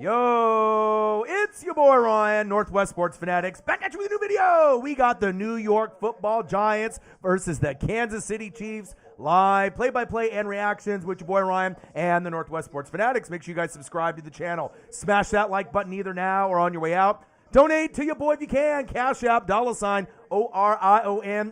Yo, it's your boy Ryan, Northwest Sports Fanatics, back at you with a new video. We got the New York Football Giants versus the Kansas City Chiefs. Live play-by-play and reactions with your boy Ryan and the Northwest Sports Fanatics. Make sure you guys subscribe to the channel. Smash that like button either now or on your way out. Donate to your boy if you can. Cash App, $ OrionNWSF,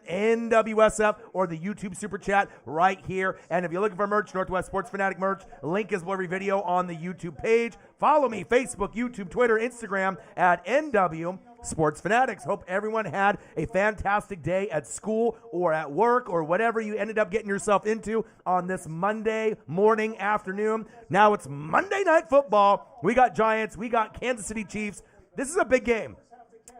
or the YouTube Super Chat right here. And if you're looking for merch, Northwest Sports Fanatic merch, link is below every video on the YouTube page. Follow me, Facebook, YouTube, Twitter, Instagram at NW Sports Fanatics. Hope everyone had a fantastic day at school or at work or whatever you ended up getting yourself into on this Monday morning, afternoon. Now it's Monday Night Football. We got Giants. We got Kansas City Chiefs. This is a big game.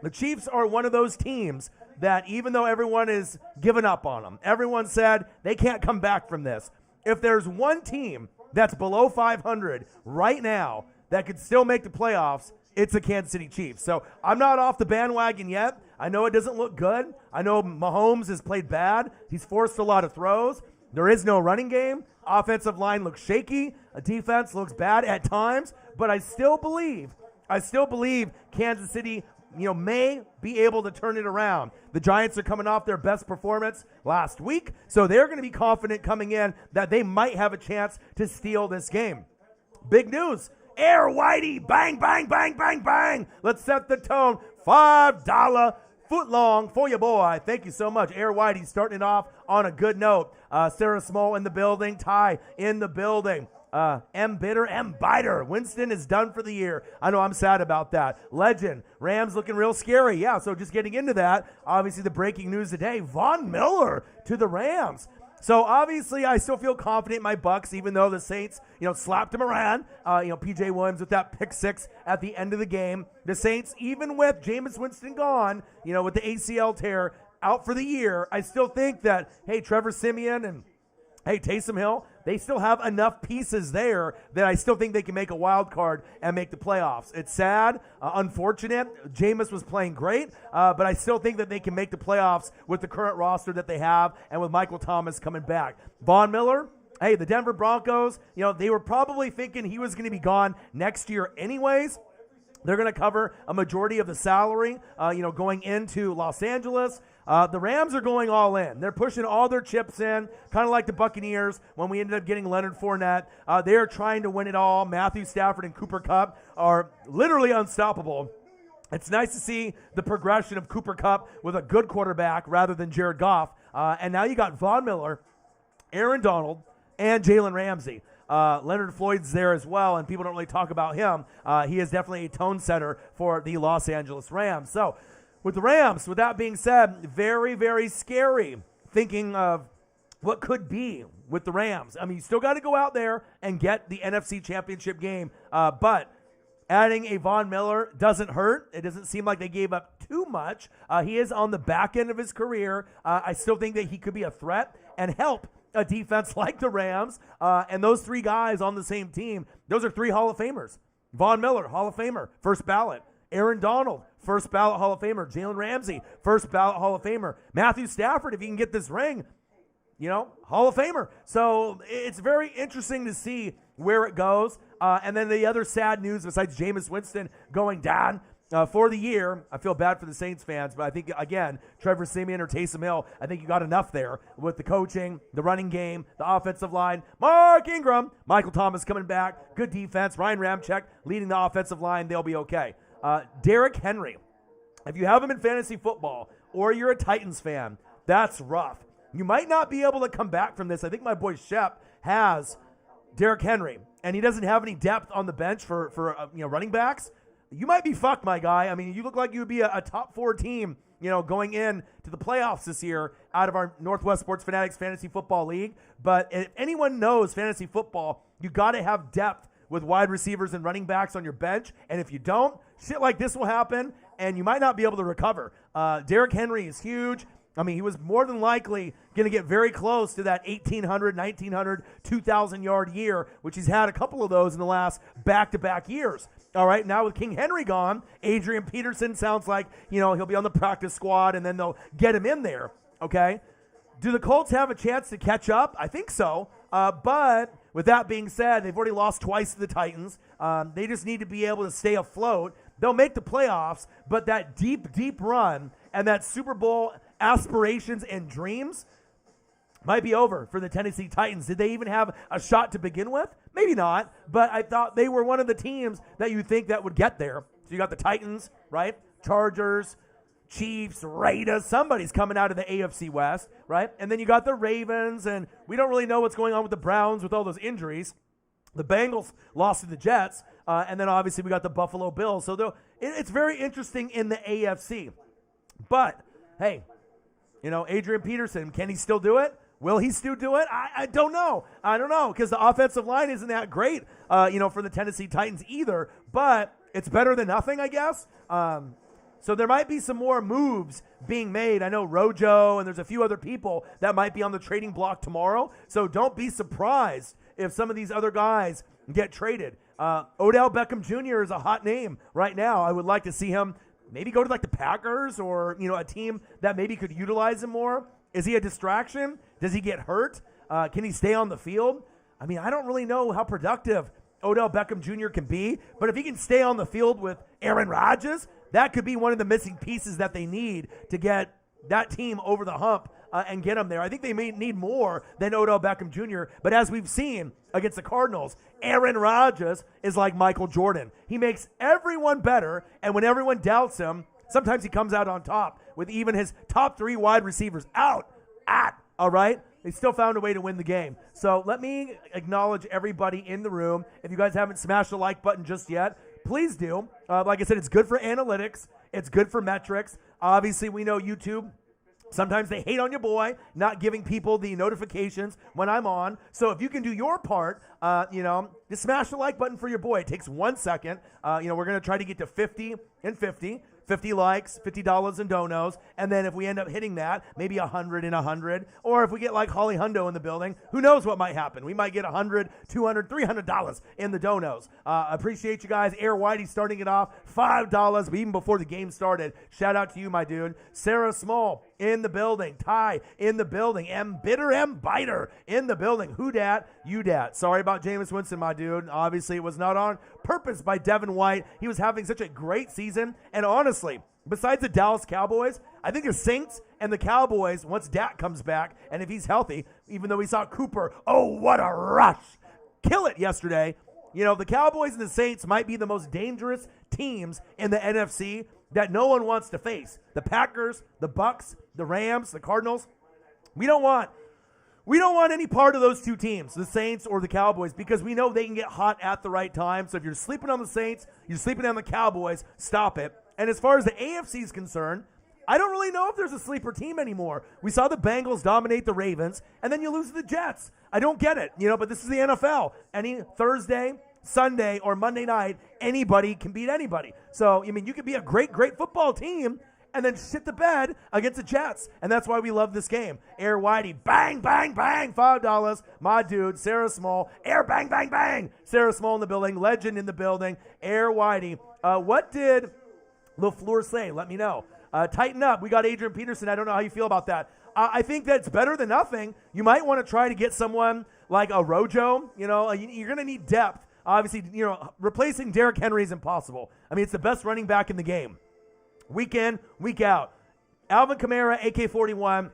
The Chiefs are one of those teams that even though everyone is giving up on them, everyone said they can't come back from this. If there's one team that's below 500 right now that could still make the playoffs, it's the Kansas City Chiefs. So I'm not off the bandwagon yet. I know it doesn't look good. I know Mahomes has played bad. He's forced a lot of throws. There is no running game. Offensive line looks shaky. Defense looks bad at times. But I still believe Kansas City, may be able to turn it around. The Giants are coming off their best performance last week, so they're going to be confident coming in that they might have a chance to steal this game. Big news. Air Whitey, bang, bang, bang, bang, bang. Let's set the tone. $5 foot long for your boy. Thank you so much. Air Whitey starting it off on a good note. Sarah Small in the building. Ty in the building. M. Bitter, M. Biter. Winston is done for the year. I know I'm sad about that. Legend. Rams looking real scary. Yeah, so just getting into that, obviously the breaking news today, Von Miller to the Rams. So obviously I still feel confident in my Bucks, even though the Saints, slapped them around. P.J. Williams with that pick six at the end of the game. The Saints, even with Jameis Winston gone, with the ACL tear out for the year, I still think that, hey, Trevor Siemian and Taysom Hill, they still have enough pieces there that I still think they can make a wild card and make the playoffs. It's sad, unfortunate. Jameis was playing great, but I still think that they can make the playoffs with the current roster that they have and with Michael Thomas coming back. Von Miller, the Denver Broncos, they were probably thinking he was going to be gone next year anyways. They're going to cover a majority of the salary, going into Los Angeles. The Rams are going all in. They're pushing all their chips in, kind of like the Buccaneers when we ended up getting Leonard Fournette. They are trying to win it all. Matthew Stafford and Cooper Kupp are literally unstoppable. It's nice to see the progression of Cooper Kupp with a good quarterback rather than Jared Goff. And now you got Von Miller, Aaron Donald, and Jalen Ramsey. Leonard Floyd's there as well, and people don't really talk about him. He is definitely a tone setter for the Los Angeles Rams. So with the Rams, with that being said, very, very scary thinking of what could be with the Rams. I mean, you still got to go out there and get the NFC Championship game, but adding a Von Miller doesn't hurt. It doesn't seem like they gave up too much. He is on the back end of his career. I still think that he could be a threat and help a defense like the Rams, and those three guys on the same team, those are three Hall of Famers. Von Miller, Hall of Famer, first ballot. Aaron Donald, first ballot Hall of Famer. Jalen Ramsey, first ballot Hall of Famer. Matthew Stafford, if he can get this ring, Hall of Famer. So it's very interesting to see where it goes. And then the other sad news, besides Jameis Winston going down for the year, I feel bad for the Saints fans, but I think, again, Trevor Siemian or Taysom Hill, I think you got enough there with the coaching, the running game, the offensive line. Mark Ingram, Michael Thomas coming back, good defense. Ryan Ramczyk leading the offensive line. They'll be okay. Derrick Henry, if you have him in fantasy football or you're a Titans fan, that's rough. You might not be able to come back from this. I think my boy Shep has Derrick Henry, and he doesn't have any depth on the bench for running backs. You might be fucked, my guy. I mean, you look like you would be a top 4 team, going in to the playoffs this year out of our Northwest Sports Fanatics Fantasy Football League. But if anyone knows fantasy football, you got to have depth with wide receivers and running backs on your bench. And if you don't, shit like this will happen, and you might not be able to recover. Derrick Henry is huge. I mean, he was more than likely going to get very close to that 1,800, 1,900, 2,000-yard year, which he's had a couple of those in the last back-to-back years. All right, now with King Henry gone, Adrian Peterson sounds like, he'll be on the practice squad, and then they'll get him in there, okay? Do the Colts have a chance to catch up? I think so, but with that being said, they've already lost twice to the Titans. They just need to be able to stay afloat. They'll make the playoffs, but that deep, deep run and that Super Bowl aspirations and dreams might be over for the Tennessee Titans. Did they even have a shot to begin with? Maybe not, but I thought they were one of the teams that you think that would get there. So you got the Titans, right? Chargers, Chiefs, Raiders, somebody's coming out of the AFC West, right? And then you got the Ravens, and we don't really know what's going on with the Browns with all those injuries. The Bengals lost to the Jets, and then obviously we got the Buffalo Bills. So it's very interesting in the AFC. But, hey, Adrian Peterson, can he still do it? Will he still do it? I don't know. I don't know, because the offensive line isn't that great, for the Tennessee Titans either. But it's better than nothing, I guess. So there might be some more moves being made. I know Rojo and there's a few other people that might be on the trading block tomorrow. So don't be surprised if some of these other guys get traded. Odell Beckham Jr. is a hot name right now. I would like to see him maybe go to like the Packers or, a team that maybe could utilize him more. Is he a distraction? Does he get hurt? Can he stay on the field? I mean, I don't really know how productive Odell Beckham Jr. can be, but if he can stay on the field with Aaron Rodgers, that could be one of the missing pieces that they need to get that team over the hump and get them there. I think they may need more than Odell Beckham Jr., but as we've seen against the Cardinals, Aaron Rodgers is like Michael Jordan. He makes everyone better, and when everyone doubts him, sometimes he comes out on top with even his top 3 wide receivers out. All right? They still found a way to win the game. So let me acknowledge everybody in the room. If you guys haven't smashed the like button just yet, please do. Like I said, it's good for analytics. It's good for metrics. Obviously, we know YouTube, sometimes they hate on your boy, not giving people the notifications when I'm on. So if you can do your part, just smash the like button for your boy. It takes 1 second. We're going to try to get to 50 and 50. 50 likes, $50 in donos, and then if we end up hitting that, maybe 100 and 100, or if we get like Holly Hundo in the building, who knows what might happen. We might get $100, $200, $300 in the donos. Appreciate you guys. Air Whitey starting it off, $5, even before the game started. Shout out to you, my dude. Sarah Small in the building. Ty in the building. M Bitter M Biter in the building. Who dat? You dat. Sorry about Jameis Winston, my dude. Obviously, it was not on purpose by Devin White. He was having such a great season. And honestly, besides the Dallas Cowboys, I think the Saints and the Cowboys, once Dak comes back, and if he's healthy, even though we saw Cooper, oh, what a rush, kill it yesterday. The Cowboys and the Saints might be the most dangerous teams in the NFC that no one wants to face. The Packers, the Bucks, the Rams, the Cardinals. We don't want any part of those two teams, the Saints or the Cowboys, because we know they can get hot at the right time. So if you're sleeping on the Saints, you're sleeping on the Cowboys, stop it. And as far as the AFC is concerned, I don't really know if there's a sleeper team anymore. We saw the Bengals dominate the Ravens, and then you lose to the Jets. I don't get it, but this is the NFL. Any Thursday, Sunday, or Monday night, anybody can beat anybody. So, you could be a great, great football team and then shit the bed against the Jets. And that's why we love this game. Air Whitey, bang, bang, bang, $5. My dude, Sarah Small. Air, bang, bang, bang. Sarah Small in the building. Legend in the building. Air Whitey. What did LaFleur say? Let me know. Tighten up. We got Adrian Peterson. I don't know how you feel about that. I think that's better than nothing. You might want to try to get someone like a Rojo. You're going to need depth. Obviously, replacing Derrick Henry is impossible. It's the best running back in the game. Week in, week out. Alvin Kamara, AK-41,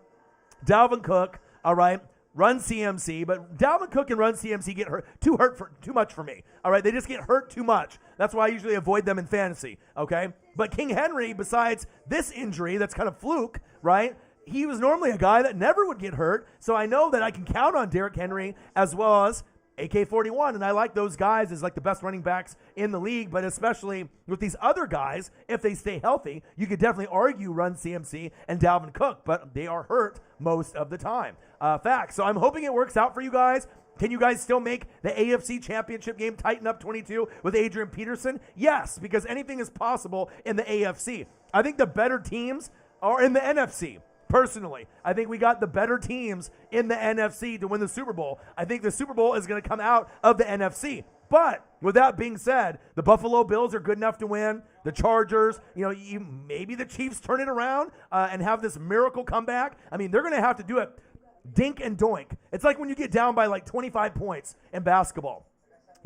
Dalvin Cook, all right, Run CMC, but Dalvin Cook and Run CMC get hurt too much for me, all right? They just get hurt too much. That's why I usually avoid them in fantasy, okay? But King Henry, besides this injury that's kind of fluke, right, he was normally a guy that never would get hurt, so I know that I can count on Derrick Henry as well as AK-41, and I like those guys as like the best running backs in the league, but especially with these other guys, if they stay healthy, you could definitely argue Run CMC and Dalvin Cook, but they are hurt most of the time. Facts. So I'm hoping it works out for you guys. Can you guys still make the AFC Championship game Tighten Up 22 with Adrian Peterson? Yes, because anything is possible in the AFC. I think the better teams are in the NFC. Personally, I think we got the better teams in the NFC to win the Super Bowl. I think the Super Bowl is going to come out of the NFC. But with that being said, the Buffalo Bills are good enough to win. The Chargers, maybe the Chiefs turn it around and have this miracle comeback. I mean, they're going to have to do it dink and doink. It's like when you get down by like 25 points in basketball.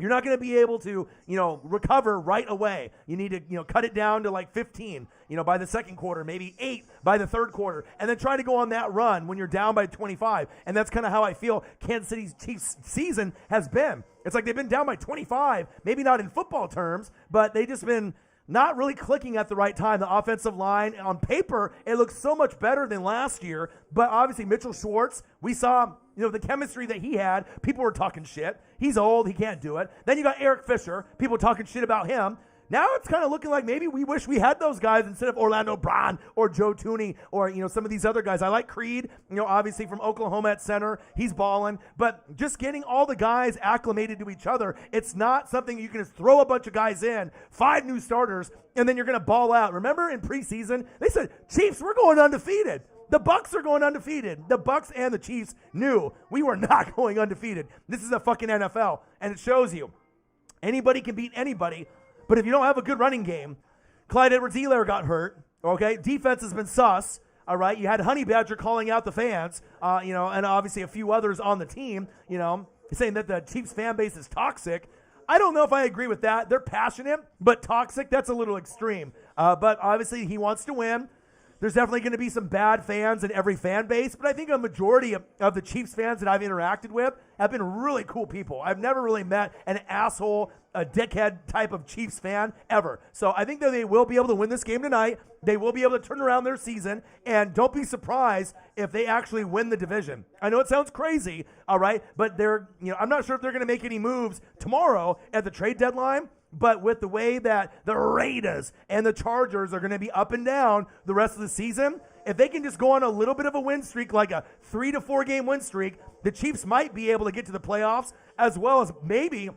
You're not going to be able to, recover right away. You need to, cut it down to like 15, by the second quarter, maybe 8 by the third quarter, and then try to go on that run when you're down by 25. And that's kind of how I feel Kansas City Chiefs season has been. It's like they've been down by 25, maybe not in football terms, but they just been not really clicking at the right time. The offensive line, on paper, it looks so much better than last year, but obviously Mitchell Schwartz, we saw the chemistry that he had. People were talking shit. He's old. He can't do it. Then you got Eric Fisher. People talking shit about him. Now it's kind of looking like maybe we wish we had those guys instead of Orlando Brown or Joe Tooney or, some of these other guys. I like Creed, obviously from Oklahoma at center. He's balling. But just getting all the guys acclimated to each other, it's not something you can just throw a bunch of guys in, 5 new starters, and then you're going to ball out. Remember in preseason, they said, Chiefs, we're going undefeated. The Bucs are going undefeated. The Bucs and the Chiefs knew we were not going undefeated. This is a fucking NFL, and it shows you. Anybody can beat anybody, but if you don't have a good running game, Clyde Edwards-Helaire got hurt, okay? Defense has been sus, all right? You had Honey Badger calling out the fans, and obviously a few others on the team, saying that the Chiefs fan base is toxic. I don't know if I agree with that. They're passionate, but toxic, that's a little extreme. But obviously he wants to win. There's definitely going to be some bad fans in every fan base, but I think a majority of the Chiefs fans that I've interacted with have been really cool people. I've never really met an asshole, a dickhead type of Chiefs fan ever. So I think that they will be able to win this game tonight. They will be able to turn around their season, and don't be surprised if they actually win the division. I know it sounds crazy, all right, but I'm not sure if they're going to make any moves tomorrow at the trade deadline. But with the way that the Raiders and the Chargers are going to be up and down the rest of the season, if they can just go on a little bit of a win streak, like a 3 to 4 game win streak, the Chiefs might be able to get to the playoffs as well as maybe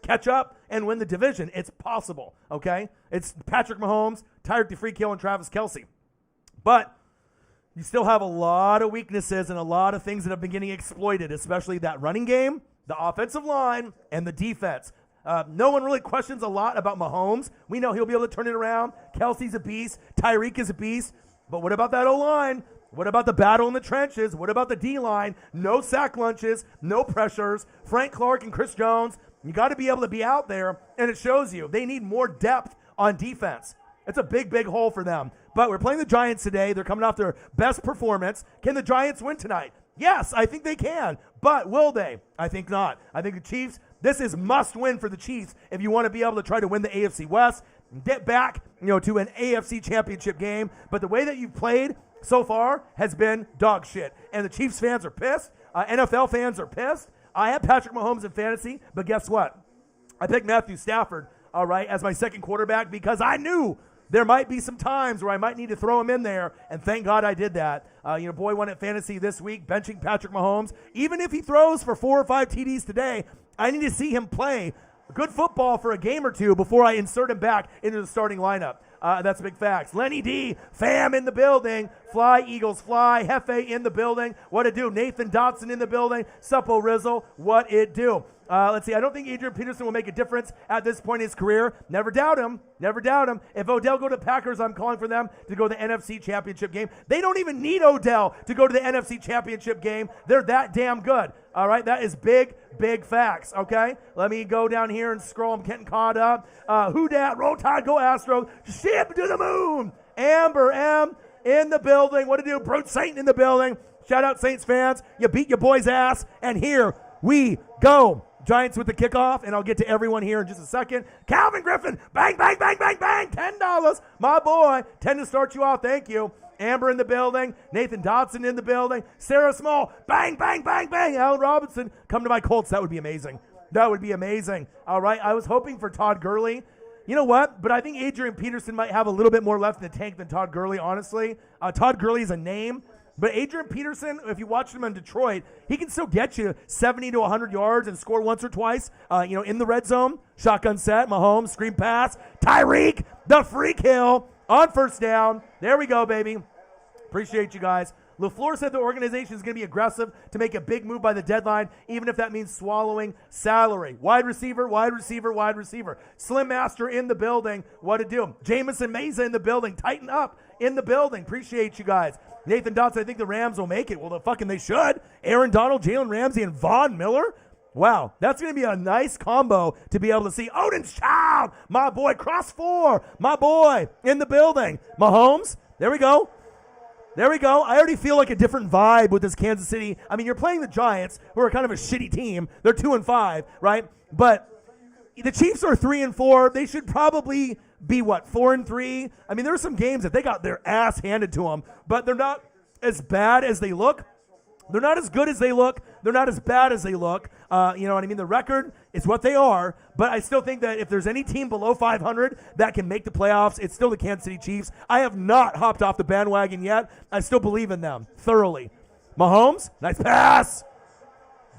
catch up and win the division. It's possible, okay? It's Patrick Mahomes, Tyreek the Freak Hill, and Travis Kelce. But you still have a lot of weaknesses and a lot of things that have been getting exploited, especially that running game, the offensive line, and the defense. No one really questions a lot about Mahomes. We know he'll be able to turn it around. Kelsey's a beast. Tyreek is a beast. But what about that O-line? What about the battle in the trenches? What about the D-line? No sack lunches, no pressures. Frank Clark and Chris Jones, you got to be able to be out there, and it shows you. They need more depth on defense. It's a big, big hole for them. But we're playing the Giants today. They're coming off their best performance. Can the Giants win tonight? Yes, I think they can. But will they? I think not. I think the Chiefs, this is must win for the Chiefs if you want to be able to try to win the AFC West, get back, to an AFC championship game. But the way that you've played so far has been dog shit. And the Chiefs fans are pissed. NFL fans are pissed. I have Patrick Mahomes in fantasy, but guess what? I picked Matthew Stafford, all right, as my second quarterback because I knew there might be some times where I might need to throw him in there, and thank God I did that. Boy won at fantasy this week, benching Patrick Mahomes. Even if he throws for 4 or 5 TDs today, I need to see him play good football for a game or two before I insert him back into the starting lineup. That's big facts. Lenny D, fam in the building. Fly, Eagles, fly. Hefe in the building. What it do? Nathan Dotson in the building. Suppo Rizzle, what it do? Let's see. I don't think Adrian Peterson will make a difference at this point in his career. Never doubt him. Never doubt him. If Odell go to Packers, I'm calling for them to go to the NFC Championship game. They don't even need Odell to go to the NFC Championship game. They're that damn good. All right? That is big, big facts, okay? Let me go down here and scroll. I'm getting caught up. Who dat? Roll Tide, go Astros. Ship to the moon. Amber M in the building. What to do? Brute Satan in the building. Shout out Saints fans. You beat your boy's ass. And here we go. Giants with the kickoff, and I'll get to everyone here in just a second. Calvin Griffin, bang, bang, bang, bang, bang, $10. My boy, 10 to start you off. Thank you. Amber in the building. Nathan Dotson in the building. Sarah Small, bang, bang, bang, bang. Allen Robinson, come to my Colts. That would be amazing. That would be amazing. All right, I was hoping for Todd Gurley. You know what? But I think Adrian Peterson might have a little bit more left in the tank than Todd Gurley, honestly. Todd Gurley is a name. But Adrian Peterson, if you watched him in Detroit, he can still get you 70 to 100 yards and score once or twice, in the red zone. Shotgun set, Mahomes, screen pass. Tyreek, the Freak Hill on first down. There we go, baby. Appreciate you guys. LaFleur said the organization is going to be aggressive to make a big move by the deadline, even if that means swallowing salary. Wide receiver, wide receiver, wide receiver. Slim Master in the building. What to do? Jamison Meza in the building. Tighten up in the building. Appreciate you guys. Nathan Dotson, I think the Rams will make it. Well, they should. Aaron Donald, Jalen Ramsey, and Von Miller. Wow, that's going to be a nice combo to be able to see. Odin's Child, my boy, cross 4, my boy, in the building. Mahomes, there we go. There we go. I already feel like a different vibe with this Kansas City. I mean, you're playing the Giants, who are kind of a shitty team. They're 2-5, right? But the Chiefs are 3-4. They should probably be, 4-3? I mean, there were some games that they got their ass handed to them, but they're not as bad as they look. They're not as good as they look. They're not as bad as they look. You know what I mean? The record is what they are, but I still think that if there's any team below 500 that can make the playoffs, it's still the Kansas City Chiefs. I have not hopped off the bandwagon yet. I still believe in them thoroughly. Mahomes, nice pass.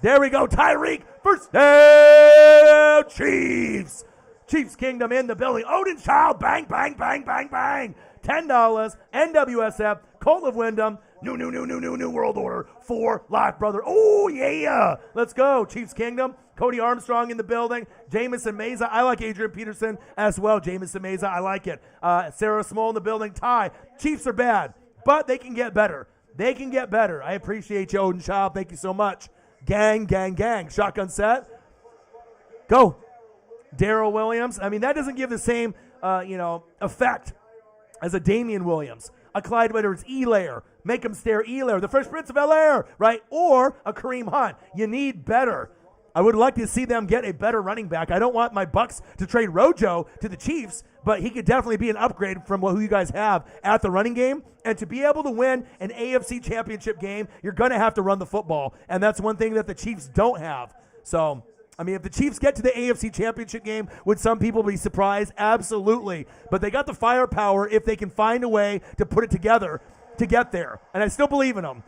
There we go. Tyreek, first down, Chiefs. Chiefs Kingdom in the building. Odin's Child, bang, bang, bang, bang, bang. $10, NWSF, Colt of Wyndham. New world order for life, brother. Oh, yeah. Let's go. Chiefs Kingdom. Cody Armstrong in the building. Jamison Meza. I like Adrian Peterson as well. Jamison Meza. I like it. Sarah Small in the building. Ty. Chiefs are bad, but they can get better. They can get better. I appreciate you, Odin Child. Thank you so much. Gang, gang, gang. Shotgun set. Go. Darrell Williams. I mean, that doesn't give the same, effect as a Damian Williams. A Clyde Edwards-Helaire. Make him stare Helaire. The Fresh Prince of Bel-Air, right? Or a Kareem Hunt. You need better. I would like to see them get a better running back. I don't want my Bucks to trade Rojo to the Chiefs, but he could definitely be an upgrade from who you guys have at the running game. And to be able to win an AFC championship game, you're going to have to run the football. And that's one thing that the Chiefs don't have. So, I mean, if the Chiefs get to the AFC championship game, would some people be surprised? Absolutely. But they got the firepower if they can find a way to put it together to get there. And I still believe in them.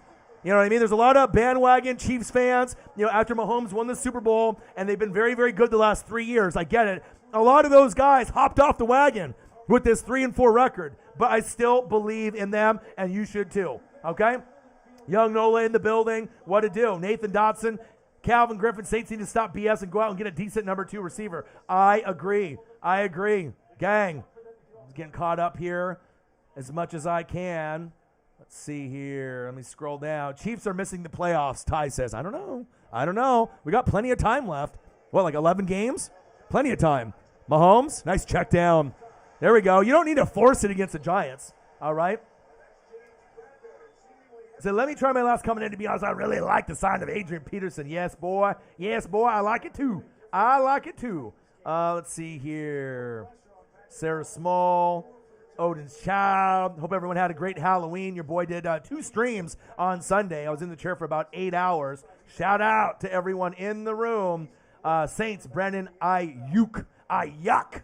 You know what I mean? There's a lot of bandwagon Chiefs fans, after Mahomes won the Super Bowl, and they've been very, very good the last 3 years. I get it. A lot of those guys hopped off the wagon with this 3-4 record, but I still believe in them, and you should too, okay? Young Nola in the building. What to do? Nathan Dotson, Calvin Griffin, Saints need to stop BS and go out and get a decent number 2 receiver. I agree. Gang, I'm getting caught up here as much as I can. Let's see here. Let me scroll down. Chiefs are missing the playoffs, Ty says. I don't know. We got plenty of time left. What, like 11 games? Plenty of time. Mahomes, nice check down. There we go. You don't need to force it against the Giants. All right. So let me try my last comment in. To be honest, I really like the sign of Adrian Peterson. Yes, boy. I like it too. Let's see here. Sarah Small. Odin's Child. Hope everyone had a great Halloween. Your boy did 2 streams on Sunday. I was in the chair for about 8 hours. Shout out to everyone in the room. Saints, Brennan Ayuk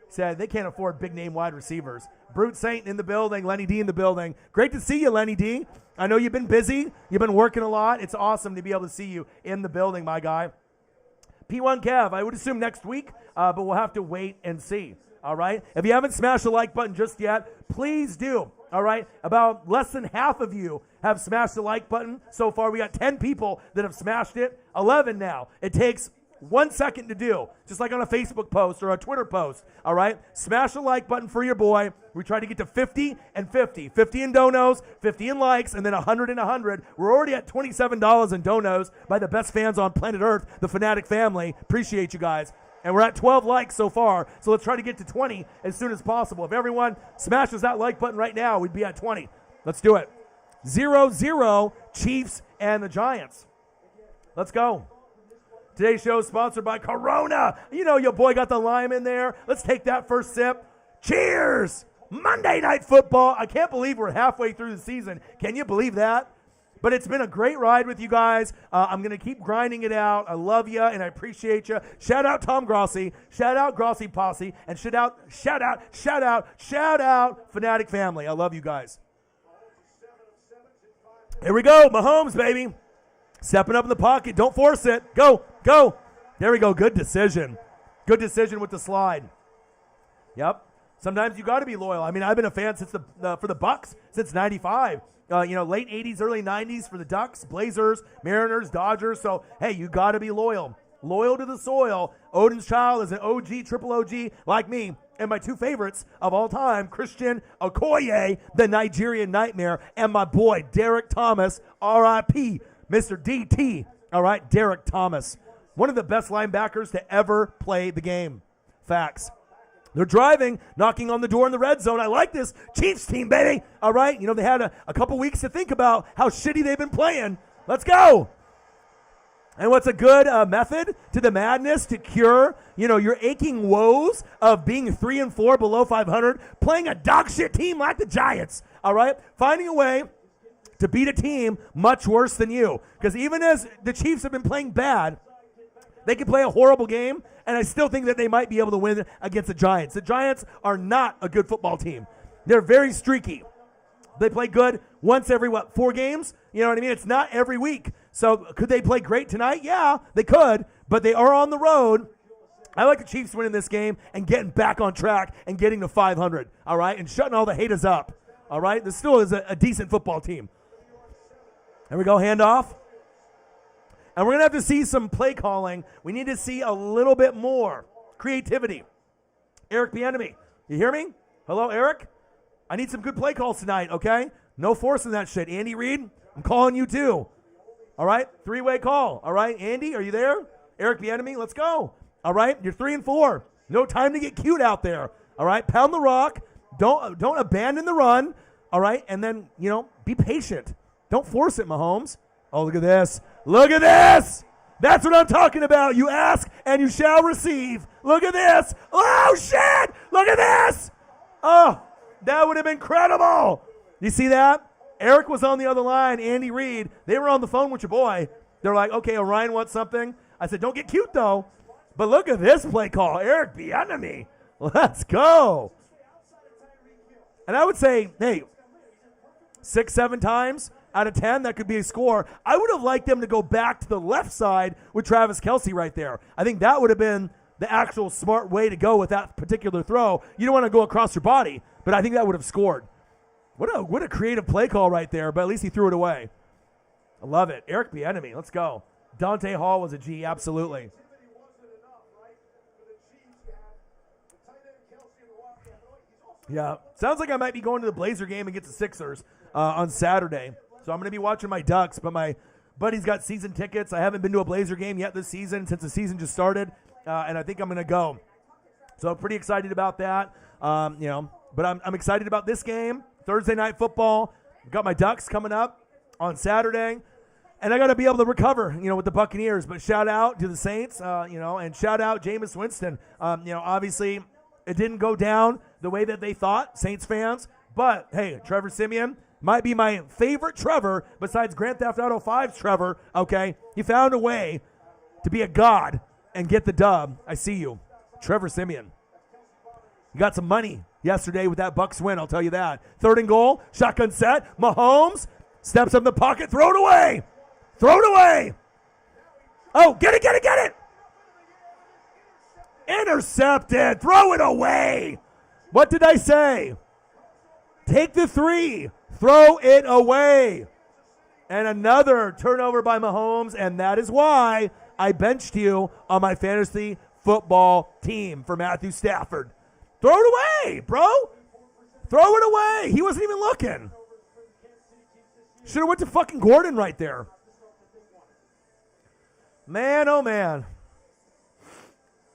said they can't afford big-name wide receivers. Brute Saint in the building. Lenny D in the building. Great to see you, Lenny D. I know you've been busy. You've been working a lot. It's awesome to be able to see you in the building, my guy. P1 Kev, I would assume next week, but we'll have to wait and see. All right? If you haven't smashed the like button just yet, please do. All right? About less than half of you have smashed the like button. So far, we got 10 people that have smashed it. 11 now. It takes 1 second to do, just like on a Facebook post or a Twitter post. All right? Smash the like button for your boy. We try to get to 50 and 50. 50 in donos, 50 in likes, and then 100 and 100. We're already at $27 in donos by the best fans on planet Earth, the Fanatic family. Appreciate you guys. And we're at 12 likes so far, so let's try to get to 20 as soon as possible. If everyone smashes that like button right now, we'd be at 20. Let's do it. 0-0, Chiefs and the Giants. Let's go. Today's show is sponsored by Corona. You know your boy got the lime in there. Let's take that first sip. Cheers! Monday Night Football. I can't believe we're halfway through the season. Can you believe that? But it's been a great ride with you guys. I'm going to keep grinding it out. I love you, and I appreciate you. Shout out Tom Grossi. Shout out Grossi Posse. And shout out Fanatic family. I love you guys. Here we go. Mahomes, baby. Stepping up in the pocket. Don't force it. Go. There we go. Good decision. Good decision with the slide. Yep. Sometimes you got to be loyal. I mean, I've been a fan since for the Bucks since '95. Late '80s, early '90s for the Ducks, Blazers, Mariners, Dodgers. So hey, you got to be loyal. Loyal to the soil. Odin's Child is an OG, triple OG like me. And my two favorites of all time, Christian Okoye, the Nigerian Nightmare, and my boy, Derek Thomas, R.I.P., Mr. DT. All right, Derek Thomas. One of the best linebackers to ever play the game. Facts. They're driving, knocking on the door in the red zone. I like this Chiefs team, baby. All right, they had a couple weeks to think about how shitty they've been playing. Let's go. And what's a good method to the madness to cure, your aching woes of being 3-4 below 500, playing a dog shit team like the Giants, all right? Finding a way to beat a team much worse than you. Because even as the Chiefs have been playing bad, they can play a horrible game, and I still think that they might be able to win against the Giants. The Giants are not a good football team. They're very streaky. They play good once every, 4 games? You know what I mean? It's not every week. So could they play great tonight? Yeah, they could, but they are on the road. I like the Chiefs winning this game and getting back on track and getting to 500, all right, and shutting all the haters up, all right? This still is a decent football team. There we go, handoff. And we're going to have to see some play calling. We need to see a little bit more creativity. Eric Bieniemy, you hear me? Hello, Eric? I need some good play calls tonight, okay? No forcing that shit. Andy Reid, I'm calling you too. All right, 3-way call. All right, Andy, are you there? Eric Bieniemy, let's go. All right, you're 3-4. No time to get cute out there. All right, pound the rock. Don't abandon the run. All right, and then be patient. Don't force it, Mahomes. Oh, look at this. Look at this. That's what I'm talking about. You ask and you shall receive. Look at this. Oh shit! Look at this. Oh, that would have been incredible. You see that? Eric was on the other line, Andy Reid. They were on the phone with your boy. They're like, okay, Orion wants something. I said, don't get cute, though. But look at this play call. Eric Bieniemy. Let's go. And I would say, hey, 6-7 times out of 10, that could be a score. I would have liked them to go back to the left side with Travis Kelce right there. I think that would have been the actual smart way to go with that particular throw. You don't want to go across your body, but I think that would have scored. What a creative play call right there, but at least he threw it away. I love it. Eric Bieniemy, let's go. Dante Hall was a G, absolutely. Yeah, sounds like I might be going to the Blazer game against the Sixers on Saturday. So I'm going to be watching my Ducks, but my buddy's got season tickets. I haven't been to a Blazer game yet this season since the season just started, and I think I'm going to go. So I'm pretty excited about that, but I'm excited about this game. Thursday night football. Got my Ducks coming up on Saturday. And I got to be able to recover, with the Buccaneers. But shout out to the Saints, and shout out Jameis Winston. Obviously it didn't go down the way that they thought, Saints fans. But, hey, Trevor Siemian might be my favorite Trevor besides Grand Theft Auto 5's Trevor, okay? He found a way to be a god and get the dub. I see you. Trevor Siemian. You got some money yesterday with that Bucs win, I'll tell you that. 3rd and goal, shotgun set. Mahomes steps up in the pocket, throw it away. Throw it away. Oh, get it. Intercepted. Throw it away. What did I say? Take the 3. Throw it away. And another turnover by Mahomes, and that is why I benched you on my fantasy football team for Matthew Stafford. Throw it away, bro. Throw it away. He wasn't even looking. Should have went to fucking Gordon right there. Man, oh man.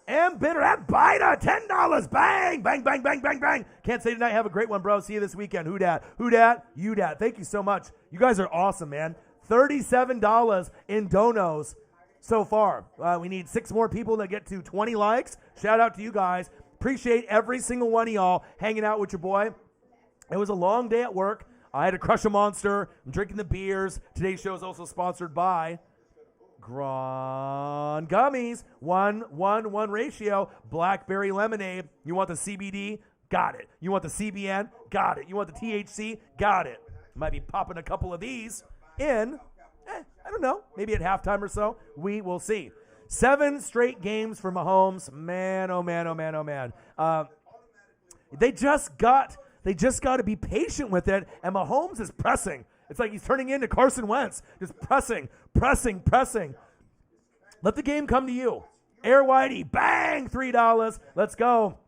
And bitter at Bida, $10. Bang, bang, bang, bang, bang, bang. Can't say tonight. Have a great one, bro. See you this weekend. Who dat? You dat. Thank you so much. You guys are awesome, man. $37 in donos so far. We need 6 more people to get to 20 likes. Shout out to you guys. Appreciate every single one of y'all hanging out with your boy. It was a long day at work. I had to crush a monster. I'm drinking the beers. Today's show is also sponsored by Gron Gummies. 1-1-1 ratio. Blackberry lemonade. You want the CBD? Got it. You want the CBN? Got it. You want the THC? Got it. Might be popping a couple of these in, I don't know, maybe at halftime or so. We will see. 7 straight games for Mahomes. Man, oh man, oh man, oh man. They just got to be patient with it, and Mahomes is pressing. It's like he's turning into Carson Wentz, just pressing. Let the game come to you. Air Whitey, bang, $3. Let's go.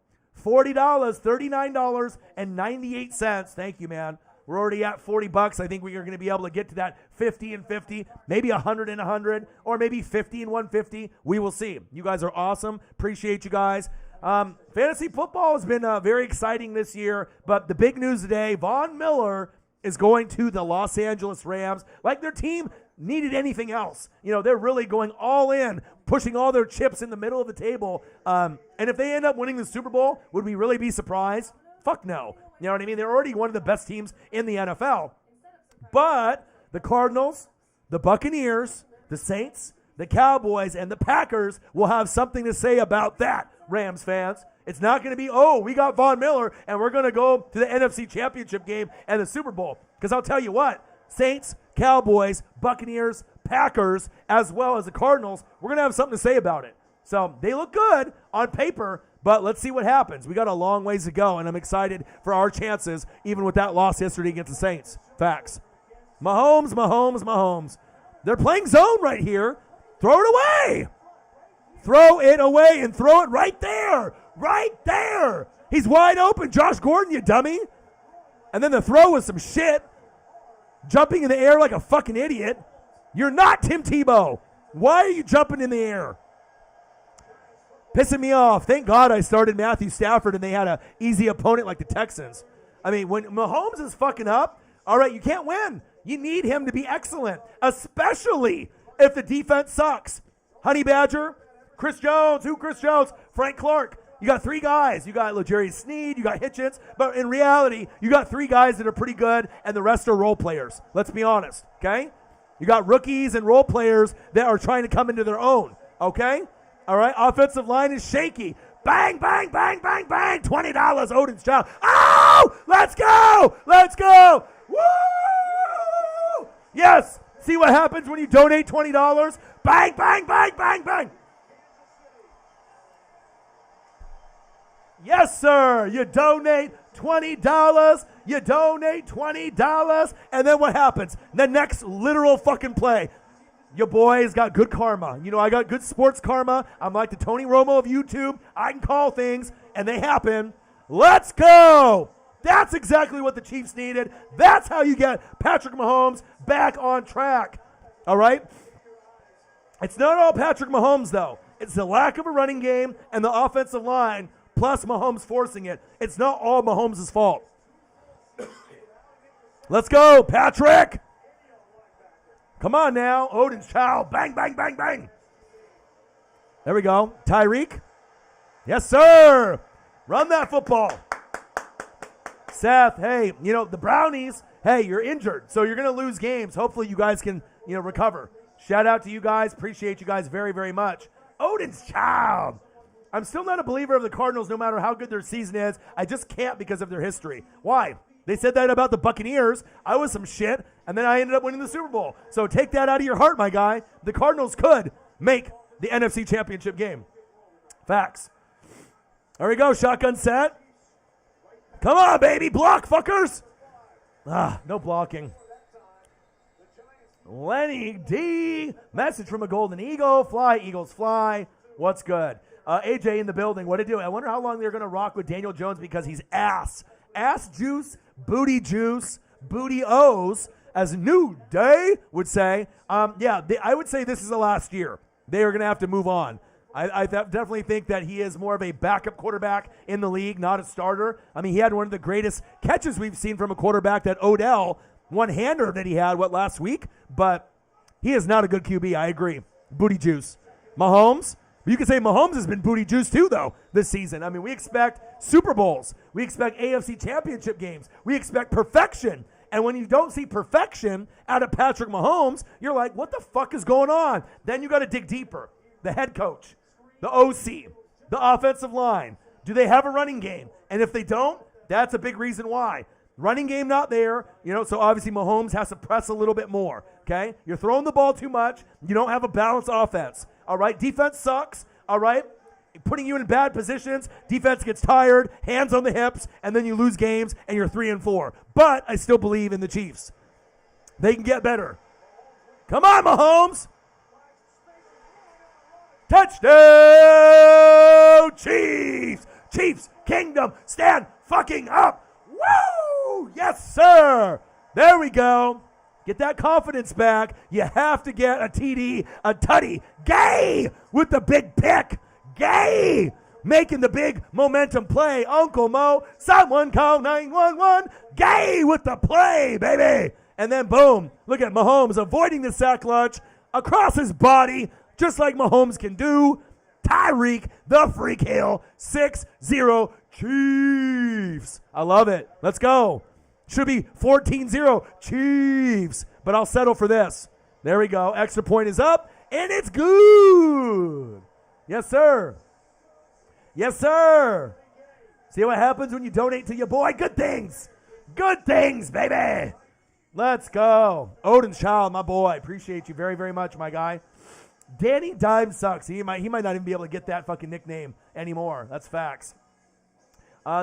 $40, $39.98. Thank you, man. We're already at $40. I think we are going to be able to get to that 50 and 50, maybe 100 and 100, or maybe 50 and 150. We will see. You guys are awesome. Appreciate you guys. Fantasy football has been very exciting this year, but the big news today, Von Miller is going to the Los Angeles Rams like their team needed anything else. You know, they're really going all in, pushing all their chips in the middle of the table. And if they end up winning the Super Bowl, would we really be surprised? Fuck no. You know what I mean? They're already one of the best teams in the NFL. But the Cardinals, the Buccaneers, the Saints, the Cowboys, and the Packers will have something to say about that, Rams fans. It's not going to be, oh, we got Von Miller, and we're going to go to the NFC Championship game and the Super Bowl. Because I'll tell you what, Saints, Cowboys, Buccaneers, Packers, as well as the Cardinals, we're going to have something to say about it. So they look good on paper, but let's see what happens. We got a long ways to go, and I'm excited for our chances, even with that loss yesterday against the Saints. Facts. Mahomes. They're playing zone right here. Throw it away. Throw it away and throw it right there. Right there. He's wide open. Josh Gordon, you dummy. And then the throw was some shit. Jumping in the air like a fucking idiot. You're not Tim Tebow. Why are you jumping in the air? Pissing me off. Thank God I started Matthew Stafford and they had an easy opponent like the Texans. I mean, when Mahomes is fucking up, all right, you can't win. You need him to be excellent, especially if the defense sucks. Honey Badger, Chris Jones. Who Chris Jones? Frank Clark. You got three guys. You got L'Jarius Sneed. You got Hitchens. But in reality, you got three guys that are pretty good, and the rest are role players. Let's be honest, okay? You got rookies and role players that are trying to come into their own, okay? All right, offensive line is shaky. Bang, bang, bang, bang, bang. $20, Odin's Child. Oh, let's go. Woo! Yes. See what happens when you donate $20? Bang, bang, bang, bang, bang. Yes, sir. You donate $20. And then what happens? The next literal fucking play. Your boy's got good karma. You know, I got good sports karma. I'm like the Tony Romo of YouTube. I can call things, and they happen. Let's go. That's exactly what the Chiefs needed. That's how you get Patrick Mahomes back on track. All right? It's not all Patrick Mahomes, though. It's the lack of a running game and the offensive line, plus Mahomes forcing it. It's not all Mahomes' fault. Let's go, Patrick. Come on now. Odin's Child. Bang, bang, bang, bang. There we go. Tyreek. Yes, sir. Run that football. Seth, hey, you know, the Brownies, hey, you're injured, so you're going to lose games. Hopefully you guys can, you know, recover. Shout out to you guys. Appreciate you guys very, very much. Odin's Child. I'm still not a believer of the Cardinals no matter how good their season is. I just can't because of their history. Why? They said that about the Buccaneers. I was some shit, and then I ended up winning the Super Bowl. So take that out of your heart, my guy. The Cardinals could make the NFC Championship game. Facts. There we go. Shotgun set. Come on, baby. Block, fuckers. No blocking. Lenny D. Message from a golden eagle. Fly, Eagles, fly. What's good? AJ in the building. What to do? I wonder how long they're going to rock with Daniel Jones because he's ass. Ass juice, booty O's, as New Day would say. I would say this is the last year. They are going to have to move on. I definitely think that he is more of a backup quarterback in the league, not a starter. I mean, he had one of the greatest catches we've seen from a quarterback, that Odell one-hander that he had, last week? But he is not a good QB, I agree. Booty juice. Mahomes? You could say Mahomes has been booty juice too, though, this season. I mean, we expect Super Bowls. We expect AFC Championship games. We expect perfection. And when you don't see perfection out of Patrick Mahomes, you're like, what the fuck is going on? Then you got to dig deeper. The head coach, the OC, the offensive line. Do they have a running game? And if they don't, that's a big reason why. Running game not there, so obviously Mahomes has to press a little bit more, okay? You're throwing the ball too much. You don't have a balanced offense, all right? Defense sucks, all right? putting you in bad positions. Defense gets tired, hands on the hips, and then you lose games and you're 3-4. But I still believe in the Chiefs. They can get better. Come on, Mahomes. Touchdown, Chiefs. Chiefs, Kingdom, stand fucking up. Woo! Yes, sir. There we go. Get that confidence back. You have to get a TD, a tutty. Gay with the big pick. Gay making the big momentum play. Uncle Mo, someone call 911. Gay with the play, baby. And then boom, look at Mahomes avoiding the sack lunch across his body, just like Mahomes can do. Tyreek, the freak hill, 6-0 Chiefs. I love it. Let's go. Should be 14-0 Chiefs, but I'll settle for this. There we go. Extra point is up, and it's good. Yes, sir. Yes, sir. See what happens when you donate to your boy? Good things. Good things, baby. Let's go. Odin's Child, my boy. Appreciate you very, very much, my guy. Danny Dime sucks. He might not even be able to get that fucking nickname anymore. That's facts.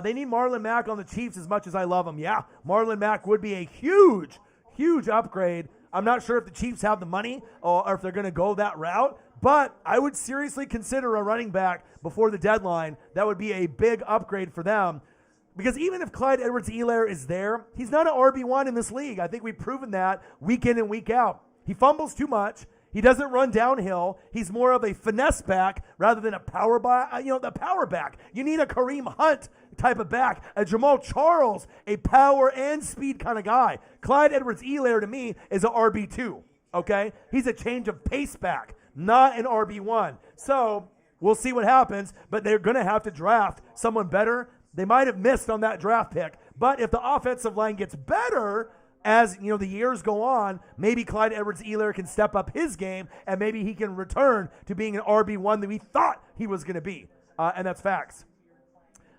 They need Marlon Mack on the Chiefs as much as I love him. Yeah, Marlon Mack would be a huge, huge upgrade. I'm not sure if the Chiefs have the money or if they're going to go that route, but I would seriously consider a running back before the deadline. That would be a big upgrade for them. Because even if Clyde Edwards-Helaire is there, he's not an RB1 in this league. I think we've proven that week in and week out. He fumbles too much. He doesn't run downhill. He's more of a finesse back rather than a power back. The power back. You need a Kareem Hunt type of back, a Jamal Charles, a power and speed kind of guy. Clyde Edwards-Helaire to me is an RB2, okay? He's a change of pace back, not an RB1. So we'll see what happens, but they're going to have to draft someone better. They might have missed on that draft pick, but if the offensive line gets better as the years go on, maybe Clyde Edwards-Helaire can step up his game, and maybe he can return to being an RB1 that we thought he was going to be, and that's facts.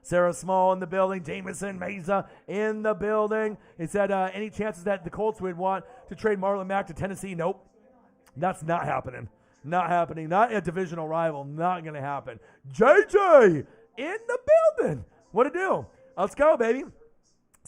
Sarah Small in the building. Jameson Meza in the building. He said, any chances that the Colts would want to trade Marlon Mack to Tennessee? Nope. That's not happening. Not happening. Not a divisional rival. Not going to happen. JJ in the building. What to do? Let's go, baby.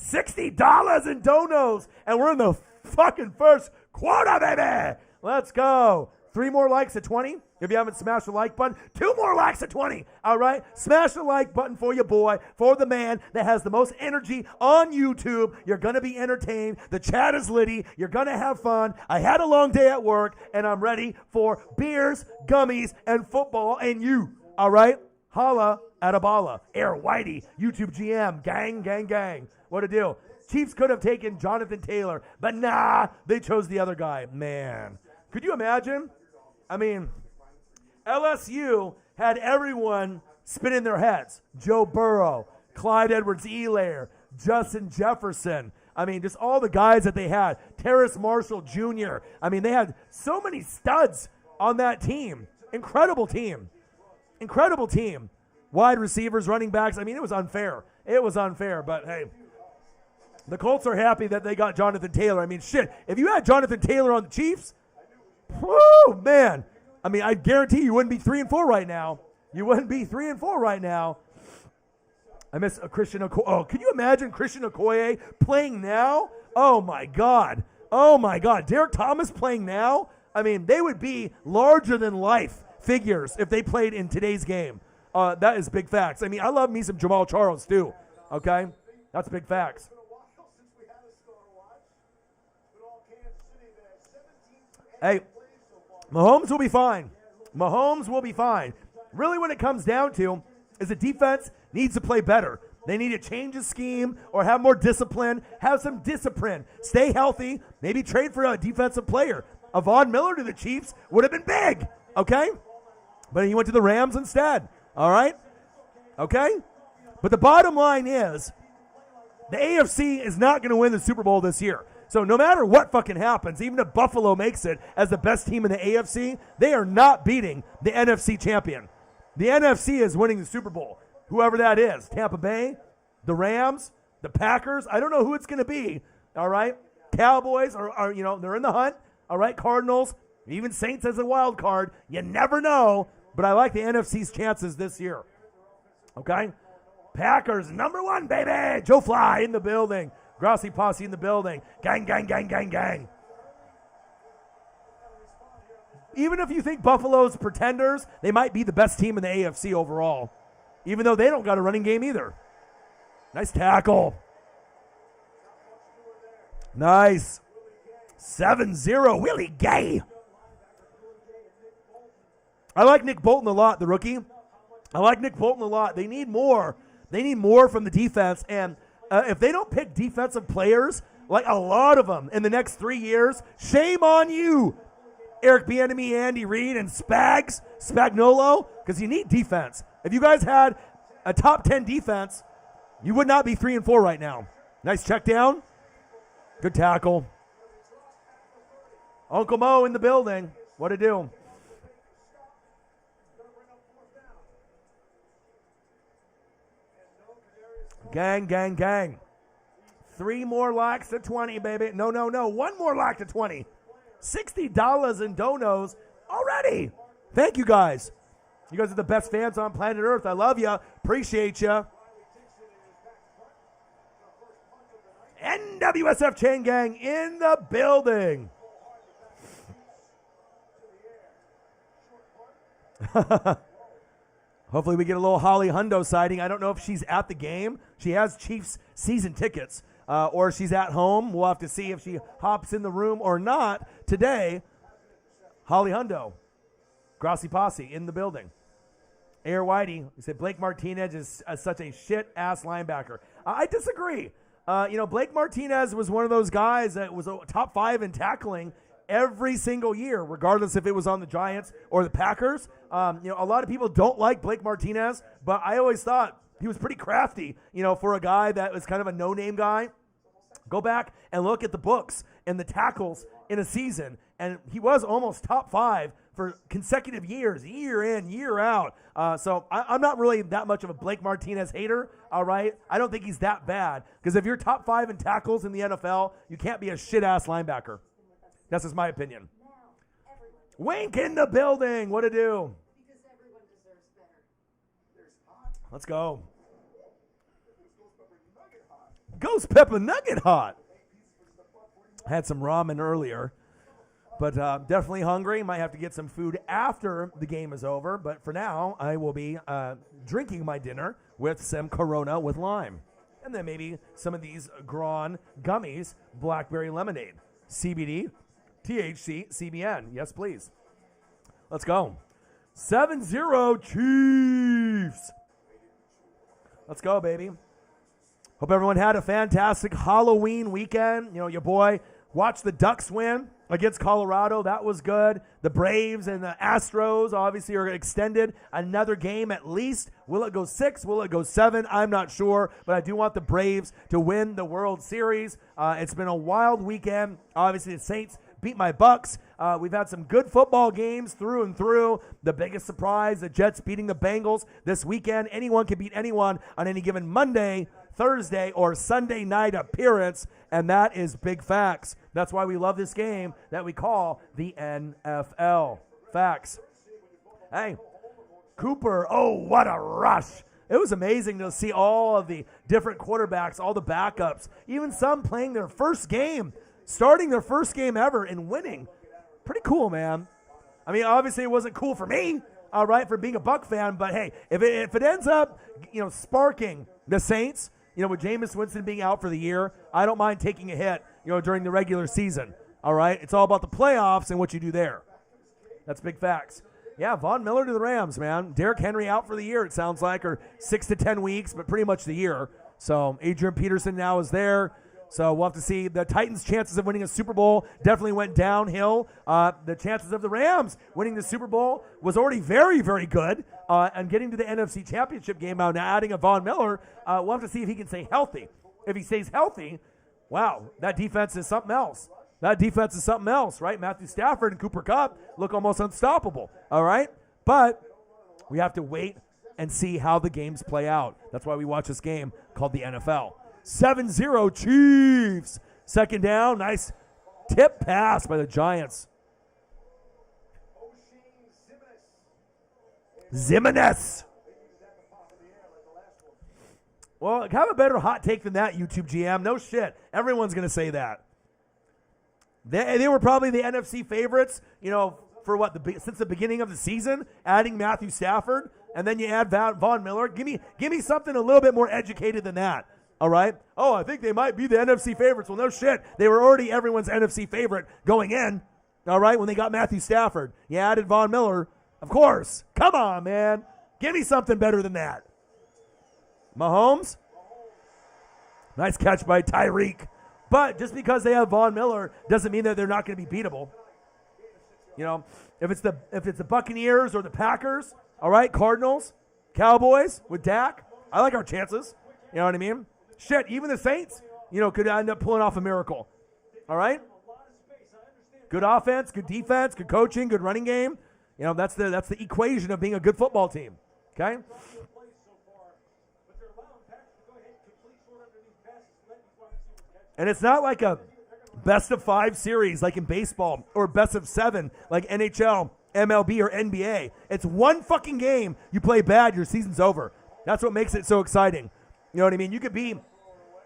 $60 in donos. And we're in the fucking first quarter, baby. Let's go. 3 more likes at 20. If you haven't smashed the like button, 2 more likes at 20. All right? Smash the like button for your boy, for the man that has the most energy on YouTube. You're going to be entertained. The chat is litty. You're going to have fun. I had a long day at work, and I'm ready for beers, gummies, and football, and you. All right? Holla at a balla. Air Whitey, YouTube GM, gang, gang, gang. What to do? Chiefs could have taken Jonathan Taylor, but nah, they chose the other guy. Man. Could you imagine? I mean, LSU had everyone spinning their heads. Joe Burrow, Clyde Edwards-Helaire, Justin Jefferson. I mean, just all the guys that they had. Terrace Marshall Jr. I mean, they had so many studs on that team. Incredible team. Incredible team. Wide receivers, running backs. I mean, it was unfair. It was unfair, but hey. The Colts are happy that they got Jonathan Taylor. I mean, shit, if you had Jonathan Taylor on the Chiefs, whoo, man. I mean, I guarantee you wouldn't be 3-4 right now. You wouldn't be 3-4 right now. I miss Christian Okoye. Oh, can you imagine Christian Okoye playing now? Oh, my God. Oh, my God. Derek Thomas playing now? I mean, they would be larger-than-life figures if they played in today's game. That is big facts. I mean, I love me some Jamal Charles, too. Okay? That's big facts. Hey, Mahomes will be fine. Mahomes will be fine. Really, what it comes down to is the defense needs to play better. They need to change the scheme or have more discipline, have some discipline, stay healthy, maybe trade for a defensive player. A Von Miller to the Chiefs would have been big, okay? But he went to the Rams instead, all right? Okay? But the bottom line is the AFC is not going to win the Super Bowl this year. So no matter what fucking happens, even if Buffalo makes it as the best team in the AFC, they are not beating the NFC champion. The NFC is winning the Super Bowl, whoever that is. Tampa Bay, the Rams, the Packers. I don't know who it's going to be, all right? Cowboys are they're in the hunt, all right? Cardinals, even Saints as a wild card. You never know, but I like the NFC's chances this year. Okay? Packers, number 1, baby. Joe Fly in the building. Grossi Posse in the building. Gang, gang, gang, gang, gang. Even if you think Buffalo's pretenders, they might be the best team in the AFC overall, even though they don't got a running game either. Nice tackle. Nice. 7-0, Willie Gay. I like Nick Bolton a lot, the rookie. I like Nick Bolton a lot. They need more. They need more from the defense. And if they don't pick defensive players, like a lot of them in the next 3 years, shame on you, Eric Bieniemy, Andy Reid, and Spagnuolo, because you need defense. If you guys had a top 10 defense, you would not be 3-4 right now. Nice check down. Good tackle. Uncle Mo in the building. What to do? Gang, gang, gang. 3 more likes to 20, baby. No. 1 more like to 20. $60 in donos already. Thank you guys. You guys are the best fans on planet Earth. I love you. Appreciate you. NWSF Chain Gang in the building. Hopefully we get a little Holly Hundo sighting. I don't know if she's at the game. She has Chiefs season tickets, or she's at home. We'll have to see if she hops in the room or not today. Holly Hundo, Grossi Posse in the building. Air Whitey, he said Blake Martinez is such a shit-ass linebacker. I disagree. Blake Martinez was one of those guys that was a top 5 in tackling every single year, regardless if it was on the Giants or the Packers. A lot of people don't like Blake Martinez, but I always thought he was pretty crafty, for a guy that was kind of a no-name guy. Go back and look at the books and the tackles in a season, and he was almost top 5 for consecutive years, year in, year out. So I'm not really that much of a Blake Martinez hater, all right? I don't think he's that bad, because if you're top 5 in tackles in the NFL, you can't be a shit-ass linebacker. That's just my opinion. Wink in the building. What to do? Because everyone deserves better. Let's go. Ghost Pepper Nugget Hot. Had some ramen earlier, but definitely hungry. Might have to get some food after the game is over. But for now, I will be drinking my dinner with some Corona with lime. And then maybe some of these Gron gummies, blackberry lemonade, CBD, THC, CBN. Yes, please. Let's go. 7-0 Chiefs. Let's go, baby. Hope everyone had a fantastic Halloween weekend. Your boy watched the Ducks win against Colorado. That was good. The Braves and the Astros obviously are extended another game at least. Will it go 6? Will it go 7? I'm not sure, but I do want the Braves to win the World Series. It's been a wild weekend. Obviously, the Saints beat my Bucks. We've had some good football games through and through. The biggest surprise, the Jets beating the Bengals this weekend. Anyone can beat anyone on any given Monday, Thursday, or Sunday night appearance, and that is big facts. That's why we love this game that we call the NFL. Facts. Hey, Cooper, oh, what a rush. It was amazing to see all of the different quarterbacks, all the backups, even some playing their first game, starting their first game ever and winning. Pretty cool, man. I mean, obviously it wasn't cool for me, all right, for being a Buck fan, but hey, if it ends up, sparking the Saints, with Jameis Winston being out for the year, I don't mind taking a hit, during the regular season, all right? It's all about the playoffs and what you do there. That's big facts. Yeah, Von Miller to the Rams, man. Derrick Henry out for the year, it sounds like, or 6 to 10 weeks, but pretty much the year. So Adrian Peterson now is there. So we'll have to see. The Titans' chances of winning a Super Bowl definitely went downhill. The chances of the Rams winning the Super Bowl was already very, very good. And getting to the NFC Championship game now adding a Von Miller, we'll have to see if he can stay healthy. If he stays healthy, wow, that defense is something else. That defense is something else, right? Matthew Stafford and Cooper Kupp look almost unstoppable, all right? But we have to wait and see how the games play out. That's why we watch this game called the NFL. 7-0 Chiefs. Second down. Nice tip pass by the Giants. Zimenez. Well, have a better hot take than that, YouTube GM. No shit. Everyone's going to say that. They were probably the NFC favorites, for what, since the beginning of the season, adding Matthew Stafford, and then you add Von Miller. Give me something a little bit more educated than that. All right? Oh, I think they might be the NFC favorites. Well, no shit. They were already everyone's NFC favorite going in, all right, when they got Matthew Stafford. You added Von Miller. Of course. Come on, man. Give me something better than that. Mahomes. Nice catch by Tyreek. But just because they have Von Miller doesn't mean that they're not going to be beatable. If it's the Buccaneers or the Packers, all right, Cardinals, Cowboys with Dak, I like our chances. You know what I mean? Shit, even the Saints, could end up pulling off a miracle. All right? Good offense, good defense, good coaching, good running game. That's the equation of being a good football team. Okay? And it's not like a best of 5 series like in baseball or best of 7 like NHL, MLB, or NBA. It's one fucking game. You play bad, your season's over. That's what makes it so exciting. You know what I mean? You could be,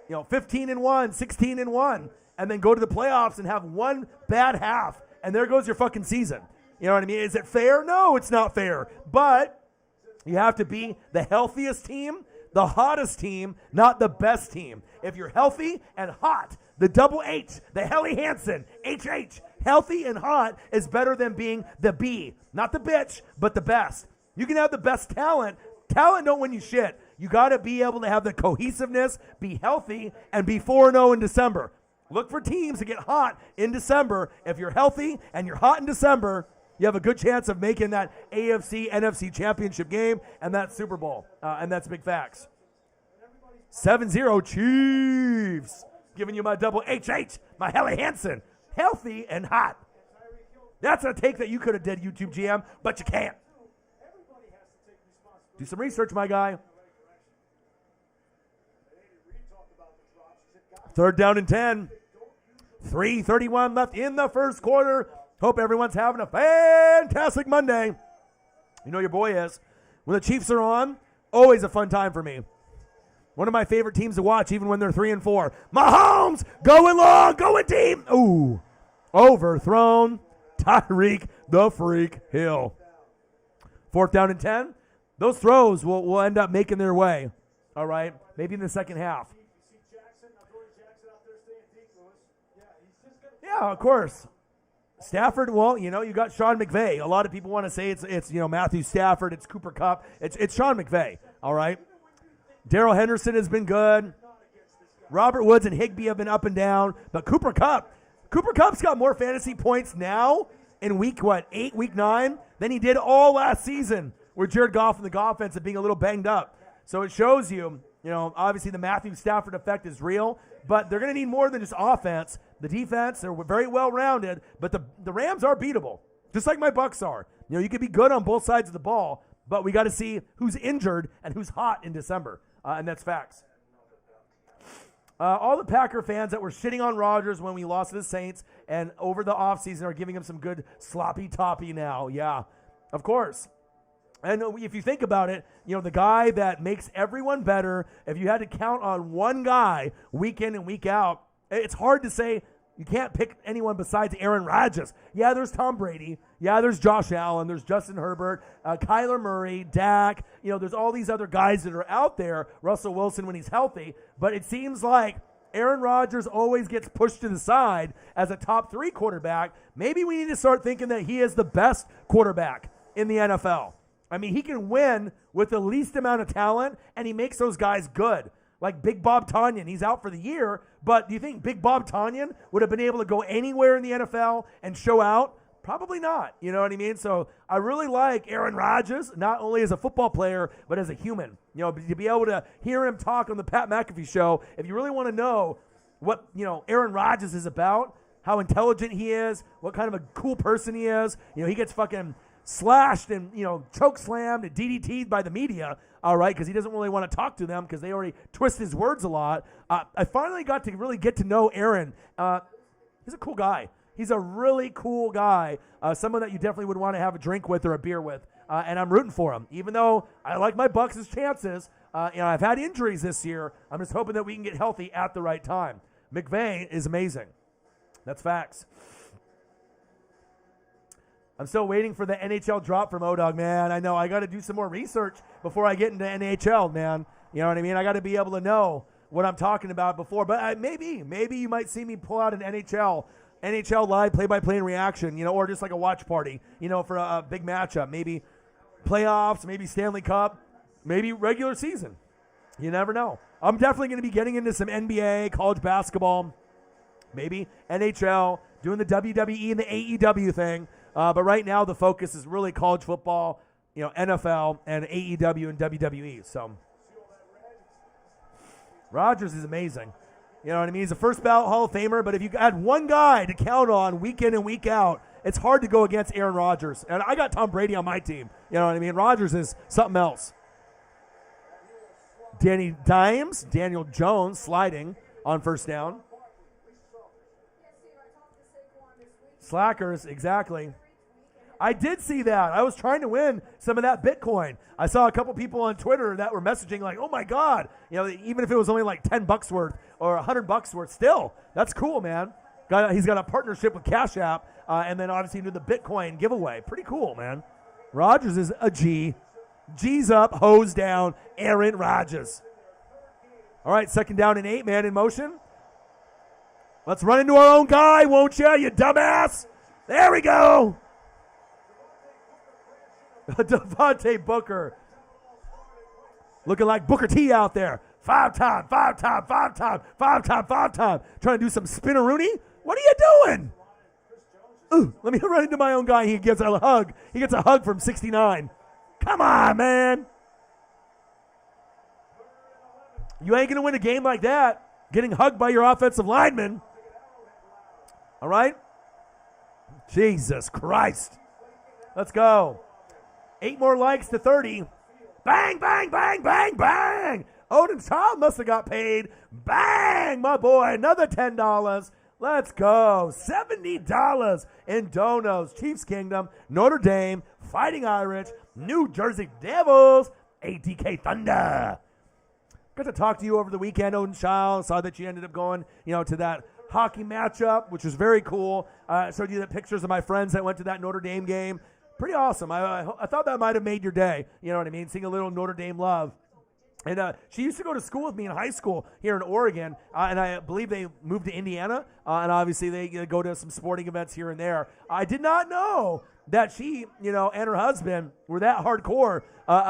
15-1, 16-1, and then go to the playoffs and have one bad half, and there goes your fucking season. You know what I mean? Is it fair? No, it's not fair. But you have to be the healthiest team, the hottest team, not the best team. If you're healthy and hot, the double H, the Helly Hansen, HH, healthy and hot is better than being the B. Not the bitch, but the best. You can have the best talent. Talent don't win you shit. You got to be able to have the cohesiveness, be healthy, and be 4-0 in December. Look for teams to get hot in December. If you're healthy and you're hot in December, you have a good chance of making that AFC, NFC championship game and that Super Bowl. And that's big facts. 7-0 Chiefs. Giving you my double HH, my Helly Hansen. Healthy and hot. That's a take that you could have did, YouTube GM, but you can't. Do some research, my guy. 3rd down and 10. 3:31 left in the first quarter. Hope everyone's having a fantastic Monday. You know your boy is. When the Chiefs are on, always a fun time for me. One of my favorite teams to watch, even when they're 3-4. Mahomes going long, going deep. Ooh, overthrown. Tyreek the Freak Hill. 4th down and 10. Those throws will end up making their way. All right, maybe in the second half. Yeah, of course. Stafford, well, you got Sean McVay. A lot of people want to say it's Matthew Stafford, it's Cooper Kupp. It's Sean McVay, all right? Darrell Henderson has been good. Robert Woods and Higbee have been up and down. But Cooper Kupp's got more fantasy points now in week 8, week 9, than he did all last season, where Jared Goff and the offense are being a little banged up. So it shows you, obviously the Matthew Stafford effect is real, but they're going to need more than just offense. The defense, they're very well-rounded, but the Rams are beatable, just like my Bucks are. You could be good on both sides of the ball, but we got to see who's injured and who's hot in December, and that's facts. All the Packer fans that were shitting on Rodgers when we lost to the Saints and over the offseason are giving him some good sloppy toppy now. Yeah, of course. And if you think about it, the guy that makes everyone better, if you had to count on one guy week in and week out, it's hard to say you can't pick anyone besides Aaron Rodgers. Yeah, there's Tom Brady. Yeah, there's Josh Allen. There's Justin Herbert, Kyler Murray, Dak. There's all these other guys that are out there, Russell Wilson when he's healthy. But it seems like Aaron Rodgers always gets pushed to the side as a top 3 quarterback. Maybe we need to start thinking that he is the best quarterback in the NFL. I mean, he can win with the least amount of talent, and he makes those guys good. Like Big Bob Tonyan, he's out for the year, but do you think Big Bob Tonyan would have been able to go anywhere in the NFL and show out? Probably not. You know what I mean? So I really like Aaron Rodgers, not only as a football player, but as a human. To be able to hear him talk on the Pat McAfee show, if you really want to know what, Aaron Rodgers is about, how intelligent he is, what kind of a cool person he is, he gets fucking slashed and, choke slammed and DDT'd by the media, all right, because he doesn't really want to talk to them because they already twist his words a lot. I finally got to really get to know Aaron. He's a cool guy. He's a really cool guy, someone that you definitely would want to have a drink with or a beer with. and I'm rooting for them. Even though I like my Bucks' chances, I've had injuries this year. I'm just hoping that we can get healthy at the right time. McVay is amazing. That's facts. I'm still waiting for the NHL drop from O-Dog, man. I know I got to do some more research before I get into NHL, man. You know what I mean? I got to be able to know what I'm talking about before. But maybe you might see me pull out an NHL live play-by-play and reaction, or just like a watch party, for a big matchup. Maybe playoffs, maybe Stanley Cup, maybe regular season. You never know. I'm definitely going to be getting into some NBA, college basketball, maybe NHL, doing the WWE and the AEW thing. But right now the focus is really college football, NFL, and AEW and WWE. So Rodgers is amazing. You know what I mean? He's a first ballot Hall of Famer, but if you had one guy to count on week in and week out, it's hard to go against Aaron Rodgers. And I got Tom Brady on my team. You know what I mean? Rodgers is something else. Daniel Jones sliding on first down. Slackers, exactly. I did see that. I was trying to win some of that Bitcoin. I saw a couple people on Twitter that were messaging like, oh my God, even if it was only like $10 worth or $100 worth, still, that's cool, man. He's got a partnership with Cash App, and then obviously do the Bitcoin giveaway. Pretty cool, man. Rodgers is a G. G's up, hose down, Aaron Rodgers. All right, 2nd down and 8, man in motion. Let's run into our own guy, won't you dumbass? There we go. Devontae Booker. Looking like Booker T out there. 5-time. Trying to do some spinneroonie. What are you doing? Ooh, let me run into my own guy. He gets a hug. He gets a hug from 69. Come on, man. You ain't going to win a game like that, getting hugged by your offensive lineman. All right? Jesus Christ. Let's go. 8 more likes to 30. Bang, bang, bang, bang, bang. Odin Child must have got paid. Bang, my boy. Another $10. Let's go. $70 in donos. Chiefs Kingdom, Notre Dame, Fighting Irish, New Jersey Devils, ATK Thunder. Got to talk to you over the weekend, Odin Child. Saw that you ended up going, to that hockey matchup, which was very cool. Showed you the pictures of my friends that went to that Notre Dame game. Pretty awesome. I thought that might have made your day. You know what I mean? Seeing a little Notre Dame love. And she used to go to school with me in high school here in Oregon, and I believe they moved to Indiana, and obviously they go to some sporting events here and there. I did not know that she, and her husband were that hardcore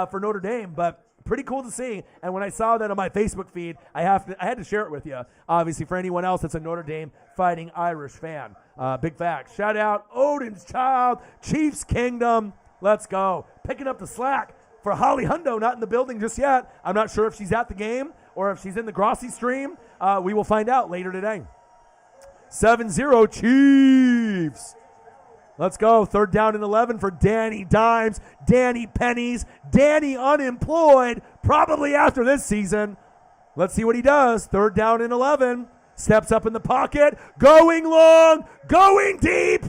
for Notre Dame, but pretty cool to see. And when I saw that on my Facebook feed, I had to share it with you, obviously, for anyone else that's a Notre Dame Fighting Irish fan. Big facts. Shout out Odin's Child, Chiefs Kingdom. Let's go. Picking up the slack for Holly Hundo, not in the building just yet. I'm not sure if she's at the game or if she's in the Grossi stream. We will find out later today. 7-0 Chiefs. Let's go. 3rd down and 11 for Danny Dimes, Danny Pennies, Danny unemployed, probably after this season. Let's see what he does. 3rd down and 11. Steps up in the pocket, going long, going deep.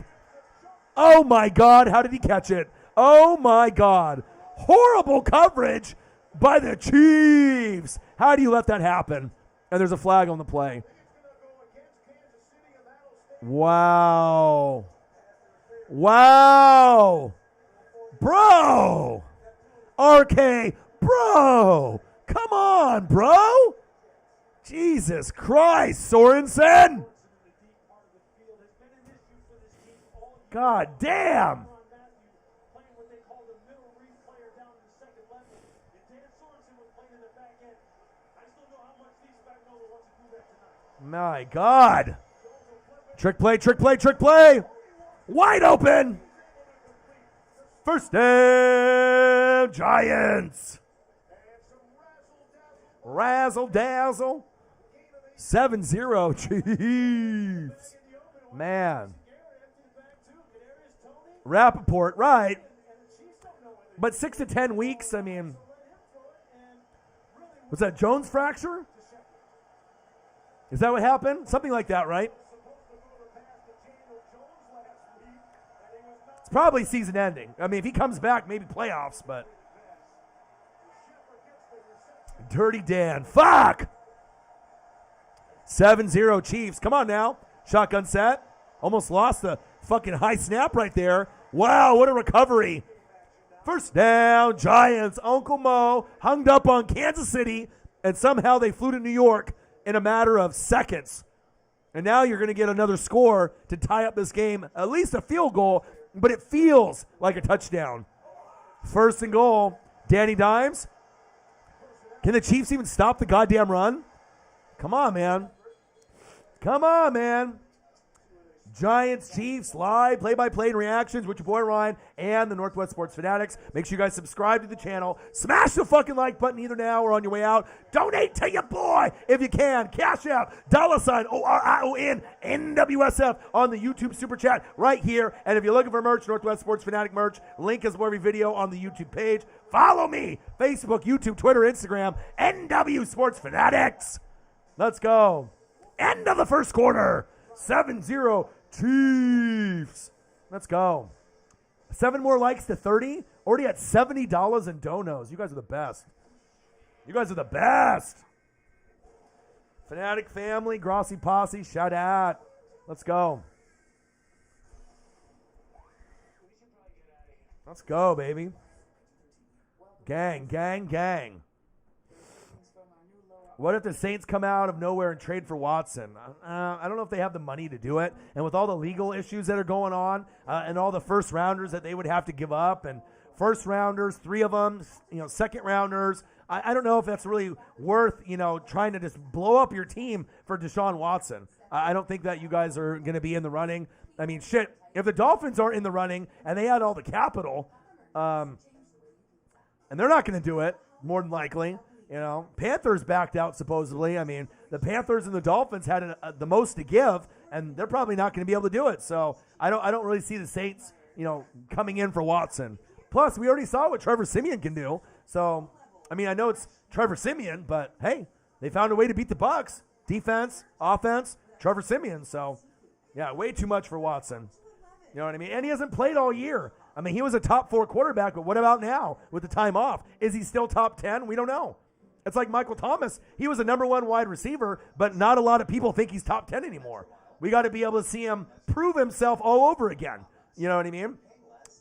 Oh, my God. How did he catch it? Oh, my God. Horrible coverage by the Chiefs. How do you let that happen? And there's a flag on the play. Wow. Wow. Bro. RK, bro. Come on, bro. Jesus Christ, Sorensen. God damn. My God. Trick play, trick play, trick play. Wide open. First down, Giants. Razzle dazzle. 7-0 Chiefs. Man. Rappaport, right. But 6 to 10 weeks, I mean. Was that Jones fracture? Is that what happened? Something like that, right? It's probably season ending. I mean, if he comes back, maybe playoffs, but. Dirty Dan. Fuck! 7-0 Chiefs. Come on now. Shotgun set. Almost lost the fucking high snap right there. Wow, what a recovery. First down, Giants. Uncle Mo hung up on Kansas City, and somehow they flew to New York in a matter of seconds. And now you're going to get another score to tie up this game, at least a field goal, but it feels like a touchdown. First and goal, Danny Dimes. Can the Chiefs even stop the goddamn run? Come on, man. Come on, man. Giants, Chiefs, live, play-by-play and reactions with your boy Ryan and the Northwest Sports Fanatics. Make sure you guys subscribe to the channel. Smash the fucking like button either now or on your way out. Donate to your boy if you can. Cash App, $ OrionNWSF on the YouTube Super Chat right here. And if you're looking for merch, Northwest Sports Fanatic merch, link is below every video on the YouTube page. Follow me, Facebook, YouTube, Twitter, Instagram, NW Sports Fanatics. Let's go. End of the first quarter. 7-0 Chiefs. Let's go. 7 more likes to 30. Already at $70 in donos. You guys are the best. You guys are the best. Fanatic family, Grossi Posse, shout out. Let's go. Let's go, baby. Gang, gang, gang. What if the Saints come out of nowhere and trade for Watson? I don't know if they have the money to do it. And with all the legal issues that are going on and all the first rounders that they would have to give up, and first rounders, 3 of them, second rounders, I don't know if that's really worth, trying to just blow up your team for Deshaun Watson. I don't think that you guys are going to be in the running. I mean, shit, if the Dolphins aren't in the running and they had all the capital, and they're not going to do it, more than likely. Panthers backed out supposedly. I mean, the Panthers and the Dolphins had the most to give, and they're probably not going to be able to do it. So I don't really see the Saints, coming in for Watson. Plus, we already saw what Trevor Siemian can do. So, I mean, I know it's Trevor Siemian, but hey, they found a way to beat the Bucs. Defense, offense, Trevor Siemian. So, yeah, way too much for Watson. You know what I mean? And he hasn't played all year. I mean, he was a top 4 quarterback, but what about now with the time off? Is he still top 10? We don't know. It's like Michael Thomas. He was a number 1 wide receiver, but not a lot of people think he's top 10 anymore. We got to be able to see him prove himself all over again. You know what I mean?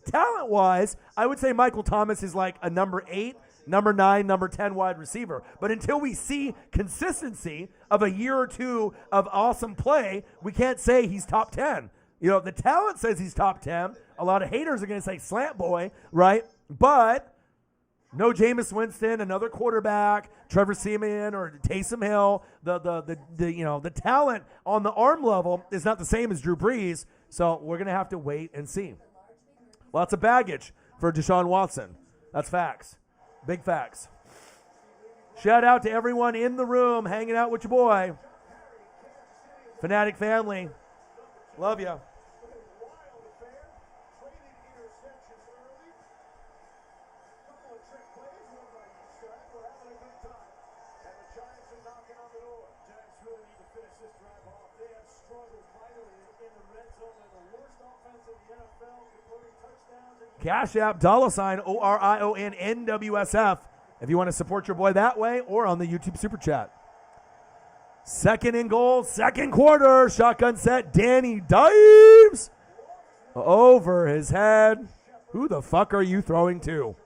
Talent-wise, I would say Michael Thomas is like a number 8, number 9, number 10 wide receiver. But until we see consistency of a year or 2 of awesome play, we can't say he's top 10. The talent says he's top 10. A lot of haters are going to say slant boy, right? But no Jameis Winston, another quarterback, Trevor Siemian or Taysom Hill. The talent on the arm level is not the same as Drew Brees, so we're going to have to wait and see. Lots of baggage for Deshaun Watson. That's facts. Big facts. Shout out to everyone in the room hanging out with your boy. Fanatic family. Love ya. Cash App, $ OrionNWSF if you want to support your boy that way or on the YouTube Super Chat. Second and goal, second quarter. Shotgun set, Danny Dimes over his head. Who the fuck are you throwing to?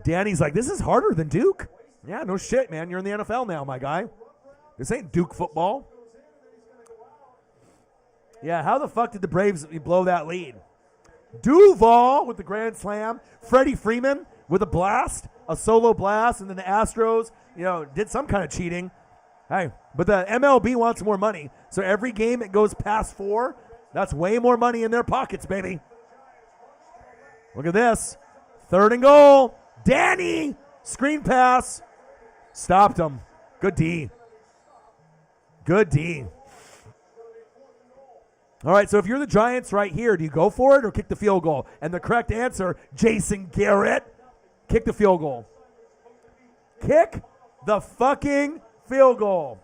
Danny's like, this is harder than Duke. Yeah, no shit, man. You're in the NFL now, my guy. This ain't Duke football. Yeah, how the fuck did the Braves blow that lead? Duval with the grand slam. Freddie Freeman with a blast, a solo blast, and then the Astros, did some kind of cheating. Hey, but the MLB wants more money. So every game it goes past 4, that's way more money in their pockets, baby. Look at this. Third and goal. Danny, screen pass. Stopped him. Good D. Good D. All right, so if you're the Giants right here, do you go for it or kick the field goal? And the correct answer, Jason Garrett, kick the field goal. Kick the fucking field goal.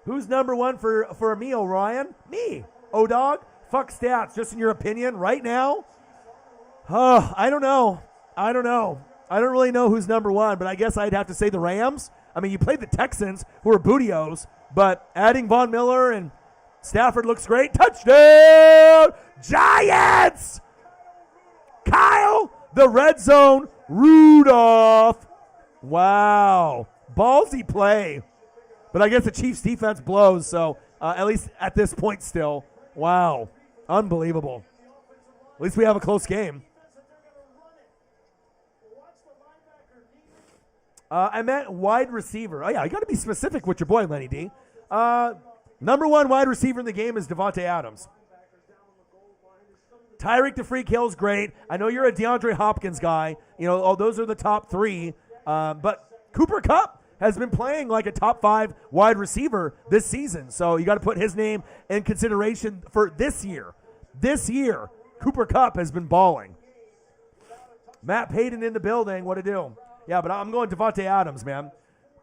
Who's number one for me, Orion? Me. O-Dog? Fuck stats. Just in your opinion right now? Oh, I don't know. I don't really know who's number one, but I guess I'd have to say the Rams. I mean, you played the Texans, who are bootios, but adding Von Miller and Stafford looks great. Touchdown! Giants! Kyle, the red zone, Rudolph. Wow. Ballsy play. But I guess the Chiefs' defense blows, so at least at this point still. Wow. Unbelievable. At least we have a close game. I meant wide receiver. Oh, yeah, you got to be specific with your boy, Lenny D. Number one wide receiver in the game is Davante Adams. Tyreek the Freak Hill's great. I know you're a DeAndre Hopkins guy. You know, those are the top three. But Cooper Kupp has been playing like a top 5 wide receiver this season. So you got to put his name in consideration for this year. This year, Cooper Kupp has been balling. Matt Payton in the building. What to do? Yeah, but I'm going Davante Adams, man.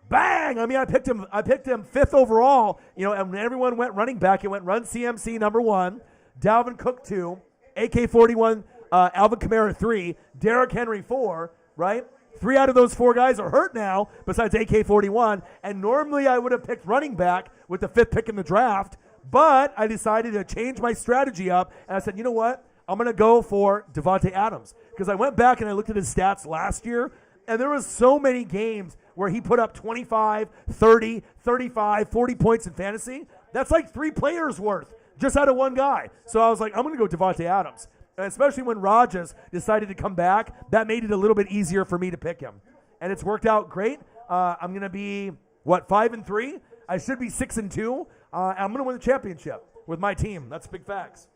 Bang! I mean, I picked him 5th overall. You know, and when everyone went running back, it went Run CMC number 1, Dalvin Cook 2, AK-41, Alvin Kamara 3, Derrick Henry 4, right? 3 out of those 4 guys are hurt now, besides AK-41. And normally I would have picked running back with the 5th pick in the draft, but I decided to change my strategy up, and I said, you know what? I'm going to go for Davante Adams. Because I went back and I looked at his stats last year, and there was so many games where he put up 25, 30, 35, 40 points in fantasy. That's like 3 players worth just out of one guy. So I was like, I'm going to go Davante Adams. And especially when Rodgers decided to come back, that made it a little bit easier for me to pick him. And it's worked out great. I'm going to be, 5-3? I should be 6-2. I'm going to win the championship with my team. That's big facts.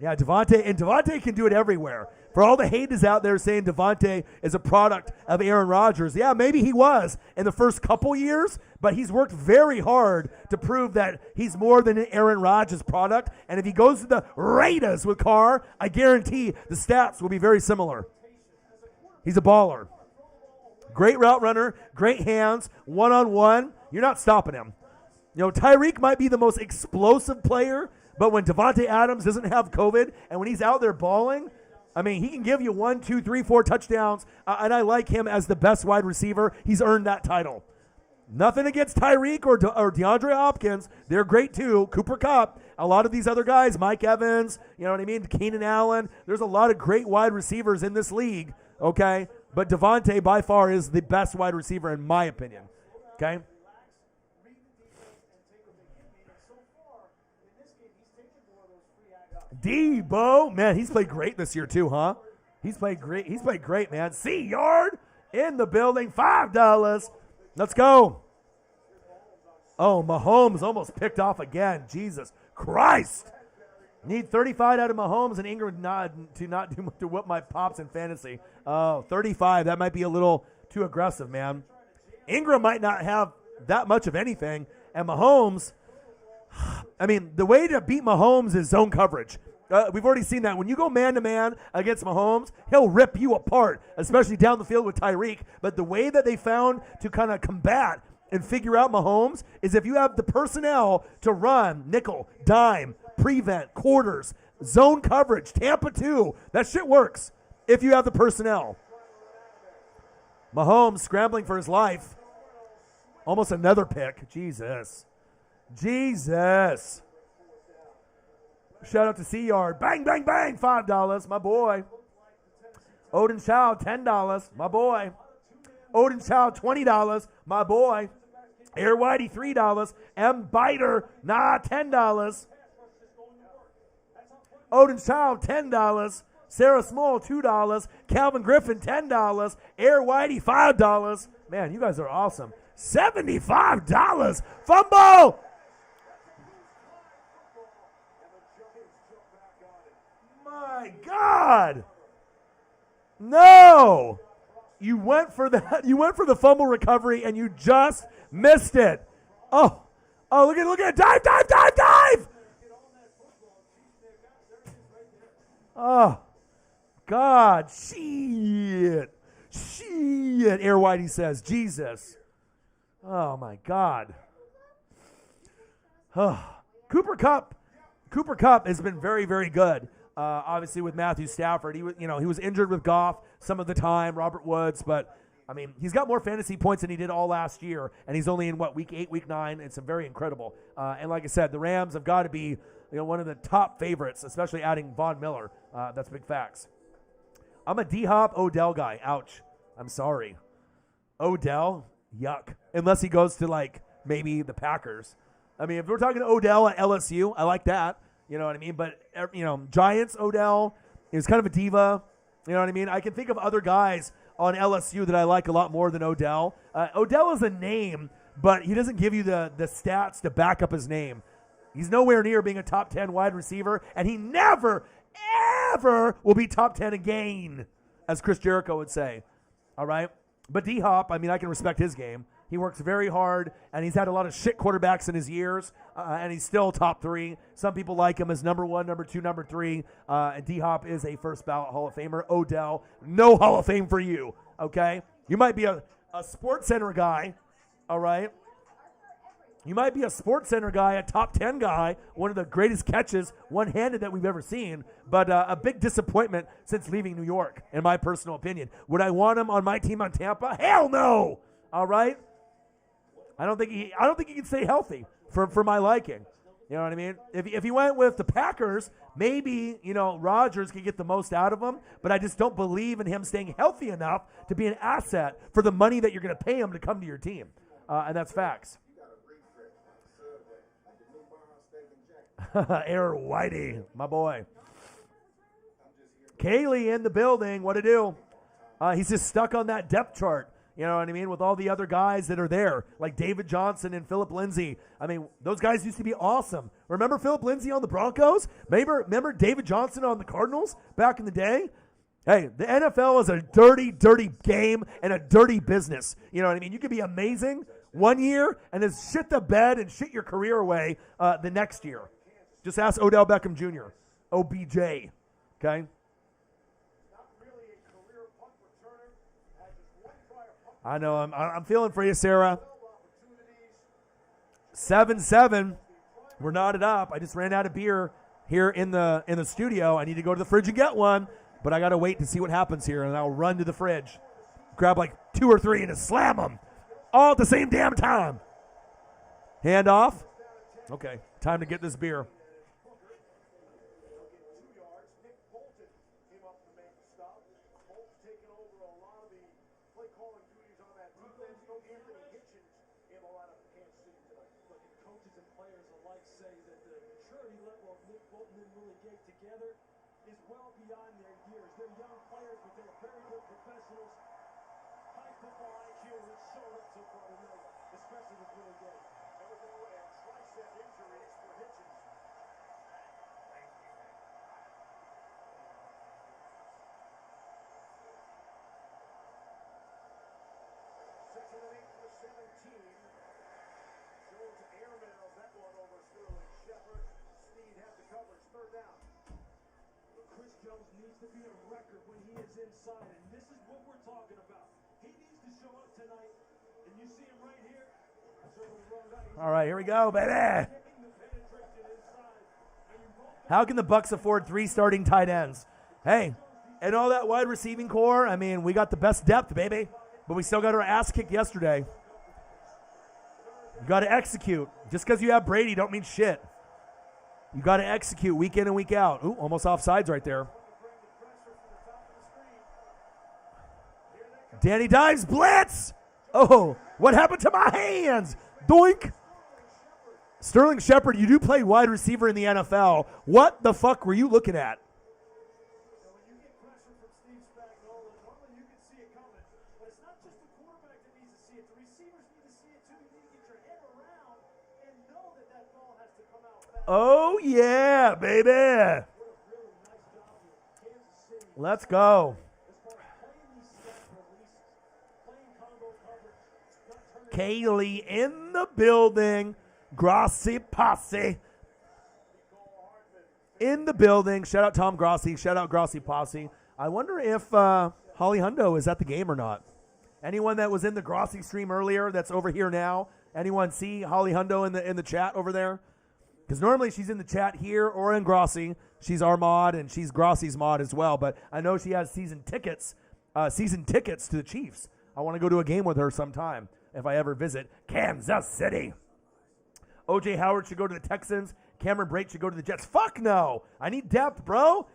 Yeah, Devontae can do it everywhere. For all the haters out there saying Devontae is a product of Aaron Rodgers, yeah, maybe he was in the first couple years, but he's worked very hard to prove that he's more than an Aaron Rodgers product. And if he goes to the Raiders with Carr, I guarantee the stats will be very similar. He's a baller. Great route runner, great hands, one-on-one. You're not stopping him. You know, Tyreek might be the most explosive player, but when Davante Adams doesn't have COVID and when he's out there balling, I mean, he can give you 1, 2, 3, 4 touchdowns, and I like him as the best wide receiver. He's earned that title. Nothing against Tyreek or DeAndre Hopkins. They're great too. Cooper Kupp, a lot of these other guys, Mike Evans, you know what I mean, Keenan Allen. There's a lot of great wide receivers in this league, okay? But Davante by far is the best wide receiver in my opinion, okay? Debo, man, he's played great this year too, huh? He's played great. He's played great, man. C-Yard in the building, $5. Let's go. Oh, Mahomes almost picked off again. Jesus Christ. Need 35 out of Mahomes and Ingram to whip my pops in fantasy. Oh, 35. That might be a little too aggressive, man. Ingram might not have that much of anything, and Mahomes, I mean, the way to beat Mahomes is zone coverage. We've already seen that. When you go man-to-man against Mahomes, he'll rip you apart, especially down the field with Tyreek. But the way that they found to kind of combat and figure out Mahomes is if you have the personnel to run nickel, dime, prevent, quarters, zone coverage, Tampa 2. That shit works if you have the personnel. Mahomes scrambling for his life. Almost another pick. Jesus. Shout out to C-Yard. Bang, bang, bang. $5. My boy. Odin Chow, $10. My boy. Odin Chow, $20. My boy. Air Whitey, $3. M. Biter, $10. Odin Chow, $10. Sarah Small, $2. Calvin Griffin, $10. Air Whitey, $5. Man, you guys are awesome. $75. Fumble! My God! No! You went for that. You went for the fumble recovery and you just missed it. Oh, look at it. Dive! Oh, God. Shit. shit, Air Whitey says. Jesus. Oh, my God. Cooper Kupp has been very, very good. Obviously, with Matthew Stafford, he was injured with Goff some of the time, Robert Woods, but I mean, he's got more fantasy points than he did all last year, and he's only in week 8, week 9. It's very incredible. And like I said, the Rams have got to be one of the top favorites, especially adding Von Miller. That's big facts. I'm a D-Hop Odell guy. Ouch. I'm sorry. Odell, yuck. Unless he goes to maybe the Packers. I mean, if we're talking Odell at LSU, I like that. You know what I mean? But, Giants, Odell is kind of a diva. You know what I mean? I can think of other guys on LSU that I like a lot more than Odell. Odell is a name, but he doesn't give you the stats to back up his name. He's nowhere near being a top 10 wide receiver, and he never, ever will be top 10 again, as Chris Jericho would say. All right? But D-Hop, I mean, I can respect his game. He works very hard, and he's had a lot of shit quarterbacks in his years, and he's still top 3. Some people like him as number 1, number 2, number 3. And D-Hop is a first ballot Hall of Famer. Odell, no Hall of Fame for you, okay? You might be a Sports Center guy, all right? You might be a Sports Center guy, a top 10 guy, one of the greatest catches one-handed that we've ever seen, but a big disappointment since leaving New York, in my personal opinion. Would I want him on my team on Tampa? Hell no! All right? I don't think he can stay healthy for my liking. You know what I mean? If he went with the Packers, maybe, Rodgers could get the most out of him, but I just don't believe in him staying healthy enough to be an asset for the money that you're going to pay him to come to your team. And that's facts. Air Whitey, my boy. Kaylee in the building. What to do? He's just stuck on that depth chart. You know what I mean? With all the other guys that are there, like David Johnson and Phillip Lindsay. I mean, those guys used to be awesome. Remember Phillip Lindsay on the Broncos? Remember David Johnson on the Cardinals back in the day? Hey, the NFL is a dirty, dirty game and a dirty business. You know what I mean? You could be amazing one year and then shit the bed and shit your career away the next year. Just ask Odell Beckham Jr., OBJ, okay? I know. I'm feeling for you, Sarah. 7-7. We're knotted up. I just ran out of beer here in the studio. I need to go to the fridge and get one, but I got to wait to see what happens here, and I'll run to the fridge, grab 2 or 3, and just slam them all at the same damn time. Hand off. Okay, time to get this beer. Needs to be a record when he is inside, and this is what we're talking about. He needs to show up tonight, and you see him right here. All right, here we go, baby. How can the Bucs afford 3 starting tight ends? Hey, and all that wide receiving core, I mean, we got the best depth, baby, but we still got our ass kicked yesterday. You got to execute. Just because you have Brady don't mean shit. You got to execute week in and week out. Ooh, almost offsides right there. Danny Dimes, blitz! Oh, what happened to my hands? Doink! Sterling Shepard, you do play wide receiver in the NFL. What the fuck were you looking at? Oh, yeah, baby. Let's go. Kaylee in the building. Grossi Posse in the building. Shout out Tom Grossi. Shout out Grossi Posse. I wonder if Holly Hundo is at the game or not. Anyone that was in the Grossi stream earlier that's over here now? Anyone see Holly Hundo in the chat over there? Because normally she's in the chat here or in Grossi. She's our mod and she's Grossi's mod as well. But I know she has season tickets to the Chiefs. I want to go to a game with her sometime if I ever visit Kansas City. O.J. Howard should go to the Texans. Cameron Brate should go to the Jets. Fuck no. I need depth, bro.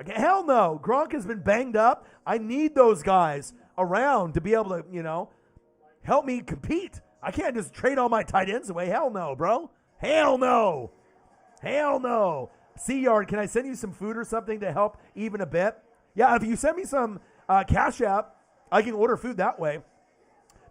Hell no. Gronk has been banged up. I need those guys around to be able to, help me compete. I can't just trade all my tight ends away. Hell no, bro. Hell no. Hell no. C-Yard, can I send you some food or something to help even a bit? Yeah, if you send me some Cash App, I can order food that way.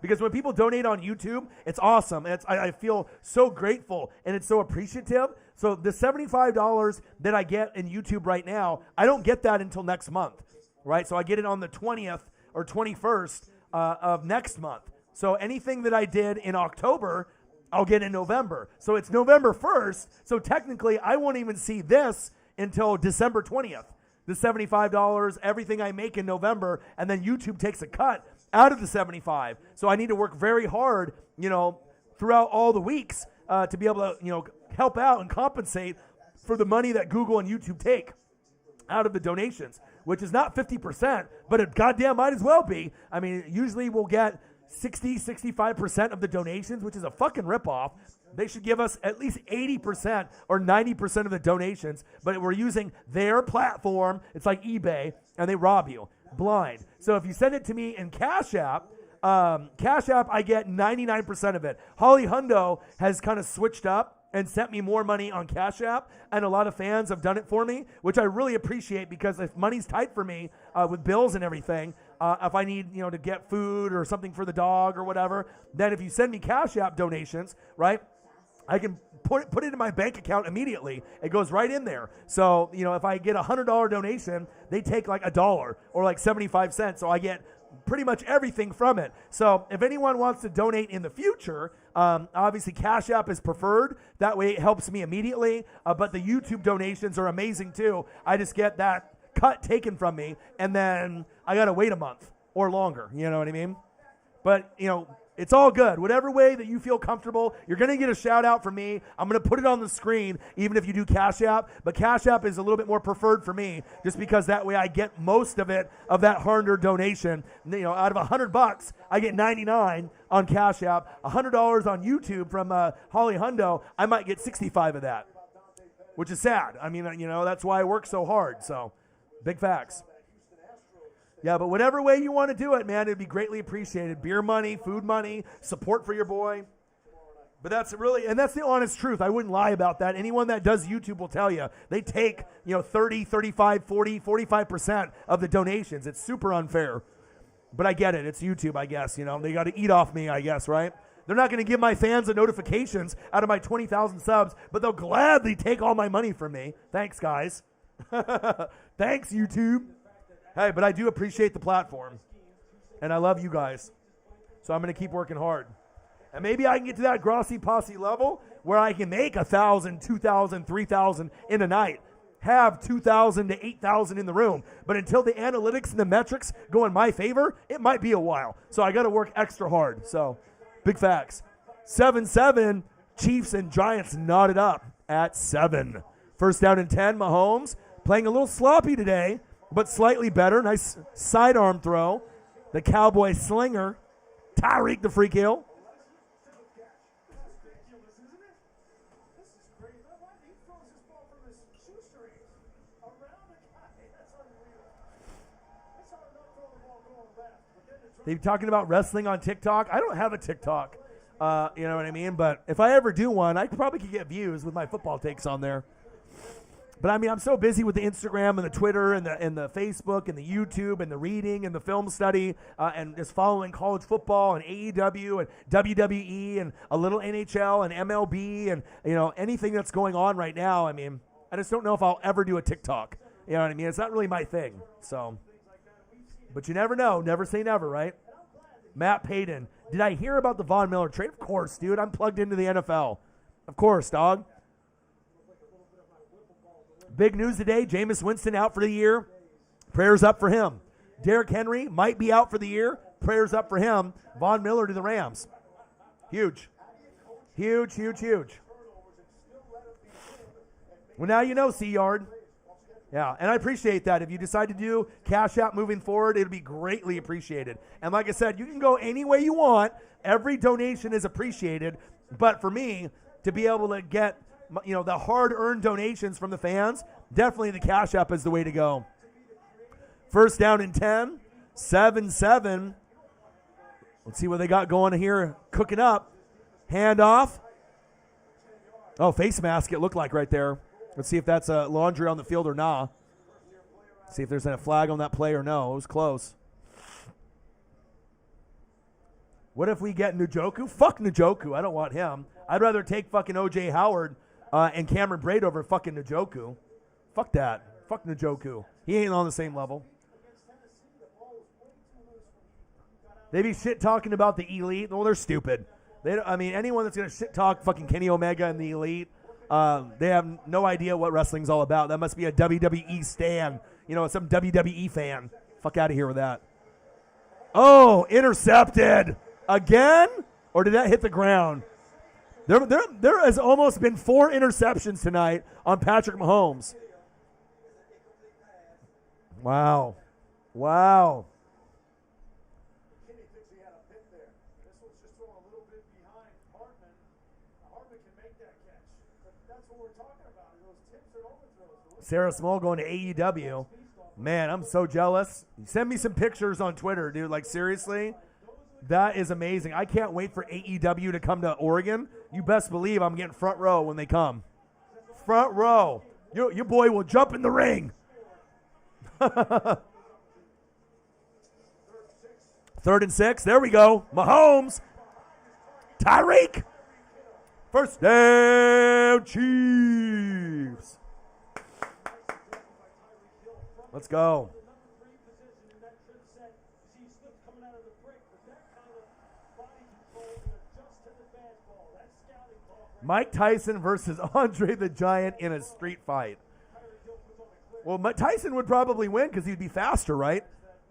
Because when people donate on YouTube, it's awesome. I feel so grateful, and it's so appreciative. So the $75 that I get in YouTube right now, I don't get that until next month, right? So I get it on the 20th or 21st of next month. So anything that I did in October, I'll get in November. So it's November 1st. So technically, I won't even see this until December 20th. The $75, everything I make in November, and then YouTube takes a cut out of the 75. So I need to work very hard, throughout all the weeks to be able to, help out and compensate for the money that Google and YouTube take out of the donations, which is not 50%, but it goddamn might as well be. I mean, usually we'll get 65% of the donations, which is a fucking ripoff. They should give us at least 80% or 90% of the donations, but we're using their platform. It's like eBay, and they rob you blind. So if you send it to me in Cash App, I get 99% of it. Holly Hundo has kind of switched up and sent me more money on Cash App, and a lot of fans have done it for me, which I really appreciate, because if money's tight for me with bills and everything, if I need to get food or something for the dog or whatever, then if you send me Cash App donations, right, I can put it in my bank account immediately. It goes right in there. So, if I get a $100 donation, they take like $1 or like 75 cents. So I get pretty much everything from it. So if anyone wants to donate in the future, obviously Cash App is preferred. That way it helps me immediately. But the YouTube donations are amazing too. I just get that cut taken from me, and then I got to wait a month or longer. You know what I mean? But, it's all good. Whatever way that you feel comfortable, you're going to get a shout out from me. I'm going to put it on the screen, even if you do Cash App. But Cash App is a little bit more preferred for me, just because that way I get most of it, of that $100 donation. Out of $100, I get 99 on Cash App. $100 on YouTube from Holly Hundo, I might get 65 of that, which is sad. I mean, that's why I work so hard. So, big facts. Yeah, but whatever way you want to do it, man, it'd be greatly appreciated. Beer money, food money, support for your boy. But that's the honest truth. I wouldn't lie about that. Anyone that does YouTube will tell you. They take, 30, 35, 40, 45% of the donations. It's super unfair. But I get it. It's YouTube, I guess. They got to eat off me, I guess, right? They're not going to give my fans the notifications out of my 20,000 subs, but they'll gladly take all my money from me. Thanks, guys. Thanks, YouTube. Hey, but I do appreciate the platform, and I love you guys, so I'm going to keep working hard. And maybe I can get to that Grossi Posse level where I can make 1,000, 2,000, 3,000 in a night, have 2,000 to 8,000 in the room. But until the analytics and the metrics go in my favor, it might be a while. So I got to work extra hard. So, big facts. 7-7, Chiefs and Giants knotted up at 7. First down and 10, Mahomes playing a little sloppy today, but slightly better. Nice sidearm throw. The Cowboy slinger, Tyreek the freak hill. They're talking about wrestling on TikTok. I don't have a TikTok, you know what I mean? But if I ever do one, I probably could get views with my football takes on there. But I mean, I'm so busy with the Instagram and the Twitter and the Facebook and the YouTube and the reading and the film study and just following college football and AEW and WWE and a little NHL and MLB and, anything that's going on right now. I mean, I just don't know if I'll ever do a TikTok. You know what I mean? It's not really my thing. So, but you never know. Never say never, right? Matt Payton. Did I hear about the Von Miller trade? Of course, dude. I'm plugged into the NFL. Of course, dog. Big news today, Jameis Winston out for the year. Prayers up for him. Derrick Henry might be out for the year. prayers up for him. Von Miller to the Rams. Huge. Huge, huge, huge. Well, now you know, C-Yard. Yeah, and I appreciate that. If you decide to do Cash App moving forward, it'll be greatly appreciated. And like I said, you can go any way you want. Every donation is appreciated. But for me, to be able to get, the hard-earned donations from the fans, definitely the Cash App is the way to go. First down and 10, 7-7. Let's see what they got going here. Cooking up. Handoff. Oh, face mask it looked like right there. Let's see if that's a laundry on the field or not. See if there's a flag on that play or no. It was close. What if we get Njoku? Fuck Njoku. I don't want him. I'd rather take fucking O.J. Howard and Cameron Braid over fucking Njoku. Fuck that. Fuck Njoku. He ain't on the same level. They be shit talking about the elite. Well, they're stupid. Anyone that's going to shit talk fucking Kenny Omega and the elite, they have no idea what wrestling's all about. That must be a WWE stan. Some WWE fan. Fuck out of here with that. Oh, intercepted. Again? Or did that hit the ground? There has almost been 4 interceptions tonight on Patrick Mahomes. Wow. Wow. Sarah Small going to AEW. Man, I'm so jealous. Send me some pictures on Twitter, dude. Like, seriously, that is amazing. I can't wait for AEW to come to Oregon. You best believe I'm getting front row when they come. Front row. Your boy will jump in the ring. 3rd and 6. There we go. Mahomes. Tyreek. First down, Chiefs. Let's go. Mike Tyson versus Andre the Giant in a street fight. Well, Tyson would probably win because he'd be faster, right?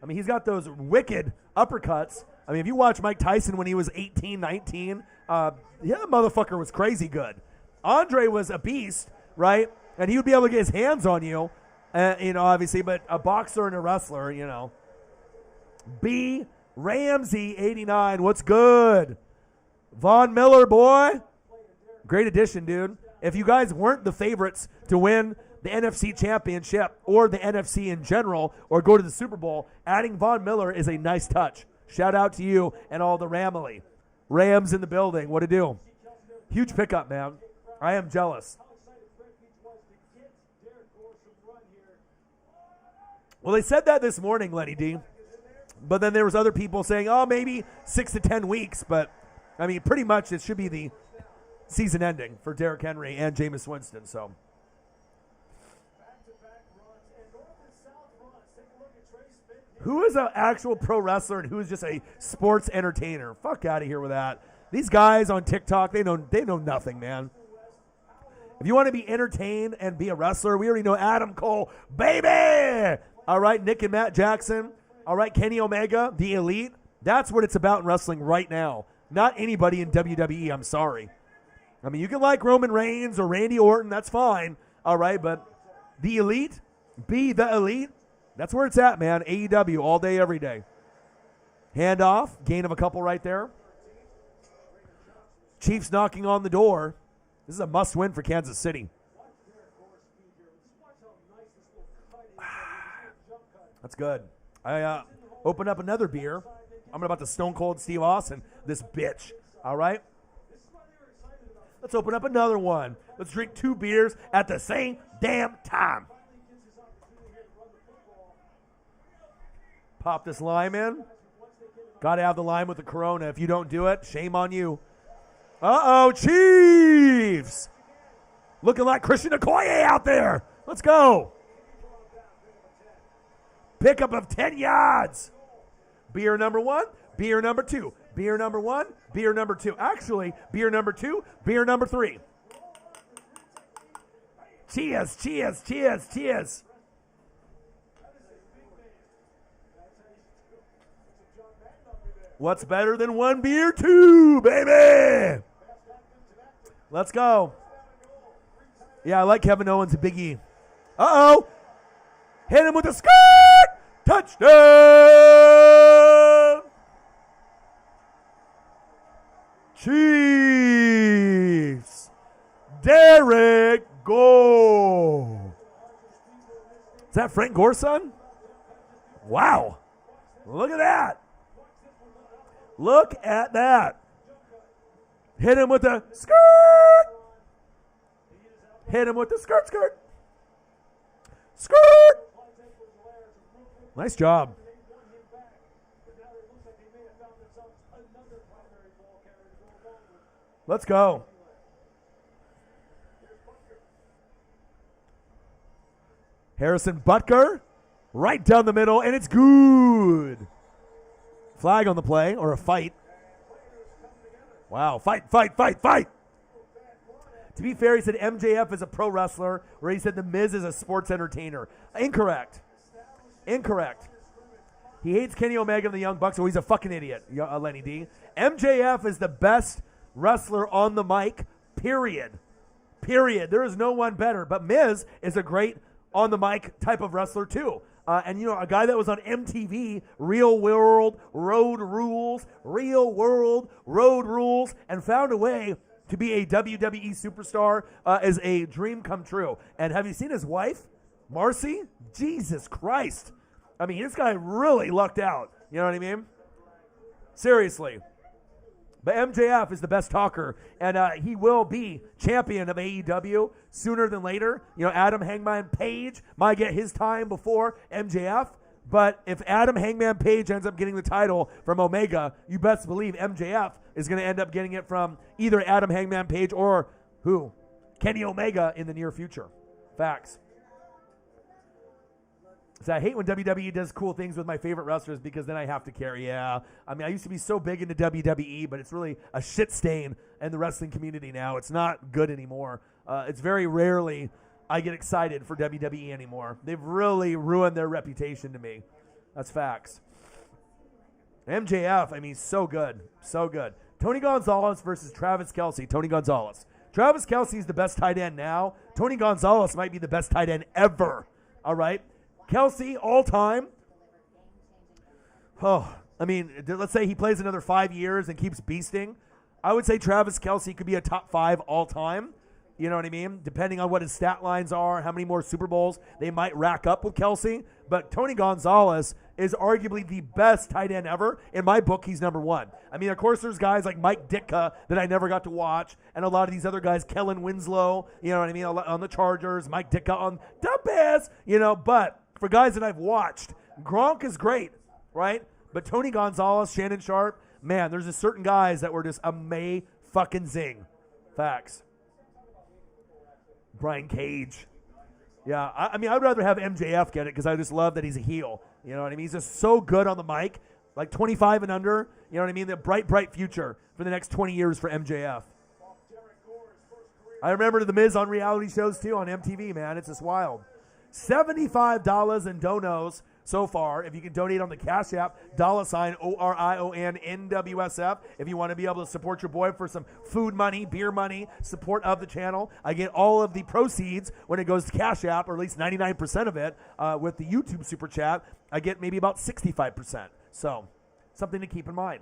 I mean, he's got those wicked uppercuts. I mean, if you watch Mike Tyson when he was 18, 19, that motherfucker was crazy good. Andre was a beast, right? And he would be able to get his hands on you. Obviously, but a boxer and a wrestler, B. Ramsey, 89. What's good? Von Miller, boy. Great addition, dude. If you guys weren't the favorites to win the NFC Championship or the NFC in general or go to the Super Bowl, adding Von Miller is a nice touch. Shout out to you and all the Ramley. Rams in the building. What to do? Huge pickup, man. I am jealous. Well, they said that this morning, Lenny D. But then there was other people saying, maybe 6 to 10 weeks. But, I mean, pretty much it should be the season ending for Derrick Henry and Jameis Winston. So, who is an actual pro wrestler and who is just a sports entertainer? Fuck out of here with that. These guys on TikTok, they know nothing, man. If you want to be entertained and be a wrestler, we already know Adam Cole, baby! All right, Nick and Matt Jackson. All right, Kenny Omega, the Elite. That's what it's about in wrestling right now. Not anybody in WWE, I'm sorry. I mean, you can like Roman Reigns or Randy Orton, that's fine. All right, but the Elite, be the Elite, that's where it's at, man. AEW all day, every day. Handoff, gain of a couple right there. Chiefs knocking on the door. This is a must-win for Kansas City. That's good. I opened up another beer. I'm about to Stone Cold Steve Austin this bitch. All right? Let's open up another one. Let's drink 2 beers at the same damn time. Pop this lime in. Got to have the lime with the Corona. If you don't do it, shame on you. Uh-oh, Chiefs. Looking like Christian Okoye out there. Let's go. Pickup of 10 yards. Beer number 1, beer number 2, beer number 1, beer number 2. Actually, beer number 2, beer number 3. Cheers, cheers, cheers, cheers. What's better than one beer? Two, baby. Let's go. Yeah, I like Kevin Owens and Big E. Uh-oh. Hit him with a skirt. Touchdown. Chiefs. Derek Gore. Is that Frank Gore's son? Wow. Look at that. Look at that. Hit him with the skirt. Hit him with the skirt. Skirt. Nice job. Let's go. Harrison Butker, right down the middle, and it's good. Flag on the play, or a fight. Wow, fight. To be fair, he said MJF is a pro wrestler, where he said The Miz is a sports entertainer. Incorrect. He hates Kenny Omega and the Young Bucks, so he's a fucking idiot, Lenny D. MJF is the best wrestler on the mic, period. There is no one better. But Miz is a great on the mic type of wrestler too. And you know, a guy that was on MTV, Real World Road Rules, and found a way to be a WWE superstar is a dream come true. And have you seen his wife, Marcy? Jesus Christ. I mean, this guy really lucked out. You know what I mean? Seriously. But MJF is the best talker, and he will be champion of AEW sooner than later. You know, Adam Hangman Page might get his time before MJF, but if Adam Hangman Page ends up getting the title from Omega, you best believe MJF is going to end up getting it from either Adam Hangman Page or who? Kenny Omega in the near future. Facts. So I hate when WWE does cool things with my favorite wrestlers because then I have to carry. Yeah, I mean, I used to be so big into WWE, but it's really a shit stain in the wrestling community now. It's not good anymore. It's very rarely I get excited for WWE anymore. They've really ruined their reputation to me. That's facts. MJF, I mean, so good. Tony Gonzalez versus Travis Kelce. Tony Gonzalez. Travis Kelce is the best tight end now. Tony Gonzalez might be the best tight end ever. All right? Kelce, all time. Oh, I mean, let's say he plays another 5 years and keeps beasting. I would say Travis Kelce could be a top 5 all time. You know what I mean? Depending on what his stat lines are, how many more Super Bowls they might rack up with Kelce. But Tony Gonzalez is arguably the best tight end ever. In my book, he's number 1. I mean, of course, there's guys like Mike Ditka that I never got to watch, and a lot of these other guys, Kellen Winslow, you know what I mean, on the Chargers, Mike Ditka on the Bears, you know, but for guys that I've watched, Gronk is great, right? But Tony Gonzalez, Shannon Sharp, man, there's just certain guys that were just a fucking-zing. Facts. Brian Cage. Yeah, I mean, I'd rather have MJF get it because I just love that he's a heel. You know what I mean? He's just so good on the mic, like 25 and under. You know what I mean? The bright future for the next 20 years for MJF. I remember The Miz on reality shows, too, on MTV, man. It's just wild. $75 in donos so far. If you can donate on the Cash App, $OrionNWSF. If you want to be able to support your boy for some food money, beer money, support of the channel, I get all of the proceeds when it goes to Cash App, or at least 99% of it. With the YouTube Super Chat, I get maybe about 65%. So, something to keep in mind.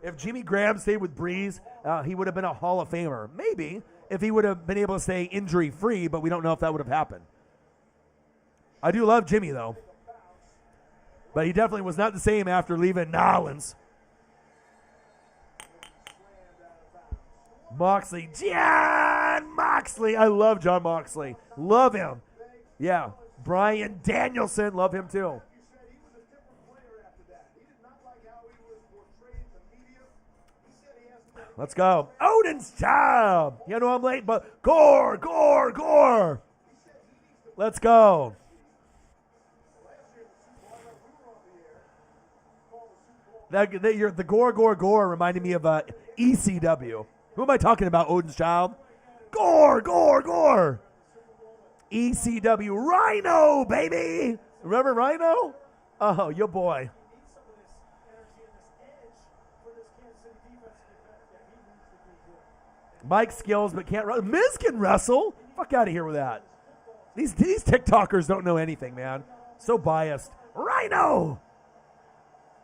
If Jimmy Graham stayed with Breeze, he would have been a Hall of Famer. Maybe, if he would have been able to stay injury-free, but we don't know if that would have happened. I do love Jimmy, though. But he definitely was not the same after leaving Nolans. Moxley. John Moxley. I love John Moxley. Love him. Yeah. Bryan Danielson. Love him, too. Let's go. Odin's Child. You know I'm late, but Gore. Let's go. The Gore reminded me of ECW. Who am I talking about, Odin's Child? Gore. ECW. Rhino, baby. Remember Rhino? Oh, your boy. Mike skills, but can't wrestle. Miz can wrestle. Fuck out of here with that. These TikTokers don't know anything, man. So biased. Rhino.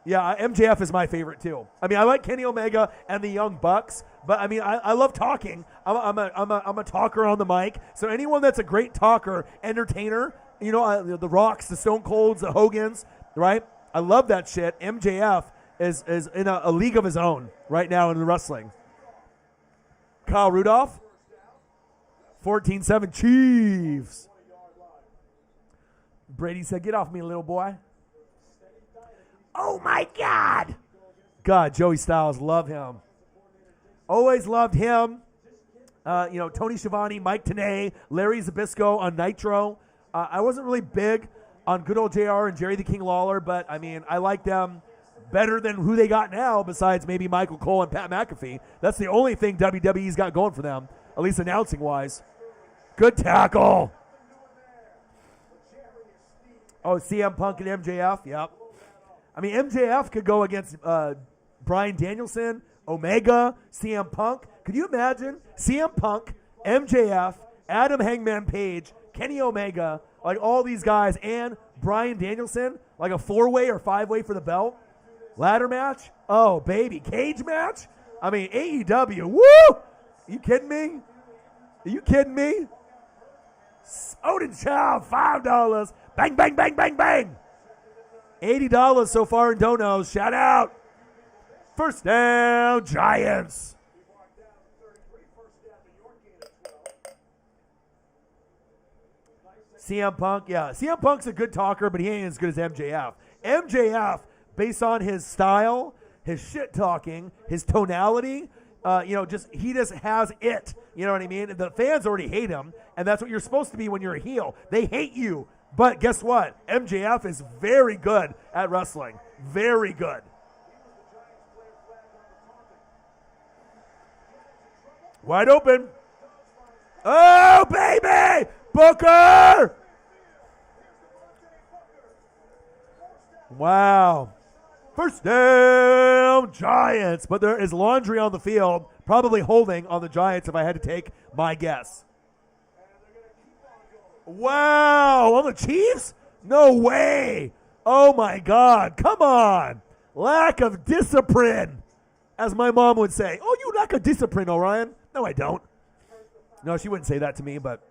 Yeah, MJF is my favorite too. I mean, I like Kenny Omega and the Young Bucks, but I mean, I love talking. I'm a talker on the mic. So anyone that's a great talker, entertainer, you know, the Rocks, the Stone Colds, the Hogans, right? I love that shit. MJF is in a league of his own right now in the wrestling. Kyle Rudolph, 14-7 Chiefs. Brady said, "Get off me, little boy." Oh, my God. God, Joey Styles, love him. Always loved him. Tony Schiavone, Mike Tenay, Larry Zbyszko on Nitro. I wasn't really big on good old JR and Jerry the King Lawler, but, I mean, I like them better than who they got now besides maybe Michael Cole and Pat McAfee. That's the only thing WWE's got going for them, at least announcing-wise. Good tackle. Oh, CM Punk and MJF, yep. I mean, MJF could go against Bryan Danielson, Omega, CM Punk. Could you imagine CM Punk, MJF, Adam Hangman Page, Kenny Omega, like all these guys, and Bryan Danielson, like a 4-way or 5-way for the belt? Ladder match? Oh, baby. Cage match? I mean, AEW. Woo! You kidding me? Are you kidding me? Odin Chow, $5. Bang, bang, bang, bang, bang. $80 so far in donos. Shout out. First down, Giants. CM Punk, yeah. CM Punk's a good talker, but he ain't as good as MJF. MJF, based on his style, his shit talking, his tonality, he just has it. You know what I mean? The fans already hate him, and that's what you're supposed to be when you're a heel. They hate you. But guess what? MJF is very good at wrestling. Very good. Wide open. Oh, baby! Booker! Wow. First down, Giants. But there is laundry on the field, probably holding on the Giants if I had to take my guess. Wow, on the Chiefs? No way. Oh, my God. Come on. Lack of discipline, as my mom would say. Oh, you lack of discipline, Orion. No, I don't. No, she wouldn't say that to me, but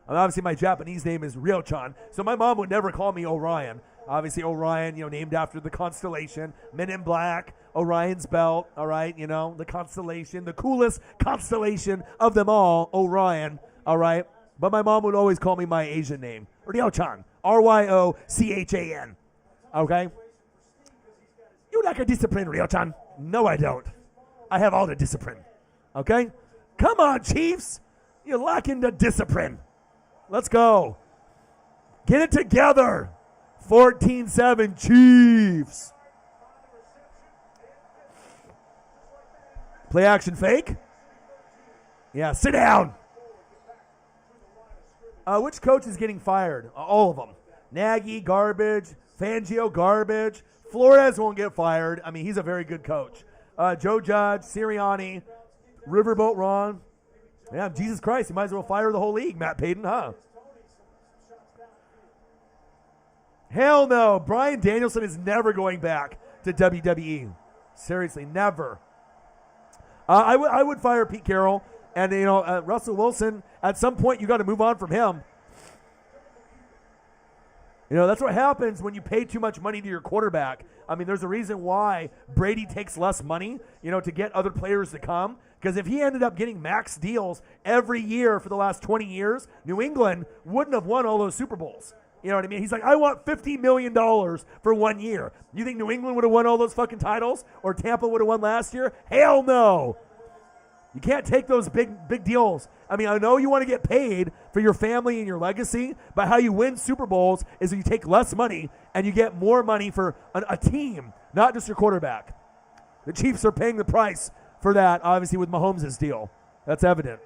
obviously my Japanese name is Ryo-chan, so my mom would never call me Orion. Obviously Orion, named after the constellation, Men in Black, Orion's belt, all right, the constellation, the coolest constellation of them all, Orion, all right? But my mom would always call me my Asian name, Ryo-chan, Ryochan, okay? You lack a discipline, Ryo-chan. No, I don't. I have all the discipline, okay? Come on, Chiefs. You're lacking the discipline. Let's go. Get it together. 14-7 Chiefs. Play action fake. Yeah, sit down. Which coach is getting fired? All of them. Nagy, garbage. Fangio, garbage. Flores won't get fired. I mean, he's a very good coach. Joe Judge, Sirianni, Riverboat Ron. Yeah, Jesus Christ, you might as well fire the whole league, Matt Payton, huh? Hell no. Bryan Danielson is never going back to WWE. Seriously, never. I would fire Pete Carroll. And, Russell Wilson, at some point you got to move on from him. That's what happens when you pay too much money to your quarterback. I mean, there's a reason why Brady takes less money, to get other players to come. Because if he ended up getting max deals every year for the last 20 years, New England wouldn't have won all those Super Bowls. You know what I mean? He's like, I want $50 million for 1 year. You think New England would have won all those fucking titles? Or Tampa would have won last year? Hell no. You can't take those big deals. I mean, I know you want to get paid for your family and your legacy, but how you win Super Bowls is you take less money and you get more money for a team, not just your quarterback. The Chiefs are paying the price for that, obviously, with Mahomes' deal. That's evident.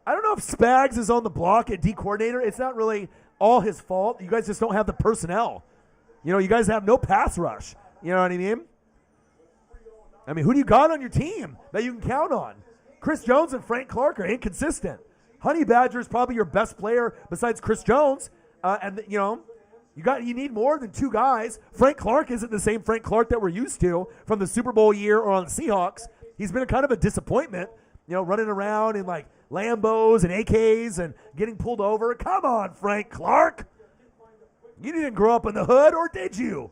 I don't know if Spags is on the block at D coordinator. It's not really all his fault. You guys just don't have the personnel. You guys have no pass rush. You know what I mean? I mean, who do you got on your team that you can count on? Chris Jones and Frank Clark are inconsistent. Honey Badger is probably your best player besides Chris Jones. You need more than two guys. Frank Clark isn't the same Frank Clark that we're used to from the Super Bowl year or on the Seahawks. He's been a kind of a disappointment, running around in like Lambos and AKs and getting pulled over. Come on, Frank Clark. You didn't grow up in the hood, or did you?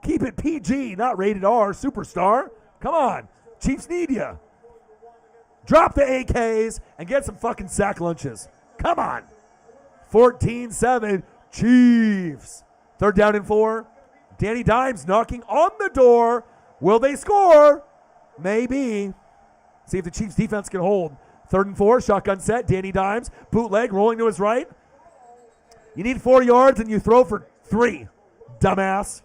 Keep it PG, not rated R, superstar. Come on. Chiefs need you. Drop the AKs and get some fucking sack lunches. Come on. 14-7, Chiefs. 3rd down and 4. Danny Dimes knocking on the door. Will they score? Maybe. See if the Chiefs defense can hold. 3rd and 4, shotgun set. Danny Dimes, bootleg, rolling to his right. You need 4 yards and you throw for 3, dumbass.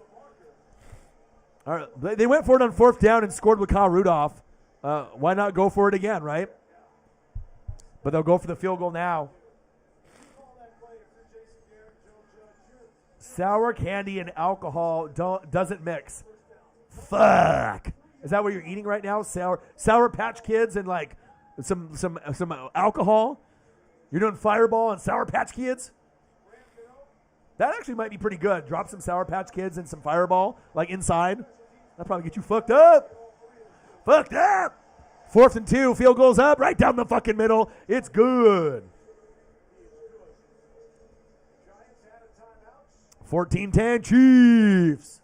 All right, they went for it on 4th down and scored with Kyle Rudolph. Why not go for it again, right? But they'll go for the field goal now. Sour candy and alcohol doesn't mix. Fuck. Is that what you're eating right now? Sour Patch Kids and like some alcohol? You're doing Fireball and Sour Patch Kids? That actually might be pretty good. Drop some Sour Patch Kids and some Fireball, like inside. That'll probably get you fucked up. Fucked up. 4th and 2, field goes up, right down the fucking middle. It's good. 14-10, Chiefs.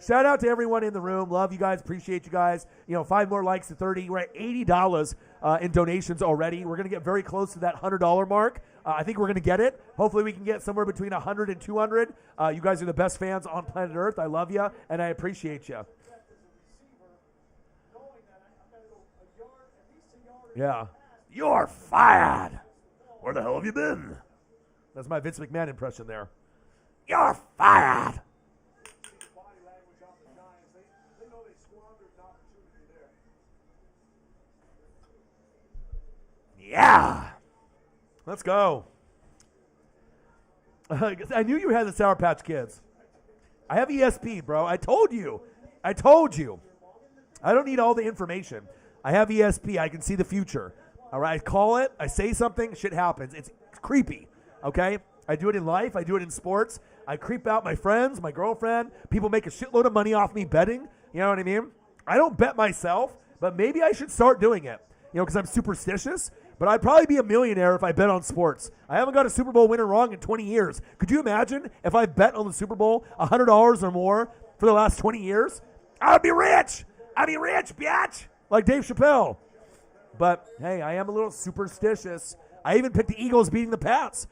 Shout out to everyone in the room. Love you guys. Appreciate you guys. 5 more likes to 30. We're at $80 in donations already. We're going to get very close to that $100 mark. I think we're going to get it. Hopefully we can get somewhere between 100 and 200. You guys are the best fans on planet Earth. I love you, and I appreciate you. Yeah. You're fired. Where the hell have you been? That's my Vince McMahon impression there. You're fired. Yeah. Let's go. I knew you had the Sour Patch Kids. I have ESP, bro. I told you. I don't need all the information. I have ESP. I can see the future. All right. I call it. I say something. Shit happens. It's creepy. Okay. I do it in life. I do it in sports. I creep out my friends, my girlfriend. People make a shitload of money off me betting. You know what I mean? I don't bet myself, but maybe I should start doing it. Because I'm superstitious. But I'd probably be a millionaire if I bet on sports. I haven't got a Super Bowl winner wrong in 20 years. Could you imagine if I bet on the Super Bowl $100 or more for the last 20 years? I would be rich. I'd be rich, bitch. Like Dave Chappelle. But, hey, I am a little superstitious. I even picked the Eagles beating the Pats.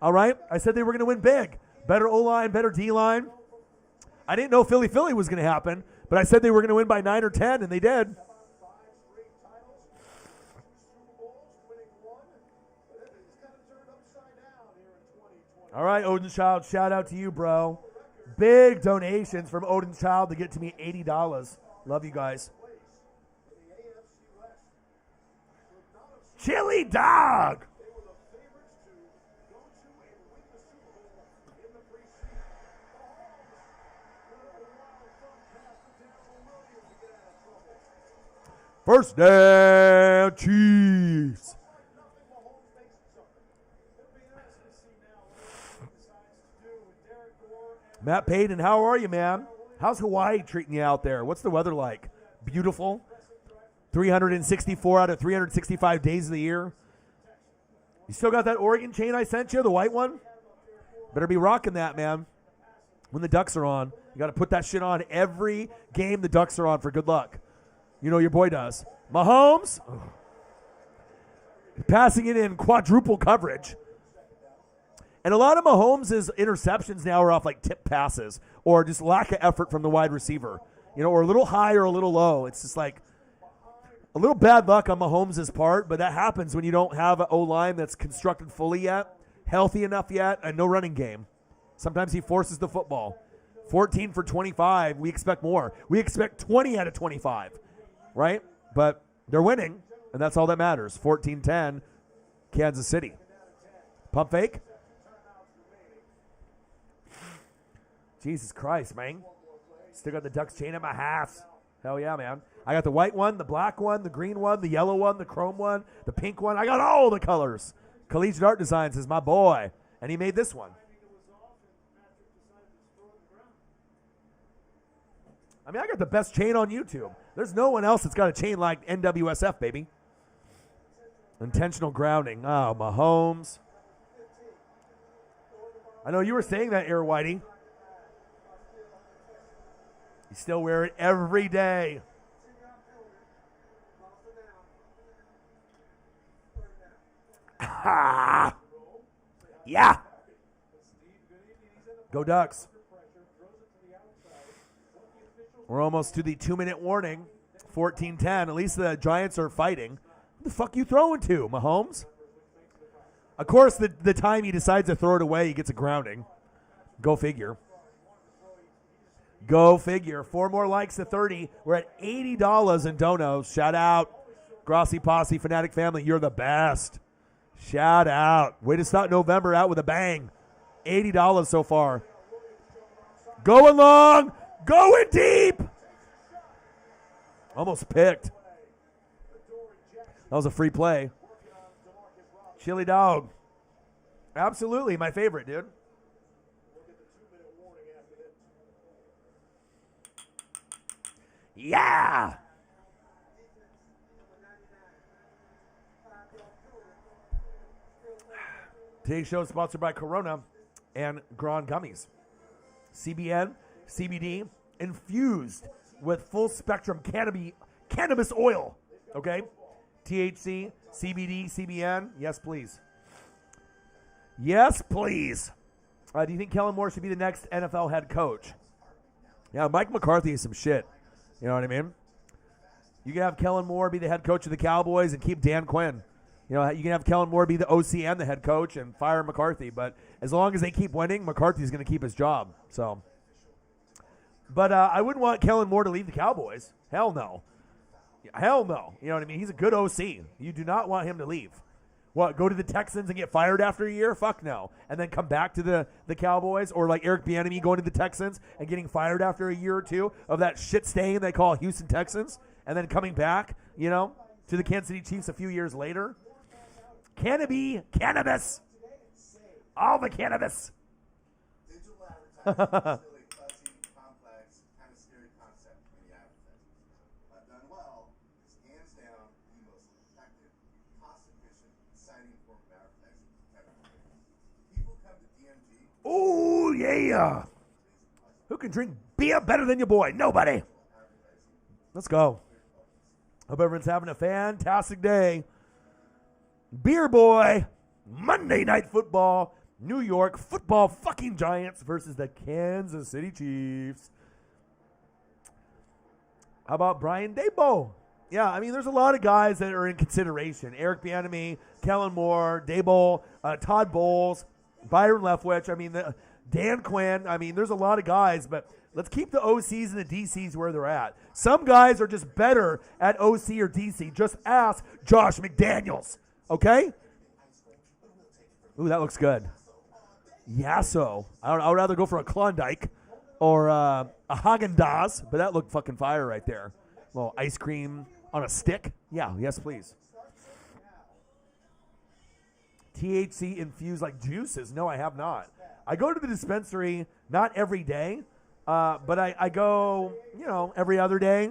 All right? I said they were going to win big. Better O-line, better D-line. I didn't know Philly was going to happen, but I said they were going to win by 9 or 10, and they did. All right, Odin Child, shout out to you, bro. Big donations from Odin Child to get to me $80. Love you guys. Chili dog. First down, Chiefs. Matt Payton, how are you, man? How's Hawaii treating you out there? What's the weather like? Beautiful? 364 out of 365 days of the year. You still got that Oregon chain I sent you, the white one? Better be rocking that, man. When the Ducks are on, you got to put that shit on every game the Ducks are on for good luck. You know your boy does. Mahomes, passing it in quadruple coverage. And a lot of Mahomes' interceptions now are off like tip passes or just lack of effort from the wide receiver, or a little high or a little low. It's just like a little bad luck on Mahomes' part, but that happens when you don't have an O-line that's constructed fully yet, healthy enough yet, and no running game. Sometimes he forces the football. 14 for 25, we expect more. We expect 20 out of 25, right? But they're winning, and that's all that matters. 14-10, Kansas City. Pump fake. Jesus Christ, man. Still got the Ducks chain at my house. Hell yeah, man. I got the white one, the black one, the green one, the yellow one, the chrome one, the pink one. I got all the colors. Collegiate Art Designs is my boy, and he made this one. I mean, I got the best chain on YouTube. There's no one else that's got a chain like NWSF, baby. Intentional grounding. Oh, Mahomes. I know you were saying that, Air Whitey. You still wear it every day. Yeah. Go Ducks. We're almost to the 2-minute warning. 14-10. At least the Giants are fighting. What the fuck you throwing to, Mahomes? Of course, the time he decides to throw it away, he gets a grounding. Go figure. Go figure. 4 more likes to 30. We're at $80 in donos. Shout out. Grossi Posse, Fanatic family, you're the best. Shout out. Way to start November out with a bang. $80 so far. Going long. Going deep. Almost picked. That was a free play. Chili dog. Absolutely my favorite, dude. Yeah. Today's show is sponsored by Corona and Grand Gummies. CBN, CBD, infused with full spectrum cannabis oil. Okay? THC, CBD, CBN. Yes, please. Yes, please. Do you think Kellen Moore should be the next NFL head coach? Yeah, Mike McCarthy is some shit. You know what I mean? You can have Kellen Moore be the head coach of the Cowboys and keep Dan Quinn. You know, you can have Kellen Moore be the OC and the head coach and fire McCarthy. But as long as they keep winning, McCarthy's going to keep his job. So, but I wouldn't want Kellen Moore to leave the Cowboys. Hell no. Hell no. You know what I mean? He's a good OC. You do not want him to leave. What, go to the Texans and get fired after a year? Fuck no. And then come back to the Cowboys? Or like Eric Bieniemy going to the Texans and getting fired after a year or two of that shit stain they call Houston Texans, and then coming back, you know, to the Kansas City Chiefs a few years later? Can it be cannabis? All the cannabis. Digital advertising is still a fuzzy, complex, kind of scary concept for the advertisers. But done well, it's hands down the most effective, cost-efficient, exciting form of advertising ever. People come to DMG. Oh, yeah. Who can drink beer better than your boy? Nobody. Let's go. Hope everyone's having a fantastic day. Beer Boy, Monday Night Football, New York Football fucking Giants versus the Kansas City Chiefs. How about Brian Daboll? Yeah, I mean, there's a lot of guys that are in consideration. Eric Bieniemy, Kellen Moore, Daboll, Todd Bowles, Byron Leftwich. I mean, Dan Quinn. I mean, there's a lot of guys, but let's keep the OCs and the DCs where they're at. Some guys are just better at OC or DC. Just ask Josh McDaniels. Okay? Ooh, that looks good. Yasso. I would rather go for a Klondike or a Haagen-Dazs, but that looked fucking fire right there. A little ice cream on a stick. Yeah, yes, please. THC infused like juices. No, I have not. I go to the dispensary not every day, but I go, you know, every other day.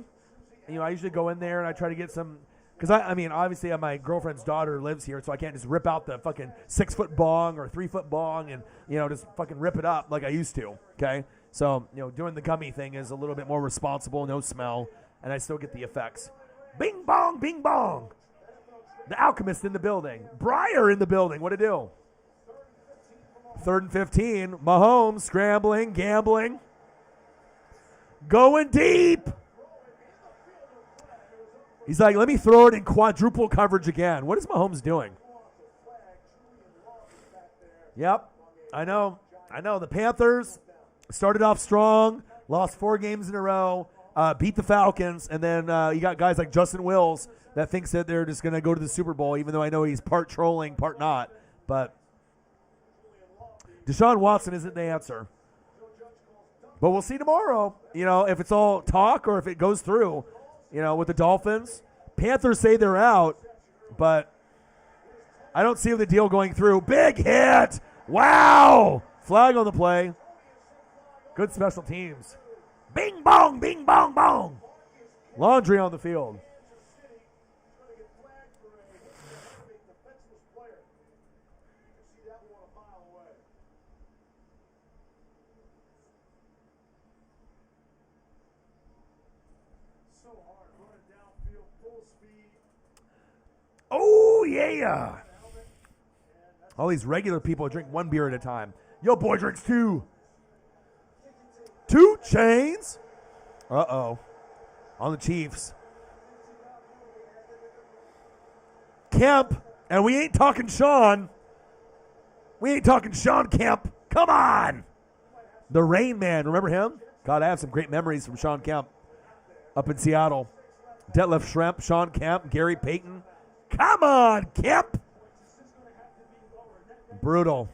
You know, I usually go in there and I try to get some. Because, I mean, obviously my girlfriend's daughter lives here, so I can't just rip out the fucking 6-foot bong or 3-foot bong and, you know, just fucking rip it up like I used to, okay? So, you know, doing the gummy thing is a little bit more responsible, no smell, and I still get the effects. Bing bong, bing bong. The Alchemist in the building. Breyer in the building. What to do? 3rd and 15. Mahomes scrambling, gambling. Going deep. He's like, let me throw it in quadruple coverage again. What is Mahomes doing? Yep, I know. The Panthers started off strong, lost 4 games in a row, beat the Falcons, and then you got guys like Justin Wills that thinks that they're just going to go to the Super Bowl, even though I know he's part trolling, part not. But Deshaun Watson isn't the answer. But we'll see tomorrow, if it's all talk or if it goes through, with the Dolphins. Panthers say they're out, but I don't see the deal going through. Big hit. Wow. Flag on the play. Good special teams. Bing, bong, bing, bong, bong. Laundry on the field. Oh, yeah. All these regular people drink one beer at a time. Yo, boy drinks two. 2 Chainz. Uh-oh. On the Chiefs. Kemp. And we ain't talking Sean. We ain't talking Sean Kemp. Come on. The Rain Man. Remember him? God, I have some great memories from Sean Kemp up in Seattle. Detlef Schrempf, Sean Kemp, Gary Payton. Come on, Kemp. Brutal.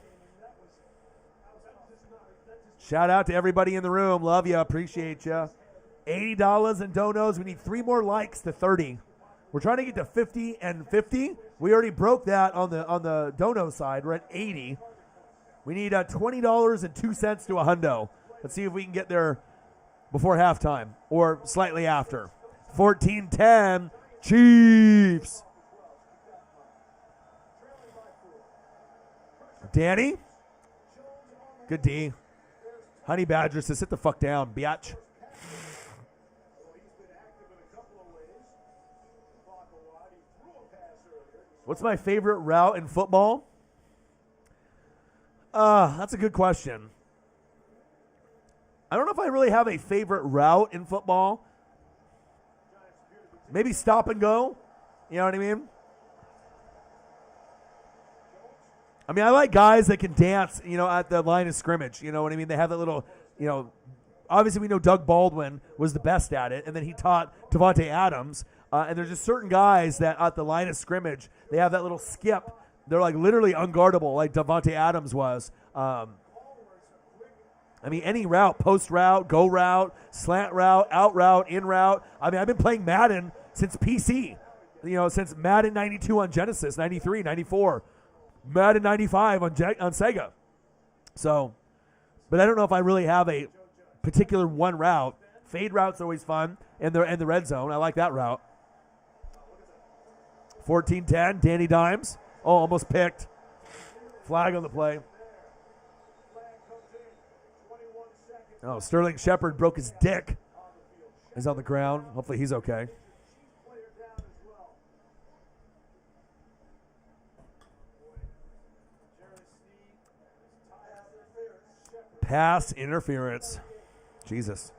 Shout out to everybody in the room. Love you. Appreciate you. $80 in donos. We need 3 more likes to 30. We're trying to get to 50 and 50. We already broke that on the dono side. We're at 80. We need $20.02 to a hundo. Let's see if we can get there before halftime or slightly after. 14-10 Chiefs. Danny. Good D. Honey Badger says, sit the fuck down, biatch. What's my favorite route in football? That's a good question. I don't know if I really have a favorite route in football. Maybe stop and go. You know what I mean? I like guys that can dance, at the line of scrimmage. You know what I mean? They have that little, obviously we know Doug Baldwin was the best at it, and then he taught Devontae Adams. And there's just certain guys that at the line of scrimmage, they have that little skip. They're like literally unguardable, like Devontae Adams was. Any route, post route, go route, slant route, out route, in route. I've been playing Madden since PC, since Madden 92 on Genesis, 93, 94. Madden 95 on Sega. So, but I don't know if I really have a particular one route. Fade route's always fun, and the red zone. I like that route. 14-10, Danny Dimes. Oh, almost picked. Flag on the play. Oh, Sterling Shepard broke his dick. He's on the ground. Hopefully he's okay. Pass interference. Jesus.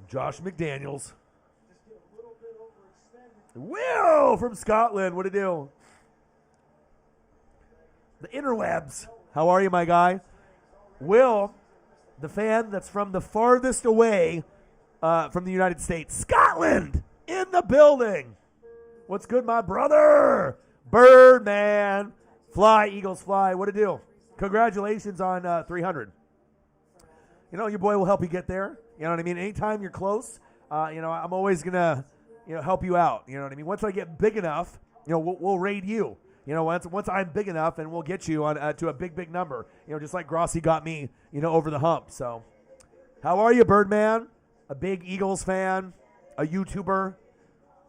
Josh McDaniels. Will from Scotland. What'd he do? The interwebs. How are you, my guy? Will, the fan that's from the farthest away from the United States. Scotland in the building. What's good, my brother? Birdman. Fly, Eagles fly. What'd it do? Congratulations on 300. Your boy will help you get there. You know what I mean? Anytime you're close, I'm always going to, help you out. You know what I mean? Once I get big enough, we'll raid you. Once I'm big enough, and we'll get you on to a big number. Just like Grossi got me, over the hump. So, how are you, Birdman? A big Eagles fan, a YouTuber.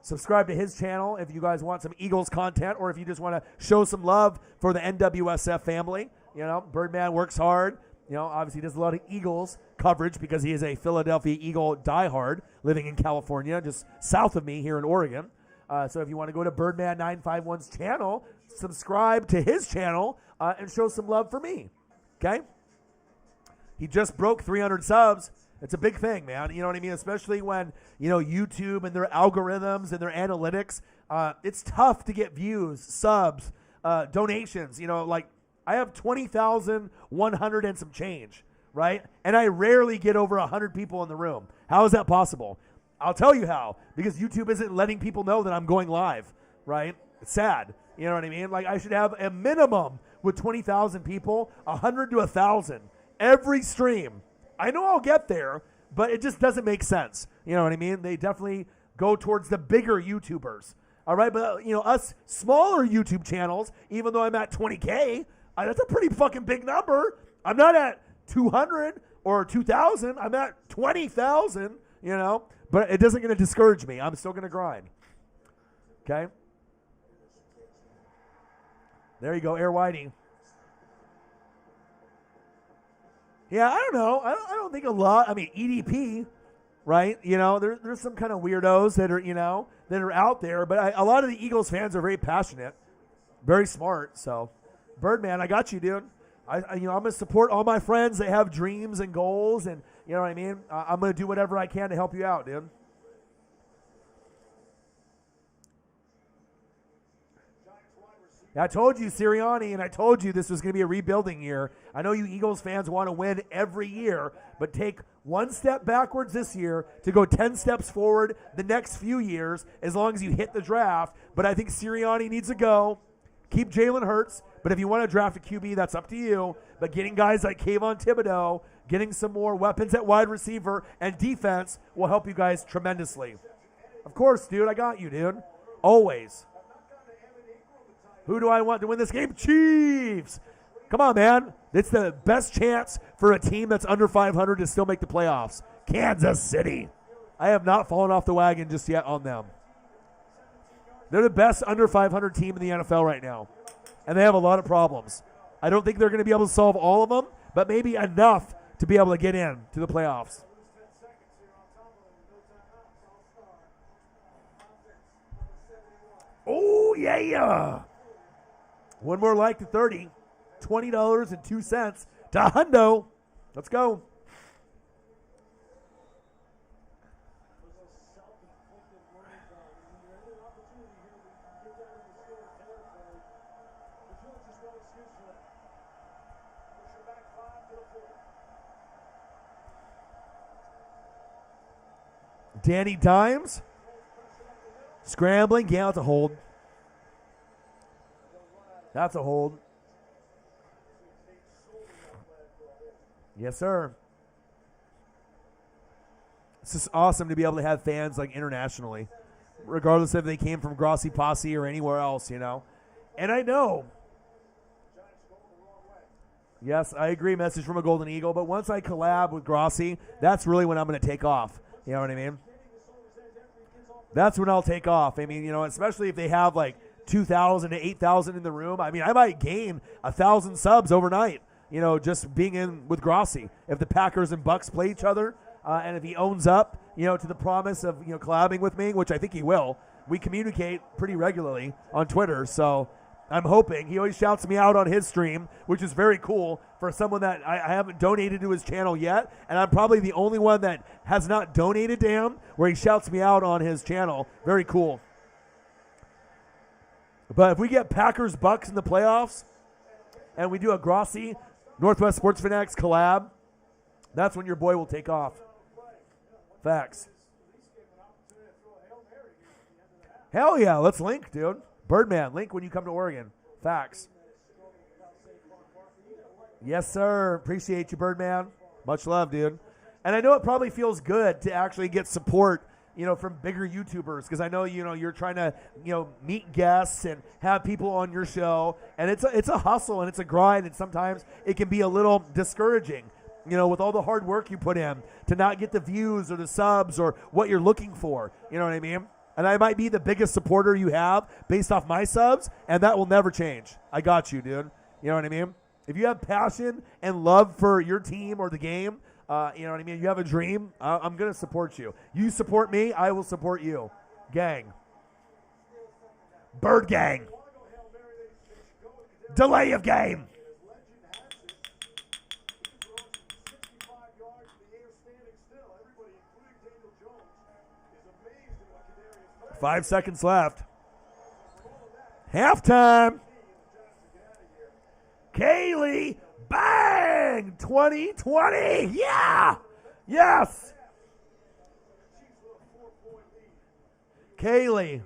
Subscribe to his channel if you guys want some Eagles content, or if you just want to show some love for the NWSF family. Birdman works hard. Obviously does a lot of Eagles coverage because he is a Philadelphia Eagle diehard living in California, just south of me here in Oregon. So if you want to go to Birdman 951's channel, subscribe to his channel and show some love for me. Okay? He just broke 300 subs. It's a big thing, man. You know what I mean? Especially when, YouTube and their algorithms and their analytics, it's tough to get views, subs, donations. I have 20,100 and some change, right? And I rarely get over 100 people in the room. How is that possible? I'll tell you how. Because YouTube isn't letting people know that I'm going live, right? It's sad. You know what I mean? I should have a minimum with 20,000 people, 100 to 1,000 every stream. I know I'll get there, but it just doesn't make sense. You know what I mean? They definitely go towards the bigger YouTubers. All right, but us smaller YouTube channels, even though I'm at 20K, that's a pretty fucking big number. I'm not at 200 or 2,000. I'm at 20,000, but it doesn't going to discourage me. I'm still going to grind. Okay? There you go, Air Whitey. Yeah, I don't know. I don't think a lot. I mean, EDP, right? There's some kind of weirdos that are out there, but a lot of the Eagles fans are very passionate, very smart. So, Birdman, I got you, dude. I'm gonna support all my friends that have dreams and goals, and you know what I mean. I'm gonna do whatever I can to help you out, dude. I told you, Sirianni, and I told you this was going to be a rebuilding year. I know you Eagles fans want to win every year, but take one step backwards this year to go 10 steps forward the next few years as long as you hit the draft. But I think Sirianni needs to go. Keep Jalen Hurts, but if you want to draft a QB, that's up to you. But getting guys like Kayvon Thibodeau, getting some more weapons at wide receiver and defense will help you guys tremendously. Of course, dude, I got you, dude. Always. Who do I want to win this game? Chiefs. Come on, man. It's the best chance for a team that's under 500 to still make the playoffs. Kansas City. I have not fallen off the wagon just yet on them. They're the best under 500 team in the NFL right now, and they have a lot of problems. I don't think they're going to be able to solve all of them, but maybe enough to be able to get in to the playoffs. Oh, yeah. One more like to 30. $20.02 to Hundo. Let's go. Danny Dimes. Scrambling. Yeah, that's a hold. That's a hold. Yes, sir. It's just awesome to be able to have fans like internationally, regardless if they came from Grossi Posse or anywhere else, And I know. Yes, I agree, message from a Golden Eagle. But once I collab with Grossi, that's really when I'm going to take off. You know what I mean? That's when I'll take off. I mean, especially if they have like 2,000 to 8,000 in the room. I mean, I might gain 1,000 subs overnight, just being in with Grossi. If the Packers and Bucks play each other, and if he owns up, to the promise of, collabing with me, which I think he will. We communicate pretty regularly on Twitter, so I'm hoping. He always shouts me out on his stream, which is very cool for someone that I haven't donated to his channel yet, and I'm probably the only one that has not donated to him where he shouts me out on his channel. Very cool. But if we get Packers Bucks in the playoffs and we do a Grossi Northwest Sports Fanatics collab, that's when your boy will take off. Facts. Hell yeah, let's link, dude. Birdman, link when you come to Oregon. Facts. Yes, sir. Appreciate you, Birdman. Much love, dude. And I know it probably feels good to actually get support, from bigger YouTubers, because I know, you're trying to, meet guests and have people on your show, and it's a hustle and it's a grind, and sometimes it can be a little discouraging, with all the hard work you put in to not get the views or the subs or what you're looking for. You know what I mean? And I might be the biggest supporter you have based off my subs, and that will never change. I got you, dude. You know what I mean? If you have passion and love for your team or the game, you know what I mean? You have a dream, I'm going to support you. You support me, I will support you. Gang. Bird gang. Delay of game. 5 seconds left. Halftime. Kaylee, bang! 2020. Yeah! Yes! Kaylee,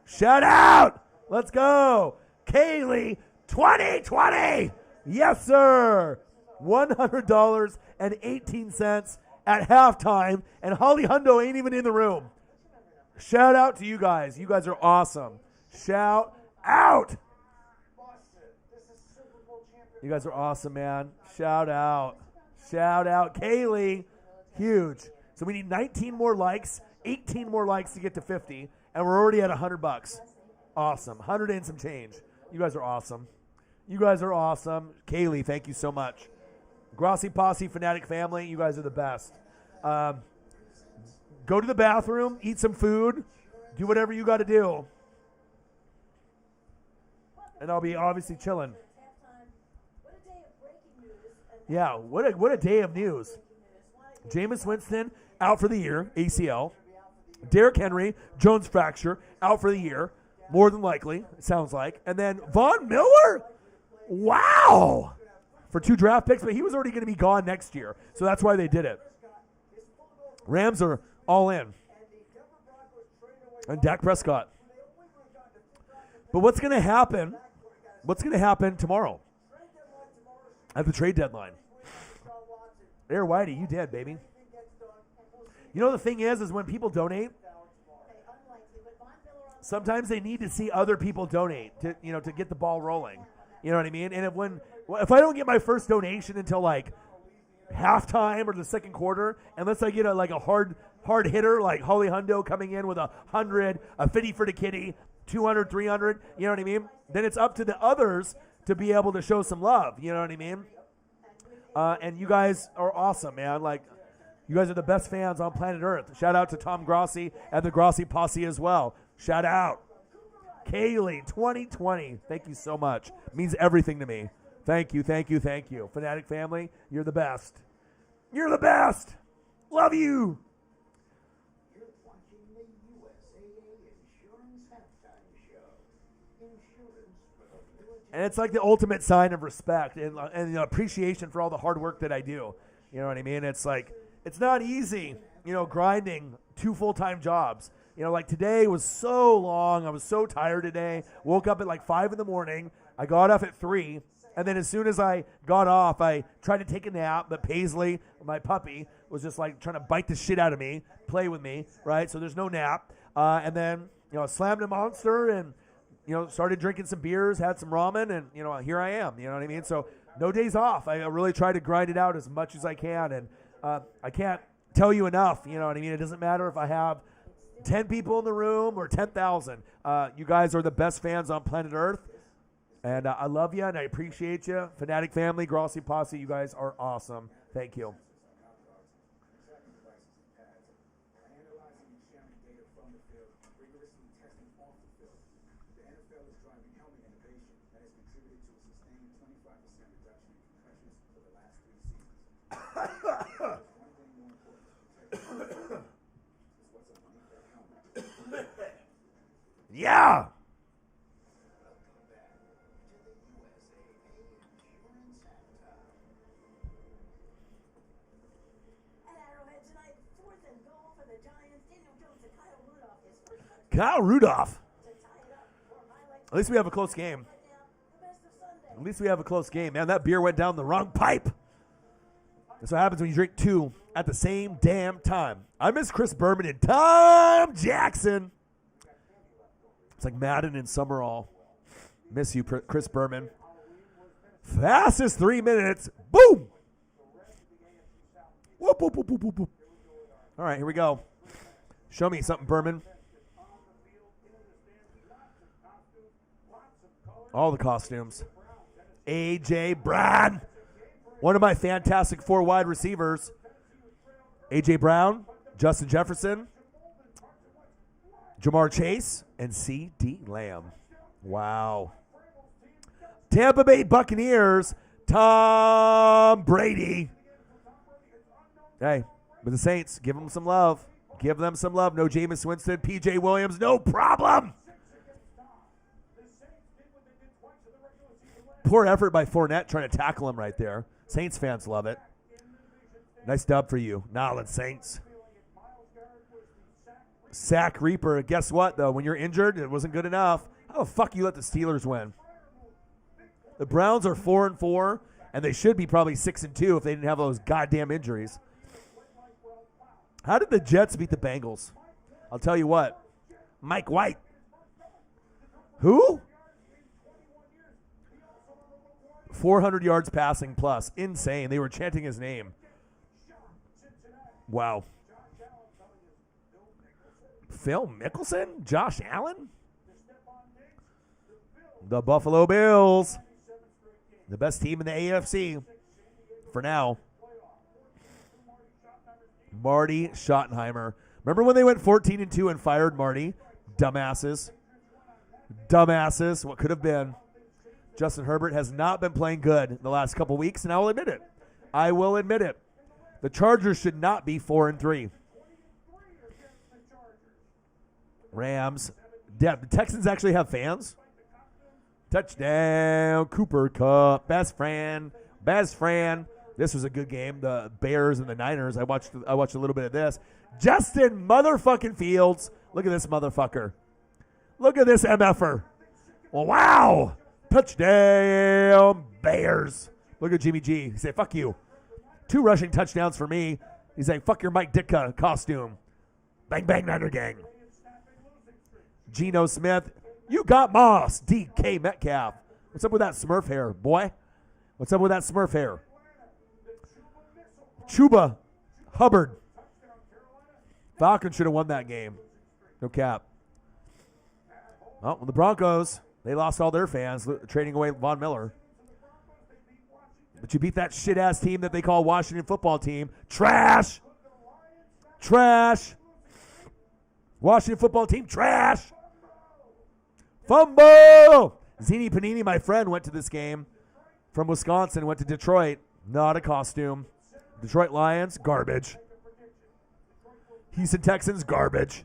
shout out! Let's go. Kaylee, 2020. Yes, sir. $100.18 at halftime, and Holly Hundo ain't even in the room. Shout out to you guys. You guys are awesome. Shout out. You guys are awesome, man. Shout out. Shout out. Kaylee. Huge. So we need 19 more likes, 18 more likes to get to 50, and we're already at $100. Awesome. 100 and some change. You guys are awesome. You guys are awesome. Kaylee, thank you so much. Grossi Posse, Fanatic family, you guys are the best. Go to the bathroom, eat some food, do whatever you got to do. And I'll be obviously chilling. Yeah, what a day of news. Jameis Winston out for the year, ACL. Derrick Henry, Jones fracture, out for the year, more than likely, it sounds like. And then Von Miller, wow, for 2 draft picks, but he was already going to be gone next year, so that's why they did it. Rams are all in. And Dak Prescott. But what's going to happen? What's going to happen tomorrow at the trade deadline? Air Whitey, you did, baby. You know the thing is when people donate, sometimes they need to see other people donate to get the ball rolling. You know what I mean? And if I don't get my first donation until like halftime or the second quarter, unless I get a hard hitter like Holly Hundo coming in with 100, a 50 for the kitty, 200, 300, you know what I mean? Then it's up to the others to be able to show some love, you know what I mean? And you guys are awesome, man. Like, you guys are the best fans on planet Earth. Shout out to Tom Grossi and the Grossi Posse as well. Shout out. Kaylee, 2020. Thank you so much. It means everything to me. Thank you, thank you, thank you. Fanatic family, you're the best. You're the best. Love you. You're watching the USAA Insurance Halftime Show. Insurance for the military. And it's like the ultimate sign of respect and appreciation for all the hard work that I do. You know what I mean? It's like, it's not easy, grinding 2 full-time jobs. Like today was so long. I was so tired today. Woke up at like 5 in the morning. I got off at 3. And then as soon as I got off, I tried to take a nap. But Paisley, my puppy, was just like trying to bite the shit out of me, play with me, right? So there's no nap. And then, I slammed a Monster and, started drinking some beers, had some ramen, and, here I am. You know what I mean? So no days off. I really try to grind it out as much as I can. And I can't tell you enough. You know what I mean? It doesn't matter if I have 10 people in the room or 10,000. You guys are the best fans on planet Earth. And I love you and I appreciate you. Fanatic family, Grossi Posse, you guys are awesome. Thank you. Yeah. Kyle Rudolph. At least we have a close game. At least we have a close game. Man, that beer went down the wrong pipe. That's what happens when you drink 2 at the same damn time. I miss Chris Berman and Tom Jackson. It's like Madden and Summerall. Miss you, Chris Berman. Fastest 3 minutes. Boom. Whoop, whoop, whoop, whoop, whoop, whoop. All right, here we go. Show me something, Berman. All the costumes. A.J. Brown. One of my fantastic 4 wide receivers. A.J. Brown, Justin Jefferson, Jamar Chase, and C.D. Lamb. Wow. Tampa Bay Buccaneers, Tom Brady. Hey, but the Saints, give them some love. Give them some love. No Jameis Winston, P.J. Williams, no problem. Poor effort by Fournette trying to tackle him right there. Saints fans love it. Nice dub for you, Nolans Saints. Sack Reaper. Guess what, though? When you're injured, it wasn't good enough. How the fuck you let the Steelers win? The Browns are 4-4, and they should be probably 6-2 if they didn't have those goddamn injuries. How did the Jets beat the Bengals? I'll tell you what. Mike White. Who? 400 yards passing plus. Insane. They were chanting his name. Wow. Phil Mickelson? Josh Allen? The Buffalo Bills. The best team in the AFC for now. Marty Schottenheimer. Remember when they went 14-2 and fired Marty? Dumbasses. Dumbasses. What could have been. Justin Herbert has not been playing good in the last couple weeks, and I will admit it. I will admit it. The Chargers should not be 4-3. Rams. The Texans actually have fans. Touchdown. Cooper Kupp. Best friend. This was a good game. The Bears and the Niners. I watched a little bit of this. Justin motherfucking Fields. Look at this motherfucker. Look at this MFer. Wow. Touchdown, Bears. Look at Jimmy G. He said, fuck you. 2 rushing touchdowns for me. He's like, fuck your Mike Ditka costume. Bang, bang, Niner gang. Geno Smith. You got Moss. DK Metcalf. What's up with that Smurf hair, boy? What's up with that Smurf hair? Chuba Hubbard. Falcons should have won that game. No cap. Well, the Broncos, they lost all their fans, trading away Von Miller. But you beat that shit-ass team that they call Washington Football Team. Trash. Trash. Washington Football Team, trash. Fumble. Zini Panini, my friend, went to this game from Wisconsin, went to Detroit. Not a costume. Detroit Lions, garbage. Houston Texans, garbage.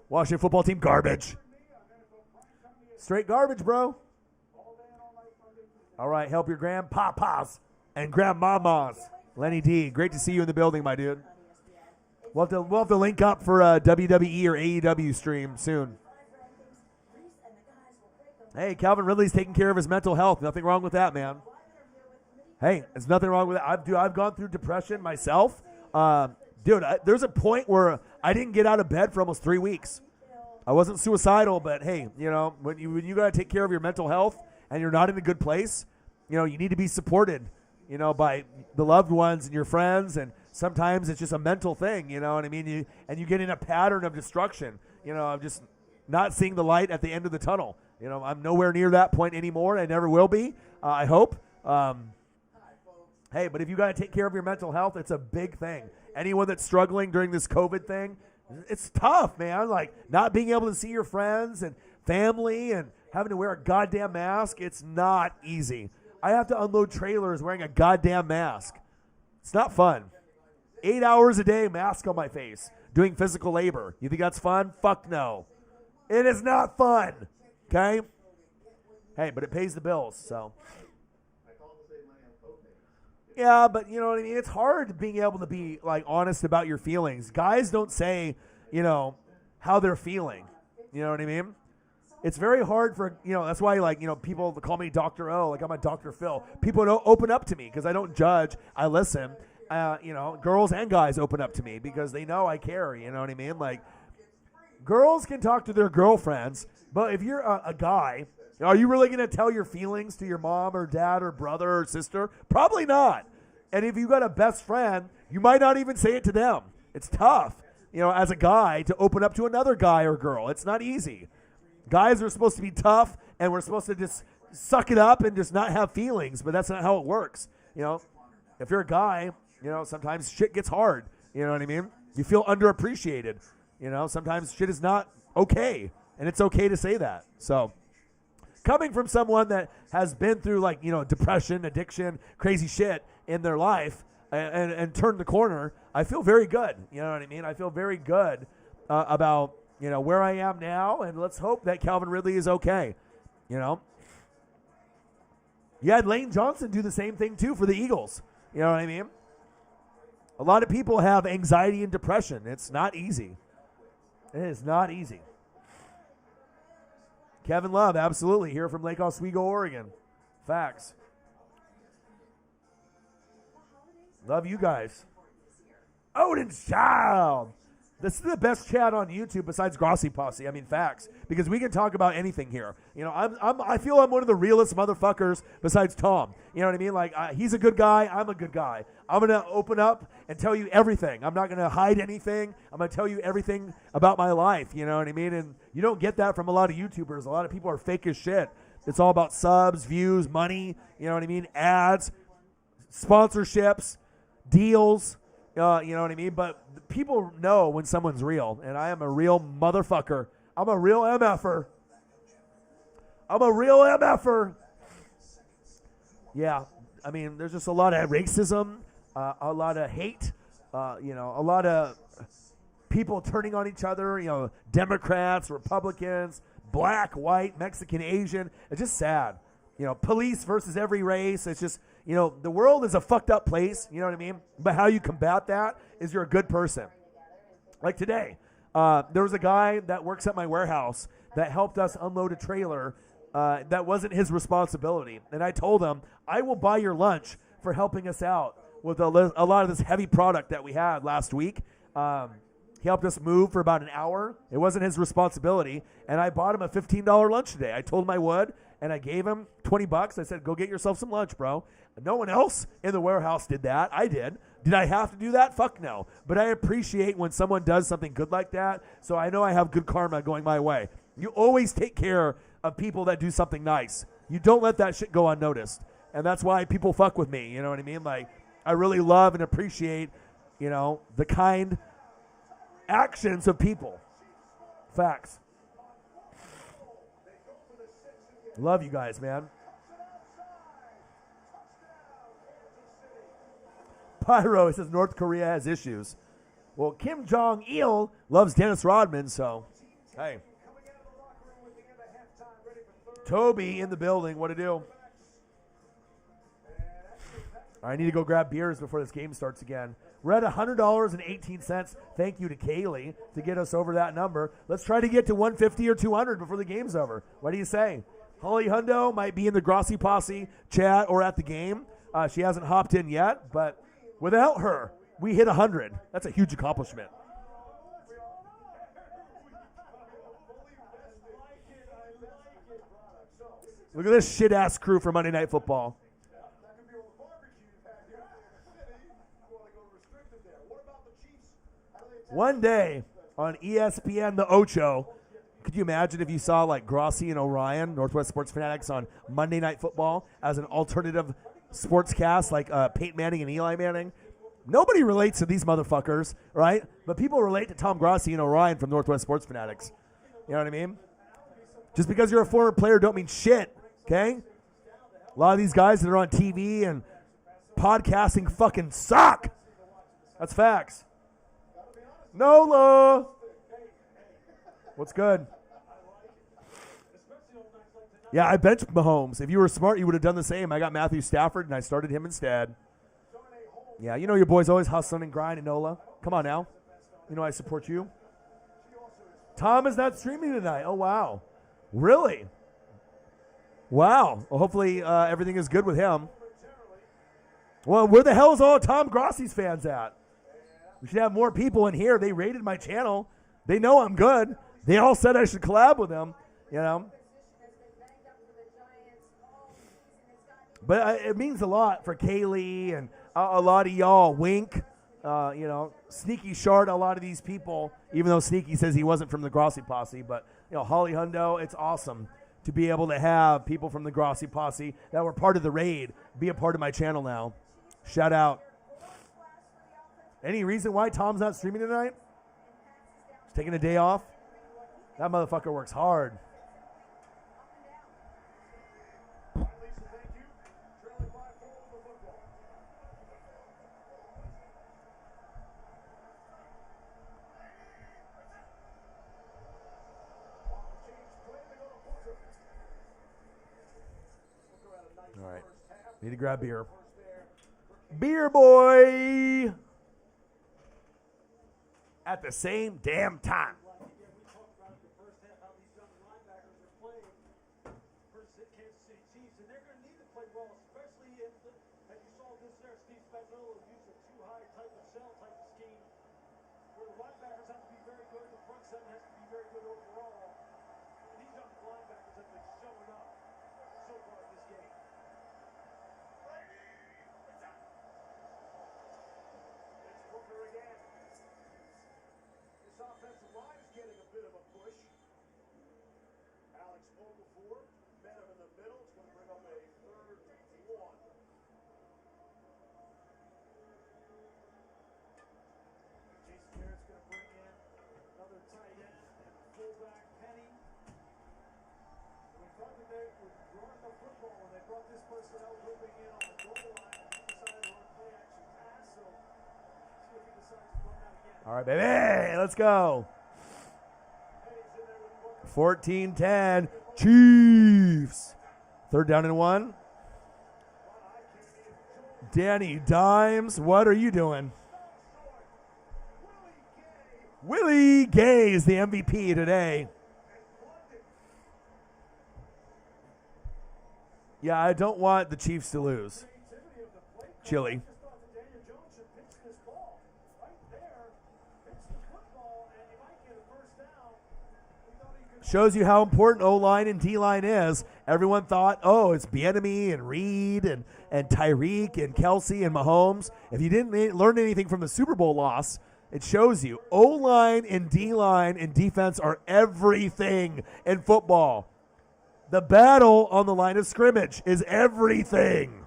Washington Football Team, garbage. Straight garbage, bro. All right, help your grandpapas and grandmamas. Lenny D, great to see you in the building, my dude. We'll have to link up for a WWE or AEW stream soon. Hey, Calvin Ridley's taking care of his mental health. Nothing wrong with that, man. Hey, there's nothing wrong with that. I've gone through depression myself. There's a point where I didn't get out of bed for almost 3 weeks. I wasn't suicidal, but hey, when you got to take care of your mental health and you're not in a good place, you need to be supported, by the loved ones and your friends. And sometimes it's just a mental thing, you know what I mean? You get in a pattern of destruction, of just not seeing the light at the end of the tunnel. I'm nowhere near that point anymore. I never will be, I hope. Hey, but if you got to take care of your mental health, it's a big thing. Anyone that's struggling during this COVID thing, it's tough, man. Like not being able to see your friends and family and having to wear a goddamn mask, it's not easy. I have to unload trailers wearing a goddamn mask. It's not fun. 8 hours a day, mask on my face, doing physical labor. You think that's fun? Fuck no. It is not fun. Okay? Hey, but it pays the bills, so. Yeah, but you know what I mean? It's hard being able to be like honest about your feelings. Guys don't say, how they're feeling. You know what I mean? It's very hard for, that's why people call me Dr. O, like I'm a Dr. Phil. People don't open up to me because I don't judge. I listen. Girls and guys open up to me because they know I care. You know what I mean? Like girls can talk to their girlfriends, but if you're a guy, are you really going to tell your feelings to your mom or dad or brother or sister? Probably not. And if you got a best friend, you might not even say it to them. It's tough, as a guy to open up to another guy or girl. It's not easy. Guys are supposed to be tough, and we're supposed to just suck it up and just not have feelings, but that's not how it works. If you're a guy, sometimes shit gets hard. You know what I mean? You feel underappreciated. Sometimes shit is not okay, and it's okay to say that. So coming from someone that has been through depression, addiction, crazy shit in their life and turned the corner, I feel very good. You know what I mean? I feel very good about, where I am now, and let's hope that Calvin Ridley is okay. You had Lane Johnson do the same thing too for the Eagles. You know what I mean? A lot of people have anxiety and depression. It's not easy. It is not easy. Kevin Love, absolutely, here from Lake Oswego, Oregon. Facts. Love you guys. Odin's Child. This is the best chat on YouTube besides Grossi Posse. I mean, facts. Because we can talk about anything here. You know, I feel I'm one of the realest motherfuckers besides Tom. You know what I mean? Like, he's a good guy. I'm a good guy. I'm going to open up and tell you everything. I'm not going to hide anything. I'm going to tell you everything about my life. You know what I mean? And you don't get that from a lot of YouTubers. A lot of people are fake as shit. It's all about subs, views, money. You know what I mean? Ads, sponsorships, deals. You know what I mean? But people know when someone's real, and I am a real motherfucker. I'm a real MFer. I'm a real MFer. Yeah, I mean, there's just a lot of racism, a lot of hate, you know, a lot of people turning on each other, you know, Democrats, Republicans, black, white, Mexican, Asian. It's just sad. You know, police versus every race. It's just, you know, the world is a fucked up place. You know what I mean? But how you combat that is you're a good person. Like today, there was a guy that works at my warehouse that helped us unload a trailer that wasn't his responsibility. And I told him, I will buy your lunch for helping us out with a lot of this heavy product that we had last week. He helped us move for about an hour. It wasn't his responsibility. And I bought him a $15 lunch today. I told him I would. And I gave him $20. I said, go get yourself some lunch, bro. No one else in the warehouse did that. I did. Did I have to do that? Fuck no. But I appreciate when someone does something good like that, so I know I have good karma going my way. You always take care of people that do something nice. You don't let that shit go unnoticed. And that's why people fuck with me. You know what I mean? Like, I really love and appreciate, you know, the kind actions of people. Facts. Love you guys, man. Pyro, he says North Korea has issues. Well, Kim Jong-il loves Dennis Rodman, so, hey. Toby in the building, what to do? I need to go grab beers before this game starts again. We're at $100.18. Thank you to Kaylee to get us over that number. Let's try to get to 150 or 200 before the game's over. What do you say? Holly Hundo might be in the Grossi Posse chat or at the game. She hasn't hopped in yet, but without her, we hit 100. That's a huge accomplishment. Look at this shit-ass crew for Monday Night Football. One day on ESPN The Ocho, could you imagine if you saw like Grossi and Orion, Northwest Sports Fanatics, on Monday Night Football as an alternative sportscast like Peyton Manning and Eli Manning? Nobody relates to these motherfuckers, right? But people relate to Tom Grossi and Orion from Northwest Sports Fanatics. You know what I mean? Just because you're a former player don't mean shit, okay? A lot of these guys that are on TV and podcasting fucking suck. That's facts. Nola! What's good? Yeah, I benched Mahomes. If you were smart, you would have done the same. I got Matthew Stafford, and I started him instead. Yeah, you know your boy's always hustling and grinding, Nola. Come on now. You know I support you. Tom is not streaming tonight. Oh, wow. Really? Wow. Well, hopefully everything is good with him. Well, where the hell is all Tom Grossi's fans at? We should have more people in here. They rated my channel. They know I'm good. They all said I should collab with them, you know. But it means a lot for Kaylee and a lot of y'all. Wink, you know, Sneaky Shard, a lot of these people, even though Sneaky says he wasn't from the Grossi Posse. But, you know, Holly Hundo, it's awesome to be able to have people from the Grossi Posse that were part of the raid be a part of my channel now. Shout out. Any reason why Tom's not streaming tonight? He's taking a day off? That motherfucker works hard. All right. Need to grab beer. Beer boy! At the same damn time. fundamental use of too high type of cell type of scheme, where the linebackers have to be very good, the front seven has to be very good overall. And these young linebackers have been showing up so far in this game. It's Booker again. This offensive line is getting a bit of a push. Alex Okafor met him in the middle. It's going to bring up a 3rd and 1. Jason Garrett's going to bring in another tight end, fullback Penny. And we thought that they would run the football when they brought this personnel moving in on the goal line. And he decided to run play action pass. So see if he decides to run that again. All right, baby. Let's go. 14-10. Chiefs. 3rd down and 1. Danny Dimes, what are you doing? Willie Gay is the MVP today. Yeah, I don't want the Chiefs to lose. Chili. Shows you how important O-line and D-line is. Everyone thought, oh, it's Bieniemy and Reed and Tyreek and Kelsey and Mahomes. If you didn't learn anything from the Super Bowl loss, it shows you O-line and D-line and defense are everything in football. The battle on the line of scrimmage is everything.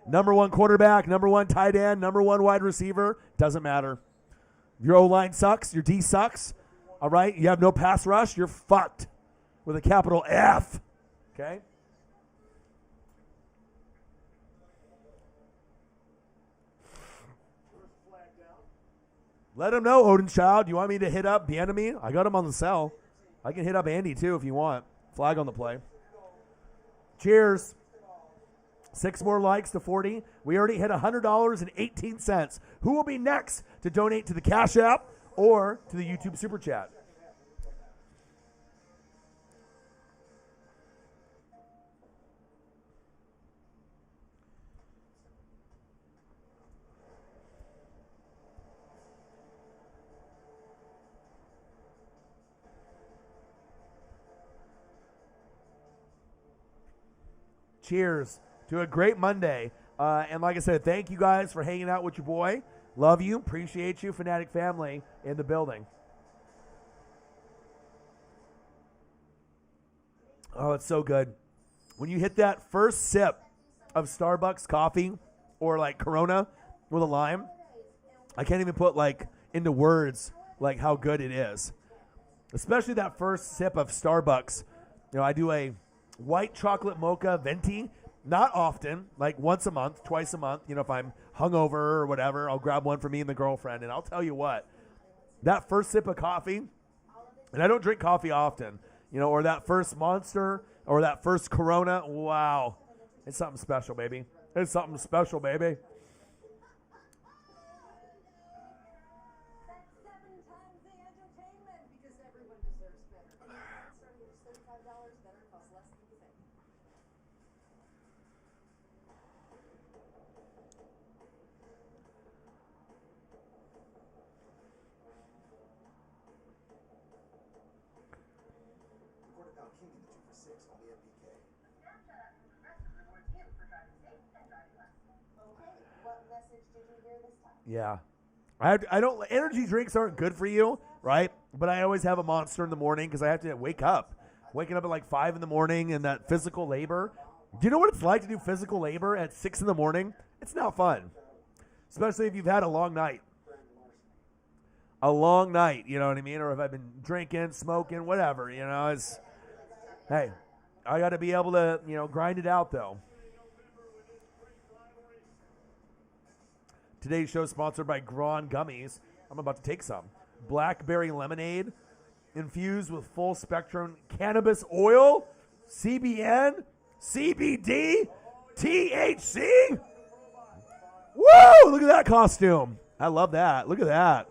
Number 1 quarterback, number 1 tight end, number 1 wide receiver, doesn't matter. Your O-line sucks, your D sucks, all right? You have no pass rush, you're fucked with a capital F, okay? Let him know, Odinchild. You want me to hit up Bieniemy? I got him on the cell. I can hit up Andy, too, if you want. Flag on the play. Cheers. 6 more likes to 40. We already hit $100.18. Who will be next to donate to the Cash App or to the YouTube Super Chat? Cheers to a great Monday. And like I said, thank you guys for hanging out with your boy. Love you. Appreciate you, Fanatic family in the building. Oh, it's so good. When you hit that first sip of Starbucks coffee or like Corona with a lime, I can't even put like into words like how good it is. Especially that first sip of Starbucks. You know, I do a white chocolate mocha venti. Not often, like once a month, twice a month. You know, if I'm hungover or whatever, I'll grab one for me and the girlfriend. And I'll tell you what, that first sip of coffee, and I don't drink coffee often, you know, or that first Monster or that first Corona, wow. It's something special, baby. It's something special, baby. That's 7 times the entertainment because everyone deserves better. Starting at just $35, better costs less than you think. Quarter-pound king in the 2 for 6 on the MPK. Okay, what message did you hear this time? Yeah. I don't, energy drinks aren't good for you, right? But I always have a Monster in the morning because I have to wake up. Waking up at like 5 in the morning and that physical labor. Do you know what it's like to do physical labor at 6 in the morning? It's not fun. Especially if you've had a long night. A long night, you know what I mean? Or if I've been drinking, smoking, whatever, you know. It's, hey, I got to be able to, you know, grind it out though. Today's show is sponsored by Gron Gummies. I'm about to take some. Blackberry lemonade infused with full spectrum cannabis oil, CBN, CBD, THC. Woo! Look at that costume. I love that. Look at that.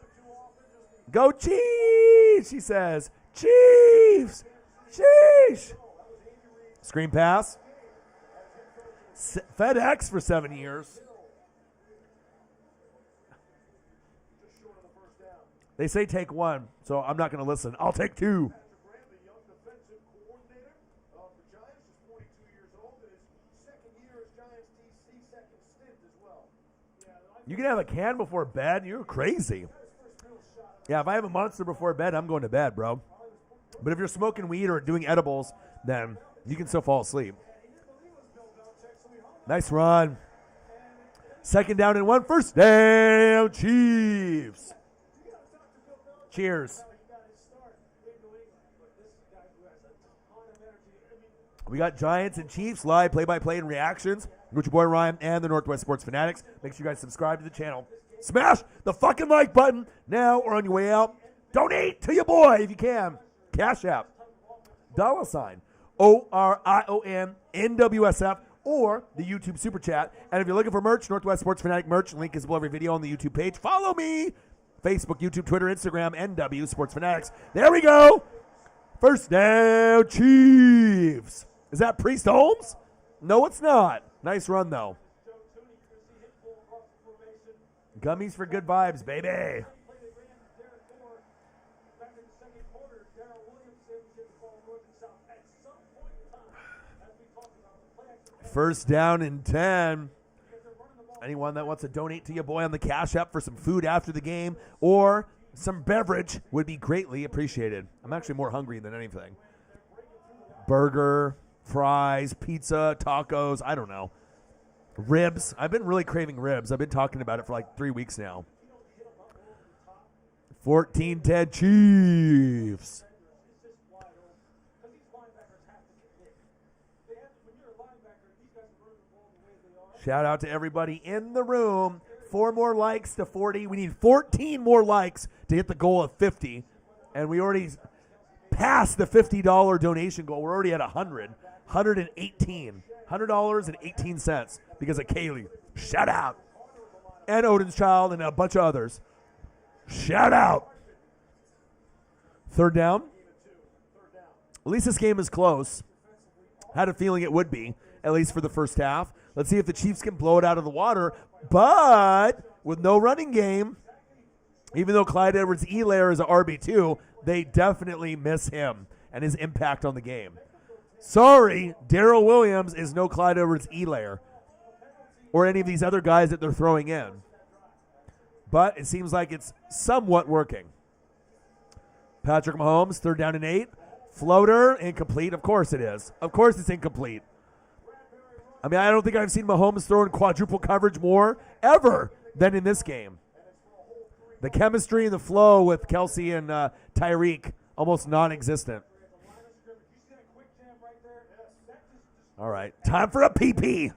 Go Chiefs, she says. Chiefs. Sheesh. Screen pass. FedEx for 7 years. They say take one, so I'm not going to listen. I'll take two. The young defensive coordinator of the Giants is 42 years old and his second year as Giants DC, second stint as well. You can have a can before bed? You're crazy. Yeah, if I have a monster before bed, I'm going to bed, bro. But if you're smoking weed or doing edibles, then you can still fall asleep. Nice run. Second down and 1. First down, Chiefs. Cheers. We got Giants and Chiefs live play-by-play and reactions with your boy Ryan and the Northwest Sports Fanatics. Make sure you guys subscribe to the channel. Smash the fucking like button now or on your way out. Donate to your boy if you can. Cash App. $sign OrionNWSF or the YouTube Super Chat. And if you're looking for merch, Northwest Sports Fanatic merch, link is below every video on the YouTube page. Follow me. Facebook, YouTube, Twitter, Instagram, NW Sports Fanatics. There we go. First down, Chiefs. Is that Priest Holmes? No, it's not. Nice run, though. Gummies for good vibes, baby. First down and 10. Anyone that wants to donate to your boy on the Cash App for some food after the game or some beverage would be greatly appreciated. I'm actually more hungry than anything. Burger, fries, pizza, tacos, I don't know. Ribs. I've been really craving ribs. I've been talking about it for like 3 weeks now. 14-10 Chiefs. Shout out to everybody in the room. 4 more likes to 40. We need 14 more likes to hit the goal of 50. And we already passed the $50 donation goal. We're already at 100. $118 because of Kaylee. Shout out. And Odin's Child and a bunch of others. Shout out. Third down. At least this game is close. Had a feeling it would be, at least for the first half. Let's see if the Chiefs can blow it out of the water. But with no running game, even though Clyde Edwards-Helaire is an RB2, they definitely miss him and his impact on the game. Sorry, Darrell Williams is no Clyde Edwards-Helaire or any of these other guys that they're throwing in. But it seems like it's somewhat working. Patrick Mahomes, 3rd down and 8. Floater, incomplete. Of course it is. Of course it's incomplete. I mean, I don't think I've seen Mahomes throw in quadruple coverage more ever than in this game. The chemistry and the flow with Kelsey and Tyreek, almost non-existent. All right, time for a PP.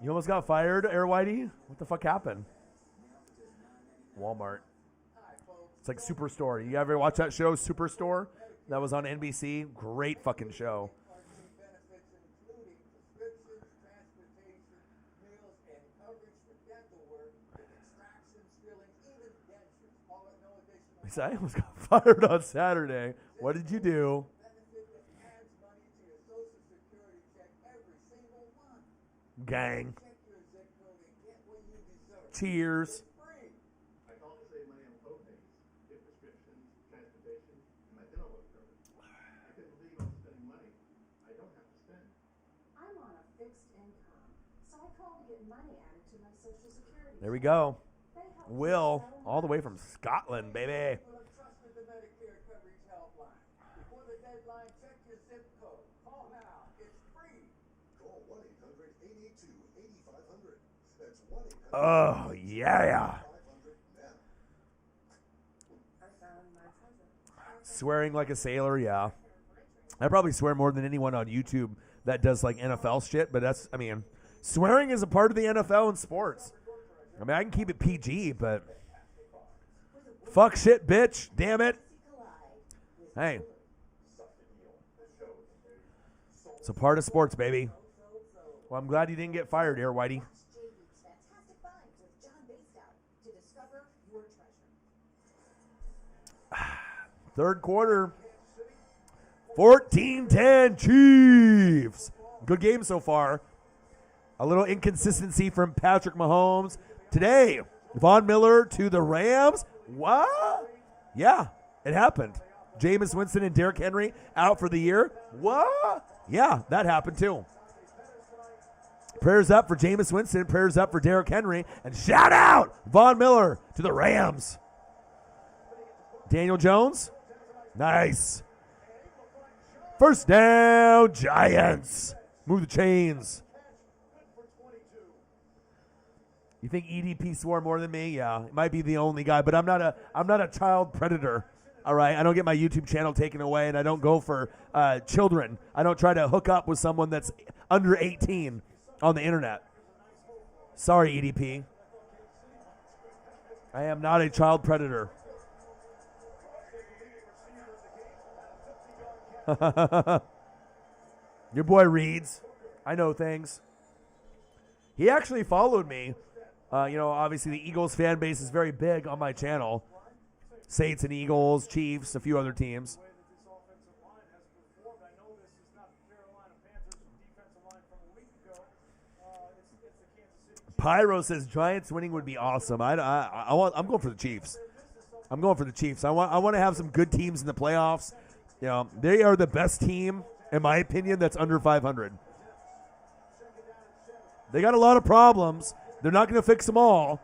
You almost got fired, Air Whitey? What the fuck happened? Walmart. It's like Superstore. You ever watch that show, Superstore? That was on NBC. Great fucking show. He said, I almost got fired on Saturday. What did you do? Gang. call to get money added to my Social Security. There we go. They help Will, settle all the way from Scotland, baby. People have trusted the Medicare coverage helpline. Before the deadline, check your zip code. Call now. It's free. Call 1-800-822-8500. That's 1-800-822-8500 Oh, yeah. now. I found my cousin. Swearing like a sailor, yeah. I probably swear more than anyone on YouTube that does like NFL shit, but swearing is a part of the NFL and sports. I mean, I can keep it PG, but fuck shit, bitch. Damn it. Hey. It's a part of sports, baby. Well, I'm glad you didn't get fired here, Whitey. JV's Fantastic Finds with John Bastow to discover your treasure. Third quarter. 14-10 Chiefs. Good game so far. A little inconsistency from Patrick Mahomes. Today, Von Miller to the Rams. What? Yeah, it happened. Jameis Winston and Derrick Henry out for the year. What? Yeah, that happened too. Prayers up for Jameis Winston. Prayers up for Derrick Henry. And shout out Von Miller to the Rams. Daniel Jones. Nice. First down, Giants. Move the chains. You think EDP swore more than me? Yeah, it might be the only guy, but I'm not a child predator. All right, I don't get my YouTube channel taken away, and I don't go for children. I don't try to hook up with someone that's under 18 on the internet. Sorry, EDP. I am not a child predator. Your boy reads. I know things. He actually followed me. Obviously the Eagles fan base is very big on my channel. Saints and Eagles, Chiefs, a few other teams. Pyro says Giants winning would be awesome. I'm going for the Chiefs. I want to have some good teams in the playoffs. They are the best team, in my opinion, that's under 500. They got a lot of problems. They're not going to fix them all,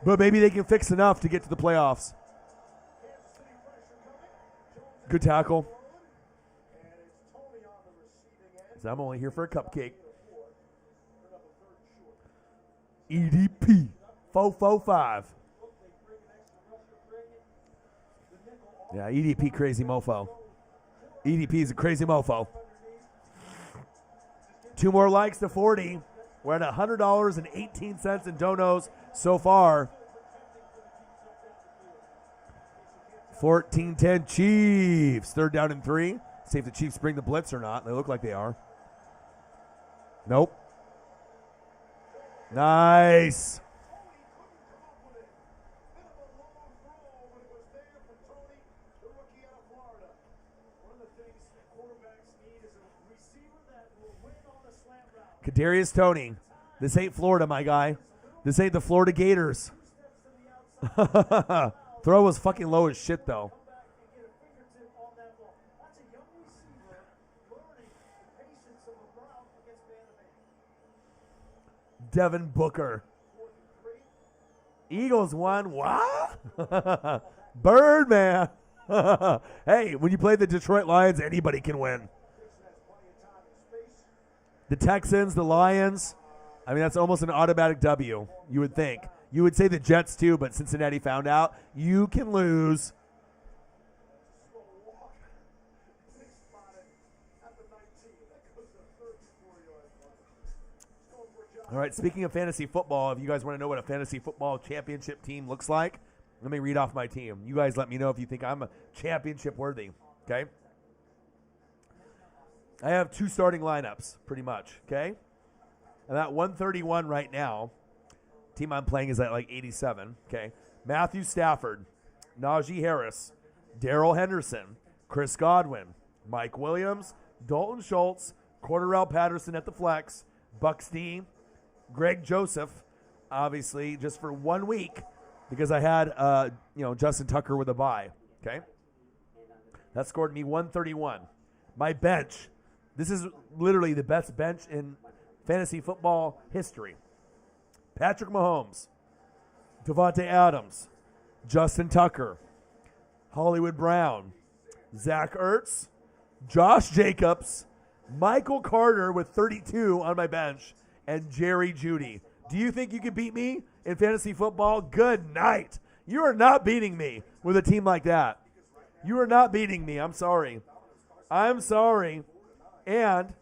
but maybe they can fix enough to get to the playoffs. Good tackle. So I'm only here for a cupcake. EDP 445. Yeah, EDP crazy mofo. EDP is a crazy mofo. 2 more likes to 40. We're at $100.18 in donos so far. 14-10 Chiefs. 3rd down and 3. See if the Chiefs bring the blitz or not. They look like they are. Nope. Nice. Kadarius Toney. This ain't Florida, my guy. This ain't the Florida Gators. Throw was fucking low as shit, though. Devin Booker. Eagles won. What? Birdman. Hey, when you play the Detroit Lions, anybody can win. The Texans, the Lions, that's almost an automatic W, you would think. You would say the Jets too, but Cincinnati found out. You can lose. All right, speaking of fantasy football, if you guys want to know what a fantasy football championship team looks like, let me read off my team. You guys let me know if you think I'm a championship worthy, okay? I have 2 starting lineups, pretty much, okay? I'm at 131 right now. Team I'm playing is at like 87, okay? Matthew Stafford, Najee Harris, Darrell Henderson, Chris Godwin, Mike Williams, Dalton Schultz, Cordarrelle Patterson at the flex, Bucks D, Greg Joseph, obviously, just for 1 week because I had, Justin Tucker with a bye, okay? That scored me 131. My bench. This is literally the best bench in fantasy football history. Patrick Mahomes, Devontae Adams, Justin Tucker, Hollywood Brown, Zach Ertz, Josh Jacobs, Michael Carter with 32 on my bench, and Jerry Jeudy. Do you think you can beat me in fantasy football? Good night. You are not beating me with a team like that. You are not beating me. I'm sorry. I'm sorry. And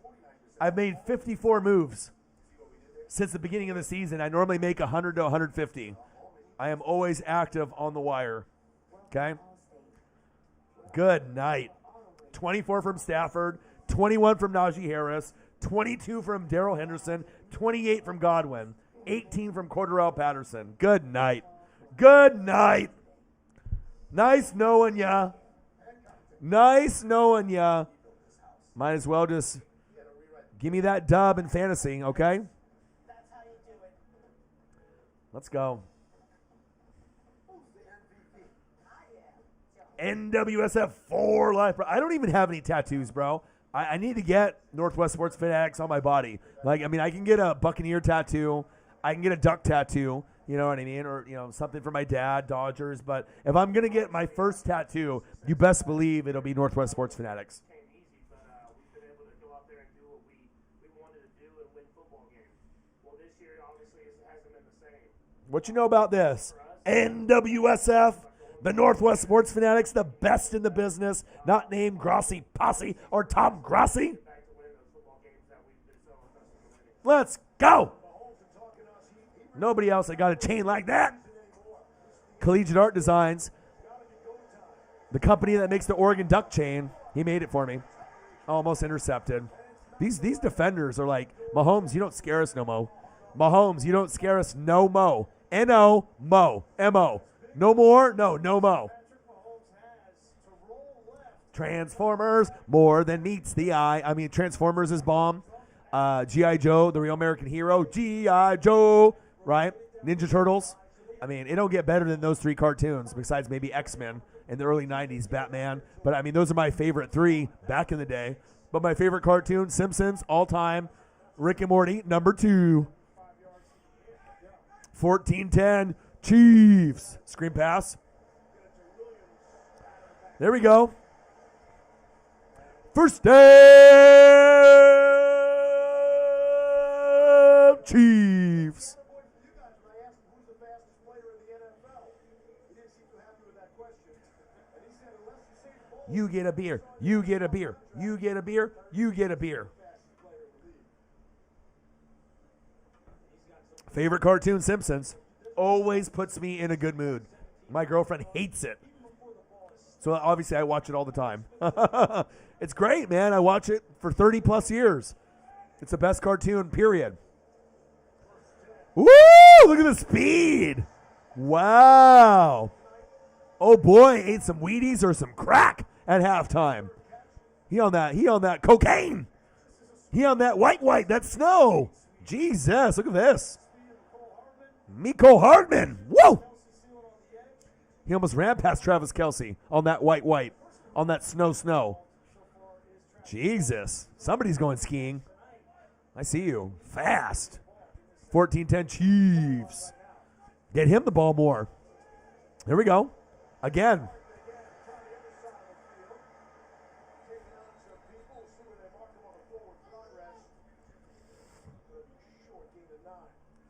I've made 54 moves since the beginning of the season. I normally make 100 to 150. I am always active on the wire. Okay? Good night. 24 from Stafford, 21 from Najee Harris, 22 from Darrell Henderson, 28 from Godwin, 18 from Cordarrelle Patterson. Good night. Good night. Nice knowing ya. Nice knowing ya. Might as well just give me that dub in fantasy, okay? Let's go. NWSF for life, bro. I don't even have any tattoos, bro. I need to get Northwest Sports Fanatics on my body. Like, I mean, I can get a Buccaneer tattoo. I can get a Duck tattoo. You know what I mean? Or, you know, something for my dad, Dodgers. But if I'm going to get my first tattoo, you best believe it'll be Northwest Sports Fanatics. What you know about this? NWSF, the Northwest Sports Fanatics, the best in the business, not named Grossi Posse or Tom Grossi. Let's go. Nobody else that got a chain like that. Collegiate Art Designs, the company that makes the Oregon Duck chain, he made it for me. Almost intercepted. These defenders are like, Mahomes, you don't scare us no mo. Mahomes, you don't scare us no mo. N-O, mo, M-O. No more? No mo. Transformers, more than meets the eye. I mean, Transformers is bomb. G.I. Joe, the real American hero. G.I. Joe, right? Ninja Turtles. I mean, it don't get better than those three cartoons, besides maybe X-Men in the early 90s, Batman. But, I mean, those are my favorite three back in the day. But my favorite cartoon, Simpsons, all time. Rick and Morty, number 2. 14-10, Chiefs. Screen pass. There we go. First down, Chiefs. You get a beer. You get a beer. You get a beer. You get a beer. Favorite cartoon, Simpsons. Always puts me in a good mood. My girlfriend hates it. So obviously I watch it all the time. It's great, man. I watch it for 30 plus years. It's the best cartoon, period. Woo! Look at the speed. Wow. Oh boy, ate some Wheaties or some crack at halftime. He on that cocaine. He on that white, that snow. Jesus, look at this. Miko Hardman. Whoa! He almost ran past Travis Kelce on that white, on that snow. Jesus. Somebody's going skiing. I see you. Fast. 14-10 Chiefs. Get him the ball more. Here we go. Again.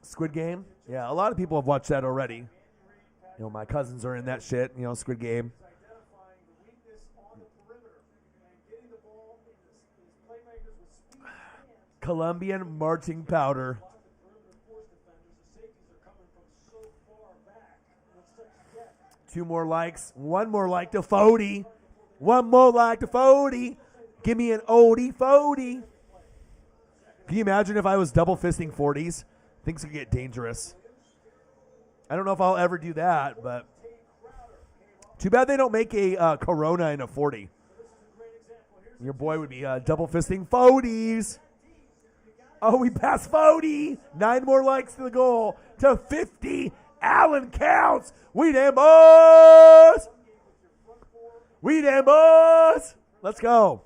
Squid Game? Yeah, a lot of people have watched that already. You know, my cousins are in that shit, you know, Squid Game. Colombian marching powder. Two more likes. One more like to 40. One more like to 40. Give me an oldie 40. Can you imagine if I was double fisting 40s? Things could get dangerous. I don't know if I'll ever do that, but too bad they don't make a Corona in a 40. Your boy would be double fisting 40s. Oh, we passed 40. 9 more likes to the goal. To 50. Allen counts. We damn boys. We damn boys. Let's go.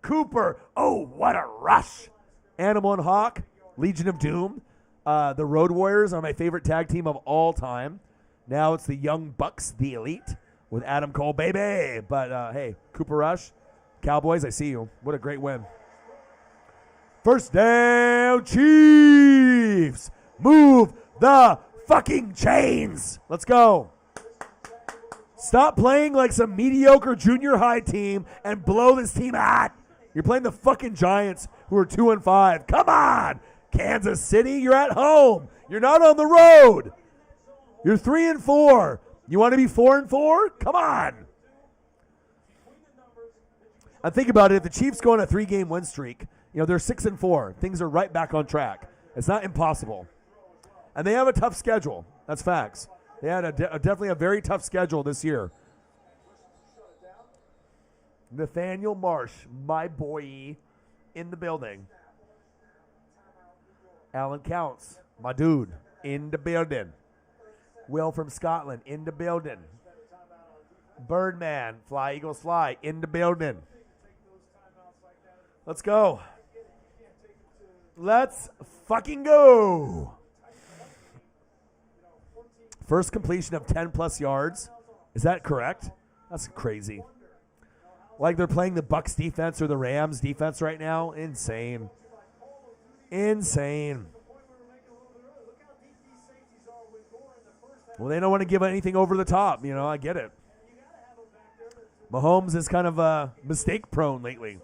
Cooper. Oh, what a rush. Animal and Hawk, Legion of Doom. The Road Warriors are my favorite tag team of all time. Now it's the Young Bucks, the Elite, with Adam Cole, baby. But, hey, Cooper Rush, Cowboys, I see you. What a great win. First down, Chiefs. Move the fucking chains. Let's go. Stop playing like some mediocre junior high team and blow this team out. You're playing the fucking Giants, who are 2-5. Come on, Kansas City, you're at home. You're not on the road. You're 3-4. You want to be 4-4? Come on. And think about it. If the Chiefs go on a 3-game win streak, you know, they're 6-4. Things are right back on track. It's not impossible. And they have a tough schedule. That's facts. They had definitely a very tough schedule this year. Nathaniel Marsh, my boy, in the building. Alan Counts, my dude, in the building. Will from Scotland, in the building. Birdman, Fly Eagles Fly, in the building. Let's go. Let's fucking go. First completion of 10-plus yards. Is that correct? That's crazy. Like they're playing the Bucs defense or the Rams defense right now. Insane. Insane. Well, they don't want to give anything over the top. You know, I get it. Mahomes is kind of mistake prone lately.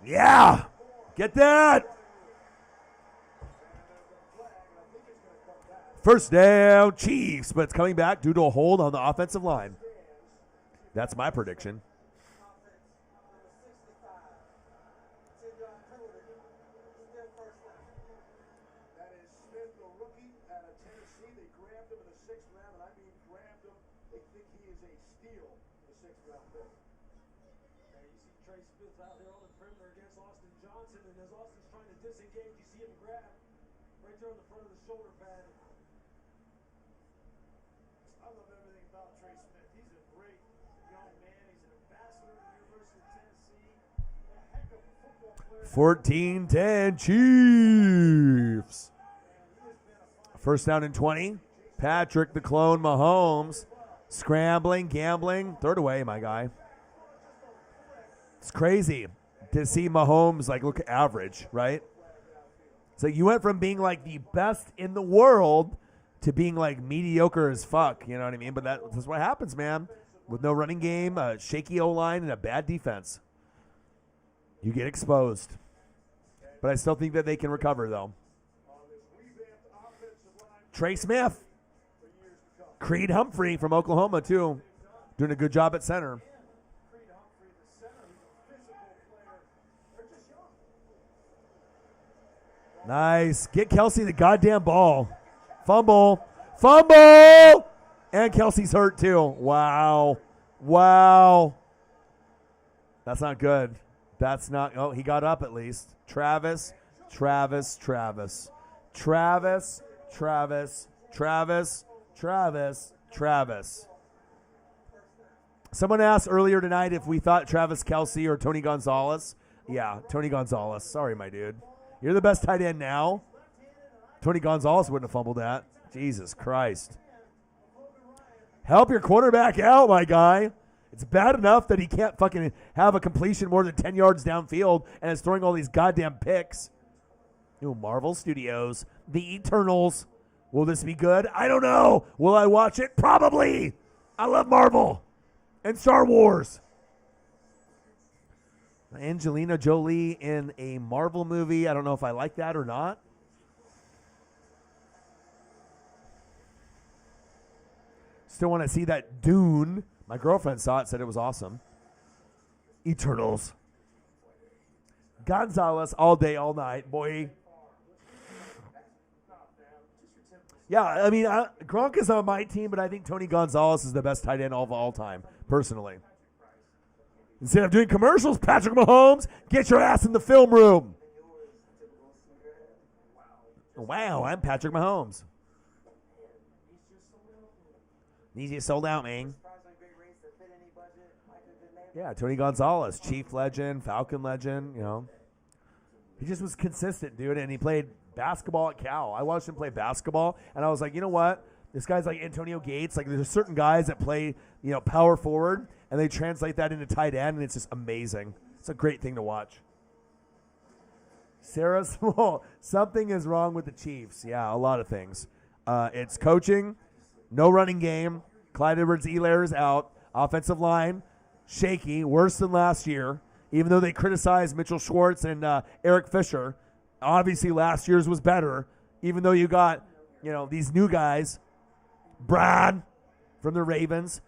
Yeah. Get that. First down, Chiefs, but it's coming back due to a hold on the offensive line. That's my prediction. That is Smith, the rookie out of Tennessee. They grabbed him in the 6th round, and I mean grabbed him. They think he is a steal, the 6th round pick. And you see Trey Smith out there on the perimeter against Austin Johnson, and as Austin's trying to disengage, you see him grab right there on the front of the shoulder pad. I love everything about Trey Smith. He's a great young man. He's an ambassador at the University of Tennessee. A heck of a football player. 14-10 Chiefs. First down and 20. Patrick the clone Mahomes. Scrambling, gambling. Third away, my guy. It's crazy to see Mahomes like look average, right? So you went from being like the best in the world to being like mediocre as fuck, you know what I mean? But that's what happens, man. With no running game, a shaky O-line, and a bad defense. You get exposed. But I still think that they can recover, though. Trey Smith. Creed Humphrey from Oklahoma, too. Doing a good job at center. Nice. Get Kelsey the goddamn ball. Fumble. Fumble! And Kelsey's hurt, too. Wow. Wow. That's not good. That's not. Oh, he got up at least. Travis. Travis. Travis. Travis. Travis. Travis. Travis. Travis. Someone asked earlier tonight if we thought Travis Kelce or Tony Gonzalez. Yeah, Tony Gonzalez. Sorry, my dude. You're the best tight end now. Tony Gonzalez wouldn't have fumbled that. Jesus Christ. Help your quarterback out, my guy. It's bad enough that he can't fucking have a completion more than 10 yards downfield and is throwing all these goddamn picks. New Marvel Studios. The Eternals. Will this be good? I don't know. Will I watch it? Probably. I love Marvel and Star Wars. Angelina Jolie in a Marvel movie. I don't know if I like that or not. Still want to see that Dune. My girlfriend saw it, said it was awesome. Eternals. Gonzalez all day, all night, boy. Yeah, I mean, Gronk is on my team, but I think Tony Gonzalez is the best tight end of all time, personally. Instead of doing commercials, Patrick Mahomes, get your ass in the film room. Wow, I'm Patrick Mahomes. Needs you sold out, man. Yeah, Tony Gonzalez, Chief legend, Falcon legend, you know. He just was consistent, dude, and he played basketball at Cal. I watched him play basketball, and I was like, you know what? This guy's like Antonio Gates. Like, there's certain guys that play, you know, power forward, and they translate that into tight end, and it's just amazing. It's a great thing to watch. Sarah Small, something is wrong with the Chiefs. Yeah, a lot of things. It's coaching, no running game. Clyde Edwards-Helaire is out. Offensive line, shaky, worse than last year. Even though they criticized Mitchell Schwartz and Eric Fisher, obviously last year's was better. Even though you got, you know, these new guys, Brad from the Ravens,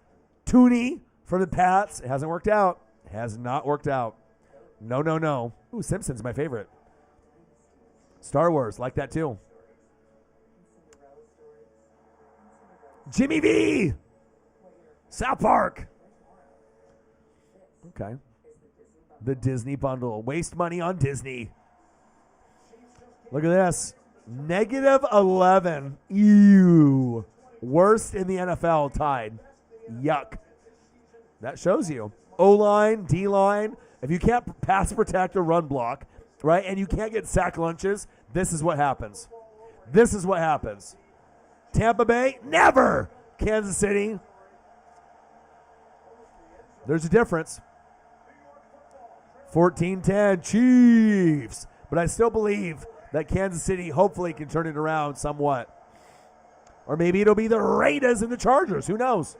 Tooney from the Pats. It hasn't worked out. It has not worked out. No, no, no. Ooh, Simpsons, my favorite. Star Wars, like that too. Jimmy V. South Park. Okay. The Disney bundle. Waste money on Disney. Look at this. -11. Ew. Worst in the NFL tied. Yuck. That shows you. O-line, D-line. If you can't pass protect or run block, right, and you can't get sack lunches, this is what happens. This is what happens. Tampa Bay, never. Kansas City, there's a difference. 14-10 Chiefs. But I still believe that Kansas City hopefully can turn it around somewhat. Or maybe it'll be the Raiders and the Chargers. Who knows?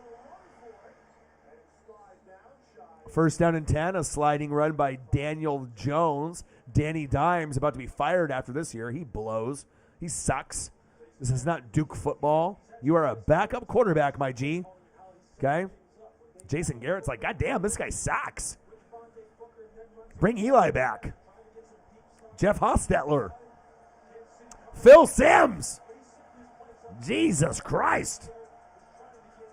First down and 10, a sliding run by Daniel Jones. Danny Dimes about to be fired after this year. He blows. He sucks. This is not Duke football. You are a backup quarterback, my G. Okay? Jason Garrett's like, God damn, this guy sucks. Bring Eli back. Jeff Hostetler. Phil Simms. Jesus Christ.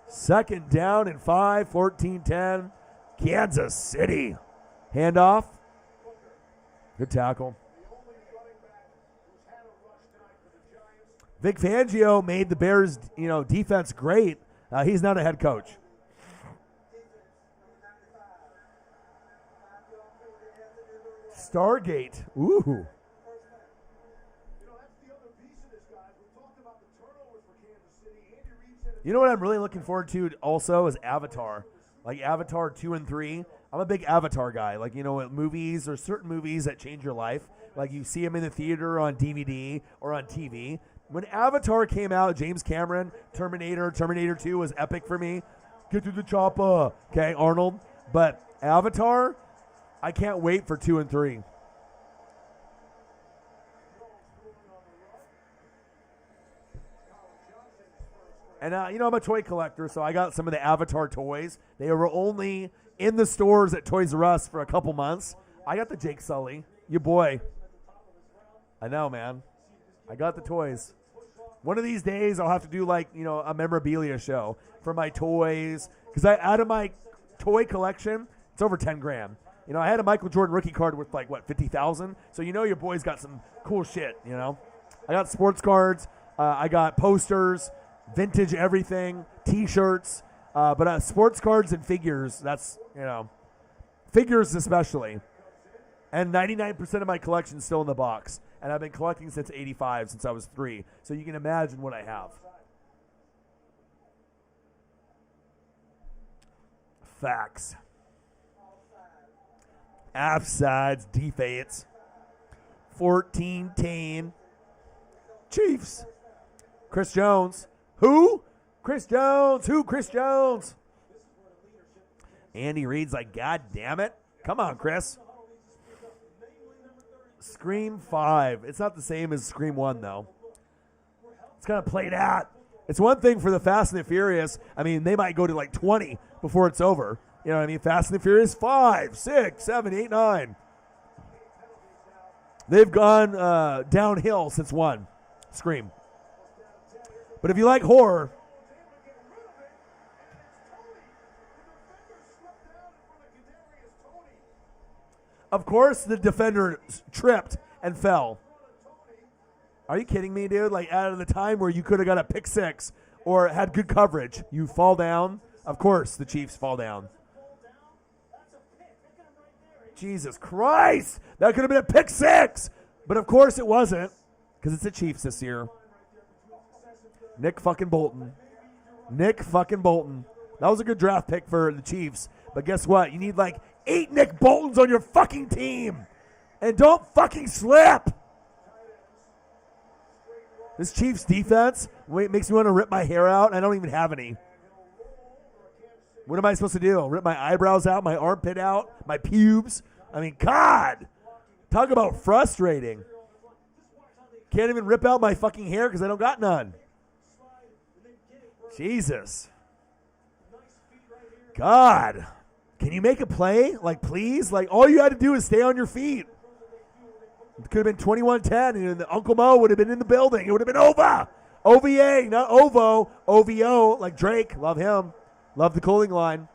Second down and 5, 14-10. Kansas City. Handoff. Good tackle. Vic Fangio made the Bears, defense great. He's not a head coach. Stargate. Ooh. You know what I'm really looking forward to also is Avatar. Like Avatar 2 and 3. I'm a big Avatar guy. Like, movies or certain movies that change your life. Like you see them in the theater on DVD or on TV. When Avatar came out, James Cameron, Terminator 2 was epic for me. Get to the chopper. Okay, Arnold. But Avatar, I can't wait for 2 and 3. And, I'm a toy collector, so I got some of the Avatar toys. They were only in the stores at Toys R Us for a couple months. I got the Jake Sully. You boy. I know, man. I got the toys. One of these days, I'll have to do, a memorabilia show for my toys. Because out of my toy collection, it's over 10 grand. I had a Michael Jordan rookie card worth, 50,000. So, your boy's got some cool shit, I got sports cards. I got posters. Vintage everything, T-shirts, but sports cards and figures, that's, figures especially. And 99% of my collection's still in the box. And I've been collecting since 85, since I was 3. So you can imagine what I have. Facts. Offsides, defense. 14-10. Chiefs. Chris Jones. Who? Chris Jones. Who? Chris Jones. Andy Reid's like, God damn it. Come on, Chris. Scream 5. It's not the same as Scream 1, though. It's kind of played out. It's one thing for the Fast and the Furious. I mean, they might go to 20 before it's over. You know what I mean? Fast and the Furious 5, 6, 7, 8, 9. They've gone downhill since 1. Scream. But if you like horror, of course the defender tripped and fell. Are you kidding me, dude? Out of the time where you could have got a pick 6 or had good coverage. You fall down. Of course, the Chiefs fall down. Jesus Christ. That could have been a pick six. But of course it wasn't, because it's the Chiefs this year. Nick fucking Bolton. Nick fucking Bolton. That was a good draft pick for the Chiefs. But guess what? You need like 8 Nick Boltons on your fucking team. And don't fucking slip. This Chiefs defense makes me want to rip my hair out. I don't even have any. What am I supposed to do? Rip my eyebrows out, my armpit out, my pubes? I mean, God. Talk about frustrating. Can't even rip out my fucking hair because I don't got none. Jesus. God. Can you make a play? Like, please? Like, all you had to do is stay on your feet. It could have been 21-10, and Uncle Mo would have been in the building. It would have been OVA. OVA, not OVO. OVO, like Drake. Love him. Love the cooling line.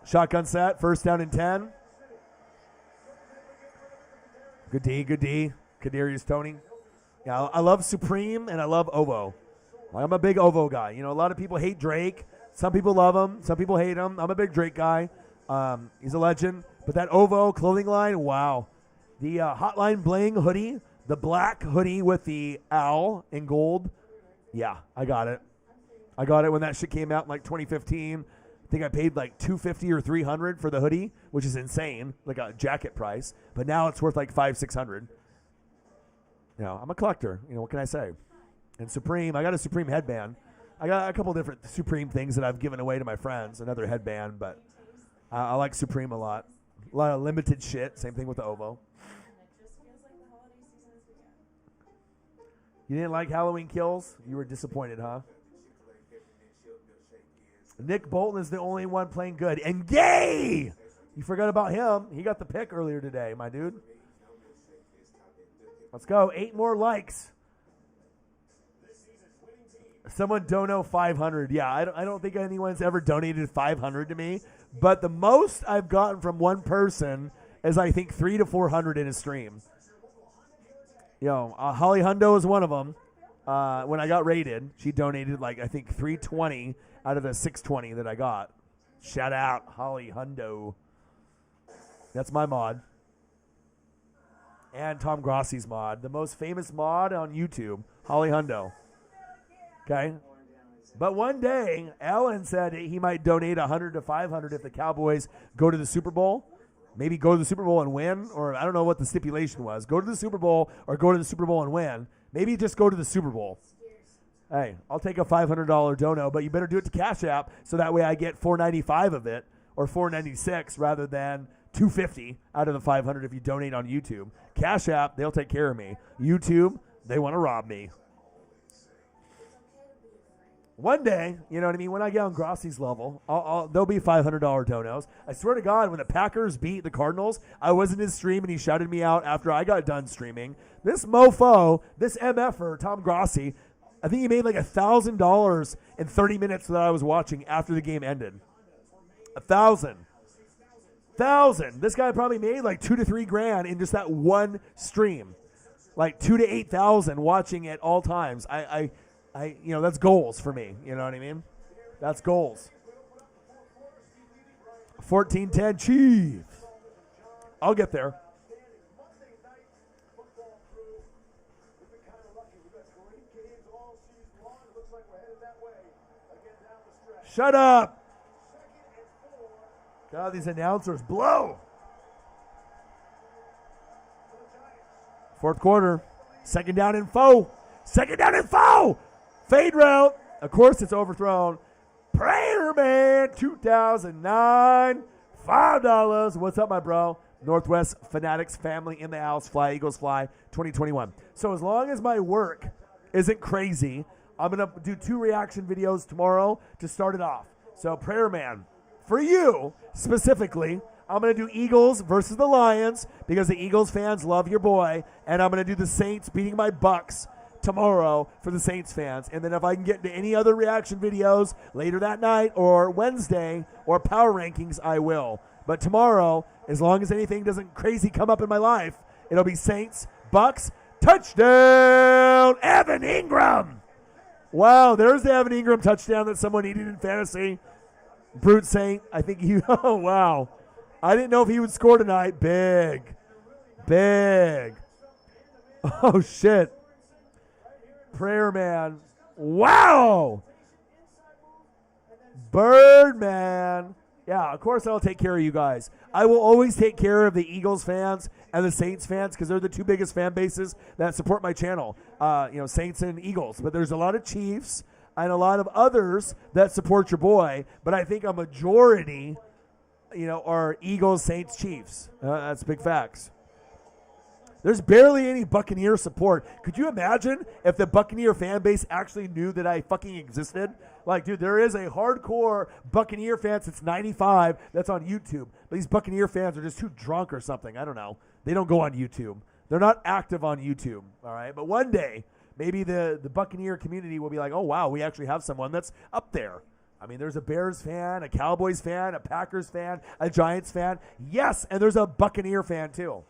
Shotgun set. First down and 10. Good D, good D. Kadarius Toney. Yeah, I love Supreme, and I love OVO. I'm a big OVO guy. You know, a lot of people hate Drake. Some people love him. Some people hate him. I'm a big Drake guy. He's a legend. But that OVO clothing line, wow. The Hotline Bling hoodie, the black hoodie with the owl in gold. Yeah, I got it. I got it when that shit came out in like 2015. I think I paid like $250 or $300 for the hoodie, which is insane, like a jacket price. But now it's worth like $500-600. You know, I'm a collector. You know, what can I say? And Supreme, I got a Supreme headband. I got a couple different Supreme things that I've given away to my friends. Another headband, but I like Supreme a lot. A lot of limited shit. Same thing with the OVO. You didn't like Halloween Kills? You were disappointed, huh? Nick Bolton is the only one playing good. And gay! You forgot about him. He got the pick earlier today, my dude. Let's go. 8 more likes. Someone dono 500. Yeah, I don't think anyone's ever donated 500 to me. But the most I've gotten from one person is, I think, 300 to 400 in a stream. You know, Holly Hundo is one of them. When I got rated, she donated like, I think, 320 out of the 620 that I got. Shout out, Holly Hundo. That's my mod. And Tom Grossi's mod. The most famous mod on YouTube, Holly Hundo. Okay? But one day, Ellen said he might donate 100 to 500 if the Cowboys go to the Super Bowl. Maybe go to the Super Bowl and win, or I don't know what the stipulation was. Go to the Super Bowl or go to the Super Bowl and win. Maybe just go to the Super Bowl. Hey, I'll take a $500 dono, but you better do it to Cash App so that way I get $4.95 of it, or $4.96 rather than $2.50 out of the 500 if you donate on YouTube. Cash App, they'll take care of me. YouTube, they want to rob me. One day, you know what I mean, when I get on Grossi's level, there'll be $500 donos. I swear to God, when the Packers beat the Cardinals, I was in his stream and he shouted me out after I got done streaming. This mofo, this MFer, Tom Grossi, I think he made like $1,000 in 30 minutes that I was watching after the game ended. 1,000. This guy probably made like $2 to $3 grand in just that one stream. Like 2,000 to 8,000 watching at all times. I you know, that's goals for me. You know what I mean? That's goals. 14-10 Chiefs. I'll get there. Shut up. God, these announcers blow. Fourth quarter. Second down and 4. Fade route. Of course, it's overthrown. Prayer Man 2009. $5. What's up, my bro? Northwest Fanatics family in the house. Fly, Eagles fly 2021. So as long as my work isn't crazy, I'm going to do 2 reaction videos tomorrow to start it off. So Prayer Man, for you specifically, I'm going to do Eagles versus the Lions because the Eagles fans love your boy. And I'm going to do the Saints beating my Bucks tomorrow for the Saints fans. And then if I can get into any other reaction videos later that night or Wednesday or power rankings, I will. But tomorrow, as long as anything doesn't crazy come up in my life, it'll be Saints, Bucks, touchdown, Evan Ingram. Wow, there's the Evan Ingram touchdown that someone needed in fantasy. Brute Saint, I think you. Oh, wow. I didn't know if he would score tonight. Big. Oh, shit. Prayer man. Wow. Birdman. Yeah, of course I'll take care of you guys. I will always take care of the Eagles fans and the Saints fans because they're the two biggest fan bases that support my channel. Saints and Eagles. But there's a lot of Chiefs and a lot of others that support your boy. But I think a majority, are Eagles, Saints, Chiefs. That's big facts. There's barely any Buccaneer support. Could you imagine if the Buccaneer fan base actually knew that I fucking existed? Like, dude, there is a hardcore Buccaneer fan since 95 that's on YouTube. But these Buccaneer fans are just too drunk or something. I don't know. They don't go on YouTube. They're not active on YouTube, all right? But one day, maybe the Buccaneer community will be like, oh, wow, we actually have someone that's up there. I mean, there's a Bears fan, a Cowboys fan, a Packers fan, a Giants fan. Yes, and there's a Buccaneer fan, too.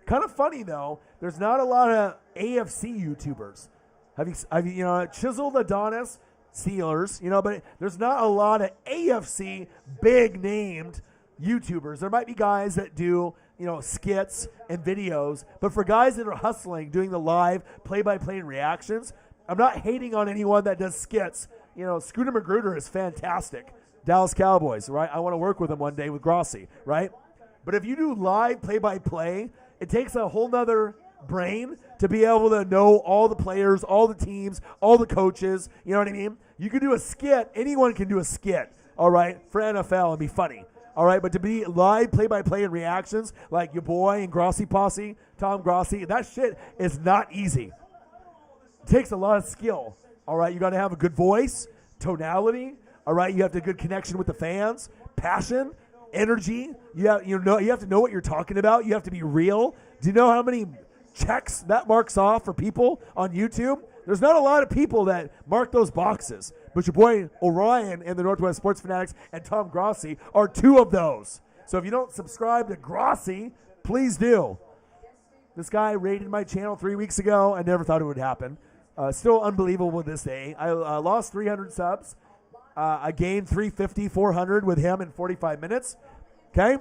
Kind of funny, though. There's not a lot of AFC YouTubers. Have you Chiseled Adonis, Steelers, but there's not a lot of AFC big-named YouTubers. There might be guys that do, skits and videos, but for guys that are hustling, doing the live play-by-play reactions, I'm not hating on anyone that does skits. Scooter Magruder is fantastic. Dallas Cowboys, right? I want to work with him one day with Grossi, right? But if you do live play-by-play, it takes a whole nother brain to be able to know all the players, all the teams, all the coaches. You know what I mean? You can do a skit. Anyone can do a skit, all right, for NFL and be funny, all right? But to be live play-by-play and reactions like your boy and Grossi Posse, Tom Grossi, that shit is not easy. It takes a lot of skill, all right? You got to have a good voice, tonality, all right? You have to have a good connection with the fans, passion, energy. You have to know what you're talking about. You have to be real. Do you know how many checks that marks off for people on YouTube? There's not a lot of people that mark those boxes. But your boy Orion and the Northwest Sports Fanatics and Tom Grossi are two of those. So if you don't subscribe to Grossi, please do. This guy raided my channel 3 weeks ago. I never thought it would happen. Still unbelievable to this day. I lost 300 subs. I gained 350, 400 with him in 45 minutes. Okay?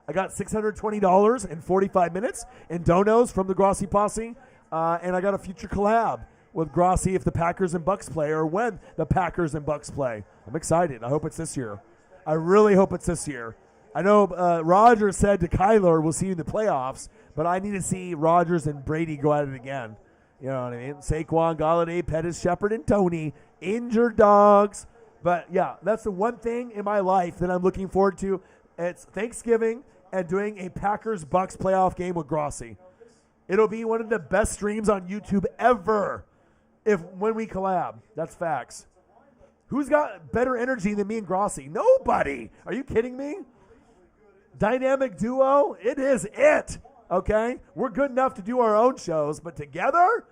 I got $620 in 45 minutes in donos from the Grossi Posse. And I got a future collab with Grossi if the Packers and Bucks play or when the Packers and Bucks play. I'm excited. I hope it's this year. I really hope it's this year. I know Rodgers said to Kyler, we'll see you in the playoffs, but I need to see Rodgers and Brady go at it again. You know what I mean? Saquon, Galladay, Pettis, Shepard, and Tony. Injured dogs. But, yeah, that's the one thing in my life that I'm looking forward to. It's Thanksgiving and doing a Packers-Bucks playoff game with Grossi. It'll be one of the best streams on YouTube ever when we collab. That's facts. Who's got better energy than me and Grossi? Nobody. Are you kidding me? Dynamic duo? It is it. Okay? We're good enough to do our own shows, but together,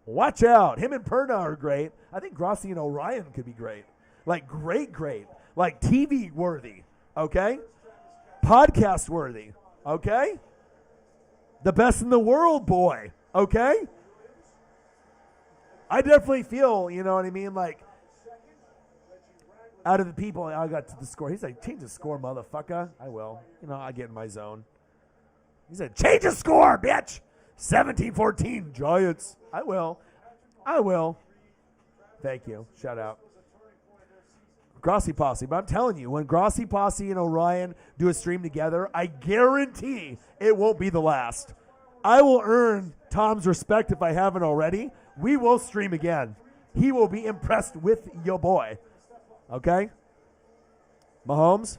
watch out. Him and Perna are great. I think Grossi and Orion could be great. Like, great. Like, TV worthy. Okay? Podcast worthy. Okay? The best in the world, boy. Okay? I definitely feel, you know what I mean? Like, out of the people, I got to the score. He's like, change the score, motherfucker. I will. I get in my zone. He said, change the score, bitch. 17-14, Giants. I will. Thank you. Shout out. Grossi Posse. But I'm telling you, when Grossi Posse and Orion do a stream together, I guarantee it won't be the last. I will earn Tom's respect if I haven't already. We will stream again. He will be impressed with your boy. Okay? Mahomes?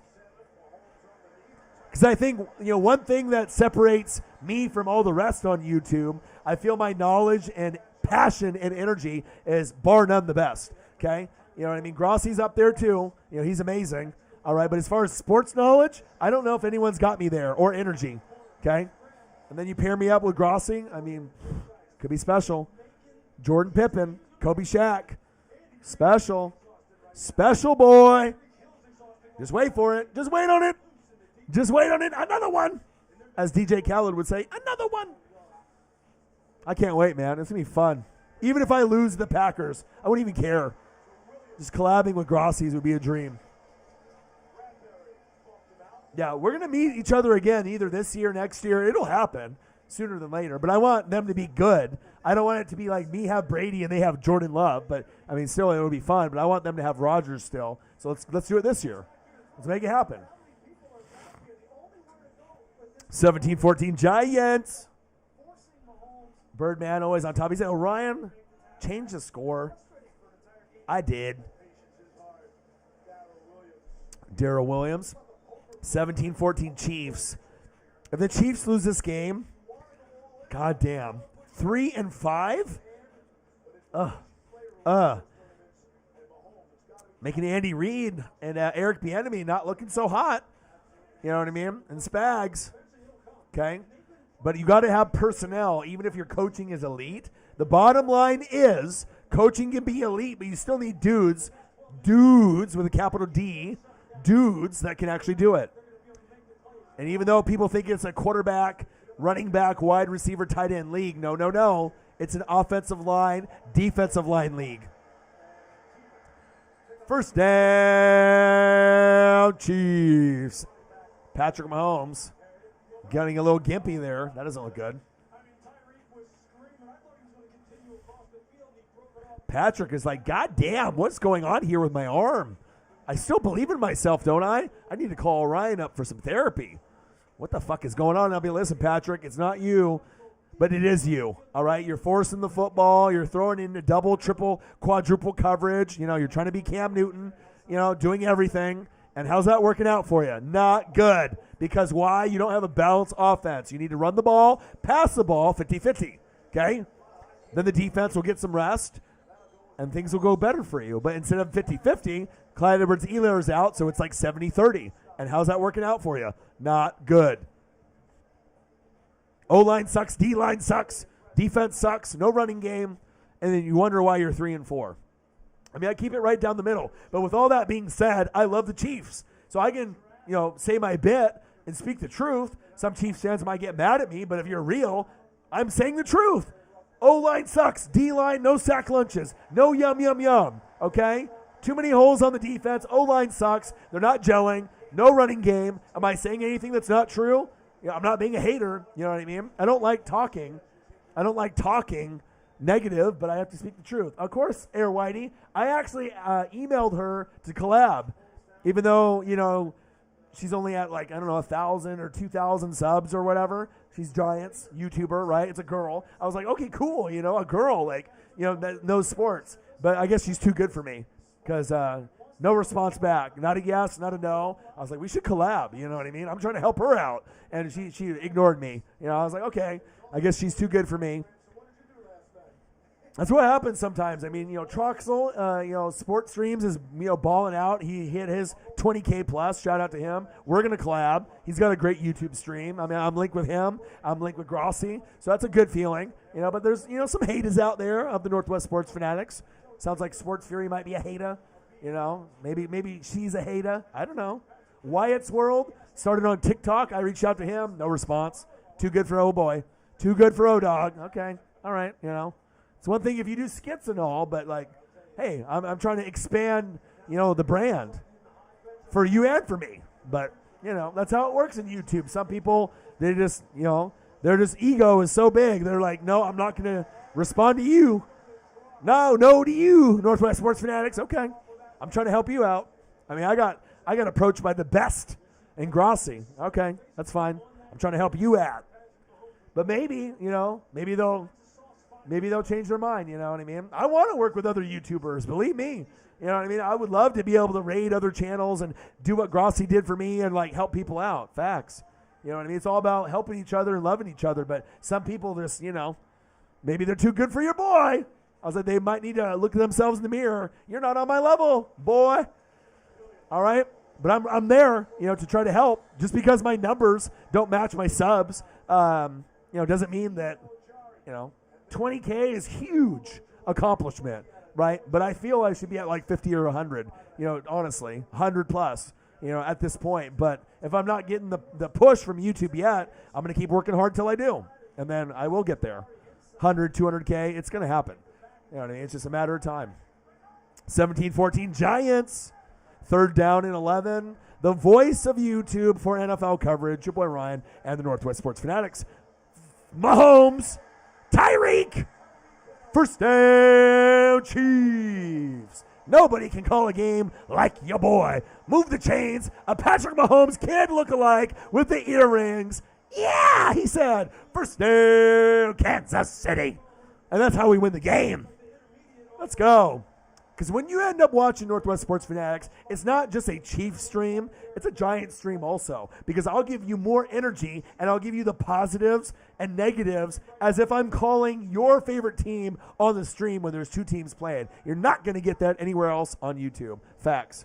Because I think, one thing that separates me from all the rest on YouTube, I feel my knowledge and passion and energy is bar none the best. Okay? You know what I mean? Grossi's up there too. He's amazing. All right, but as far as sports knowledge, I don't know if anyone's got me there or energy. Okay? And then you pair me up with Grossi, I mean, could be special. Jordan Pippen, Kobe Shaq. Special. Special boy. Just wait for it. Just wait on it. Another one. As DJ Khaled would say, another one. I can't wait, man. It's going to be fun. Even if I lose the Packers, I wouldn't even care. Just collabing with Grossies would be a dream. Yeah, we're going to meet each other again either this year, next year. It'll happen sooner than later. But I want them to be good. I don't want it to be like me have Brady and they have Jordan Love. But, I mean, still, it'll be fun. But I want them to have Rodgers still. So let's do it this year. Let's make it happen. 17-14 Giants. Birdman always on top. He said, Orion, change the score. I did. Darrell Williams. 17-14 Chiefs. If the Chiefs lose this game, goddamn, 3-5? Making Andy Reid and Eric Bieniemy not looking so hot. You know what I mean? And Spags. Okay? But you got to have personnel, even if your coaching is elite. The bottom line is coaching can be elite, but you still need dudes with a capital D, dudes that can actually do it. And even though people think it's a quarterback, running back, wide receiver, tight end league, no. It's an offensive line, defensive line league. First down, Chiefs. Patrick Mahomes getting a little gimpy there. That doesn't look good. Patrick is like, God damn, what's going on here with my arm? I still believe in myself, don't I? I need to call Orion up for some therapy. What the fuck is going on? I'll be, listen, Patrick, it's not you, but it is you, all right? You're forcing the football. You're throwing into double, triple, quadruple coverage. You know, you're trying to be Cam Newton, you know, doing everything. And how's that working out for you? Not good. Because why? You don't have a balanced offense. You need to run the ball, pass the ball 50-50, okay? Then the defense will get some rest, and things will go better for you. But instead of 50-50, Clyde Edwards-Helaire is out, so it's like 70-30. And how's that working out for you? Not good. O-line sucks, D-line sucks, defense sucks, no running game, and then you wonder why you're 3-4. I mean, I keep it right down the middle. But with all that being said, I love the Chiefs. So I can, you know, say my bit and speak the truth. Some Chiefs fans might get mad at me, but if you're real, I'm saying the truth. O-line sucks, D-line, no sack lunches, no yum, yum, yum, okay? Too many holes on the defense. O-line sucks. They're not gelling. No running game. Am I saying anything that's not true? You know, I'm not being a hater. You know what I mean? I don't like talking negative, but I have to speak the truth. Of course, Air Whitey, I actually emailed her to collab, even though, you know, she's only at like, I don't know, 1,000 or 2,000 subs or whatever. She's Giants, YouTuber, right? It's a girl. I was like, okay, cool, you know, a girl, like, you know, that knows sports. But I guess she's too good for me because no response back. Not a yes, not a no. I was like, we should collab, you know what I mean? I'm trying to help her out. And she ignored me. You know, I was like, okay, I guess she's too good for me. That's what happens sometimes. I mean, you know, Troxel, you know, Sports Streams is, you know, balling out. He hit his 20K plus. Shout out to him. We're going to collab. He's got a great YouTube stream. I mean, I'm linked with him. I'm linked with Grossi. So that's a good feeling. You know, but there's, you know, some haters out there of the Northwest Sports Fanatics. Sounds like Sports Fury might be a hater. You know, maybe she's a hater. I don't know. Wyatt's World started on TikTok. I reached out to him. No response. Too good for O-Boy. Too good for O-Dog. Okay. All right. You know. It's one thing if you do skits and all, but like, hey, I'm trying to expand, you know, the brand for you and for me. But, you know, that's how it works in YouTube. Some people, they just, you know, their just ego is so big. They're like, no, I'm not going to respond to you. No to you, Northwest Sports Fanatics. Okay. I'm trying to help you out. I mean, I got approached by the best in Grossi. Okay, that's fine. I'm trying to help you out. But maybe, you know, maybe they'll change their mind, you know what I mean? I want to work with other YouTubers, believe me. You know what I mean? I would love to be able to raid other channels and do what Grossi did for me and, like, help people out. Facts. You know what I mean? It's all about helping each other and loving each other. But some people just, you know, maybe they're too good for your boy. I was like, they might need to look at themselves in the mirror. You're not on my level, boy. All right? But I'm there, you know, to try to help. Just because my numbers don't match my subs, you know, doesn't mean that, you know, 20K is huge accomplishment, right? But I feel I should be at like 50 or 100, you know, honestly, 100 plus, you know, at this point. But if I'm not getting the push from YouTube yet, I'm going to keep working hard till I do. And then I will get there. 100, 200K, it's going to happen. You know what I mean? It's just a matter of time. 17-14 Giants. 3rd down and 11. The voice of YouTube for NFL coverage, your boy Ryan and the Northwest Sports Fanatics. Mahomes, Tyreek, first down Chiefs. Nobody can call a game like your boy. Move the chains. A Patrick Mahomes kid look-alike with the earrings. Yeah, he said. First down Kansas City. And that's how we win the game. Let's go. Because when you end up watching Northwest Sports Fanatics, it's not just a Chiefs stream, it's a Giants stream also. Because I'll give you more energy, and I'll give you the positives and negatives as if I'm calling your favorite team on the stream when there's 2 teams playing. You're not going to get that anywhere else on YouTube. Facts.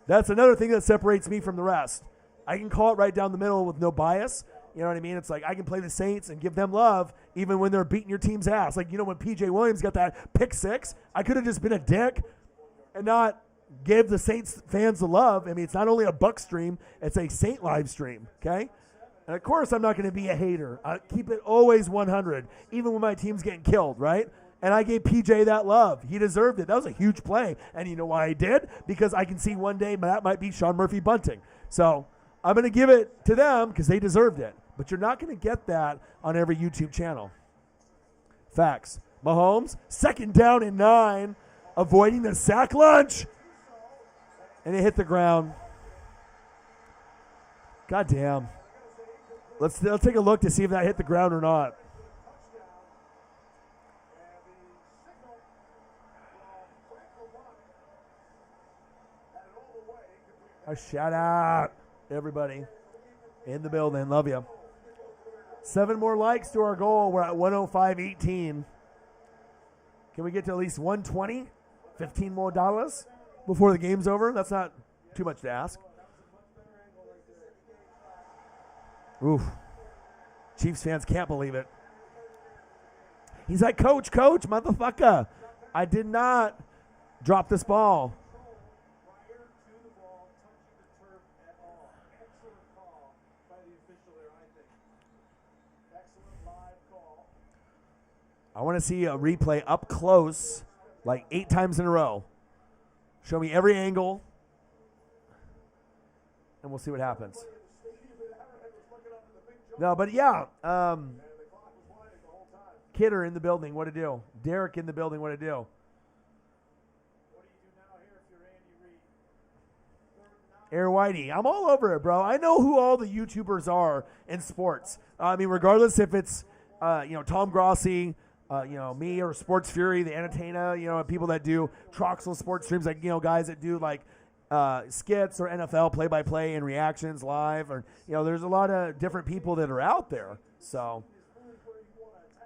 That's another thing that separates me from the rest. I can call it right down the middle with no bias. You know what I mean? It's like I can play the Saints and give them love even when they're beating your team's ass. Like, you know, when P.J. Williams got that pick 6, I could have just been a dick and not give the Saints fans the love. I mean, it's not only a Buck stream, it's a Saint live stream, okay? And, of course, I'm not going to be a hater. I keep it always 100, even when my team's getting killed, right? And I gave P.J. that love. He deserved it. That was a huge play. And you know why I did? Because I can see one day that might be Sean Murphy bunting. So I'm going to give it to them because they deserved it. But you're not going to get that on every YouTube channel. Facts. Mahomes, 2nd down and 9, avoiding the sack lunch. And it hit the ground. God damn. Let's take a look to see if that hit the ground or not. A shout out, everybody in the building. Love you. 7 more likes to our goal. We're at 105.18. Can we get to at least 120? $15 more before the game's over? That's not too much to ask. Oof. Chiefs fans can't believe it. He's like, coach, motherfucker. I did not drop this ball. I want to see a replay up close, like 8 times in a row. Show me every angle, and we'll see what happens. No, but yeah. Kidder in the building, what to do? Derek in the building, what to do? Air Whitey. I'm all over it, bro. I know who all the YouTubers are in sports. I mean, regardless if it's, Tom Grossi, me or Sports Fury, the Entertainer, people that do Troxel sports streams, like, guys that do like skits or NFL play-by-play and reactions live, or, there's a lot of different people that are out there. So,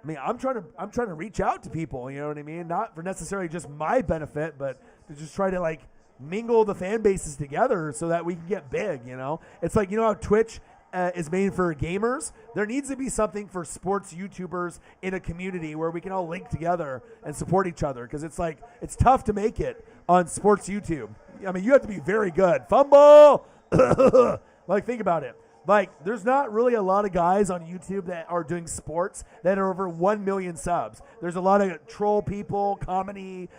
I mean, I'm trying to reach out to people, you know what I mean? Not for necessarily just my benefit, but to just try to like mingle the fan bases together so that we can get big, It's like, how Twitch is made for gamers. There needs to be something for sports YouTubers in a community where we can all link together and support each other, because it's like it's tough to make it on sports YouTube. I mean, you have to be very good. Fumble! Like, think about it. Like, there's not really a lot of guys on YouTube that are doing sports that are over 1 million subs. There's a lot of troll people, comedy,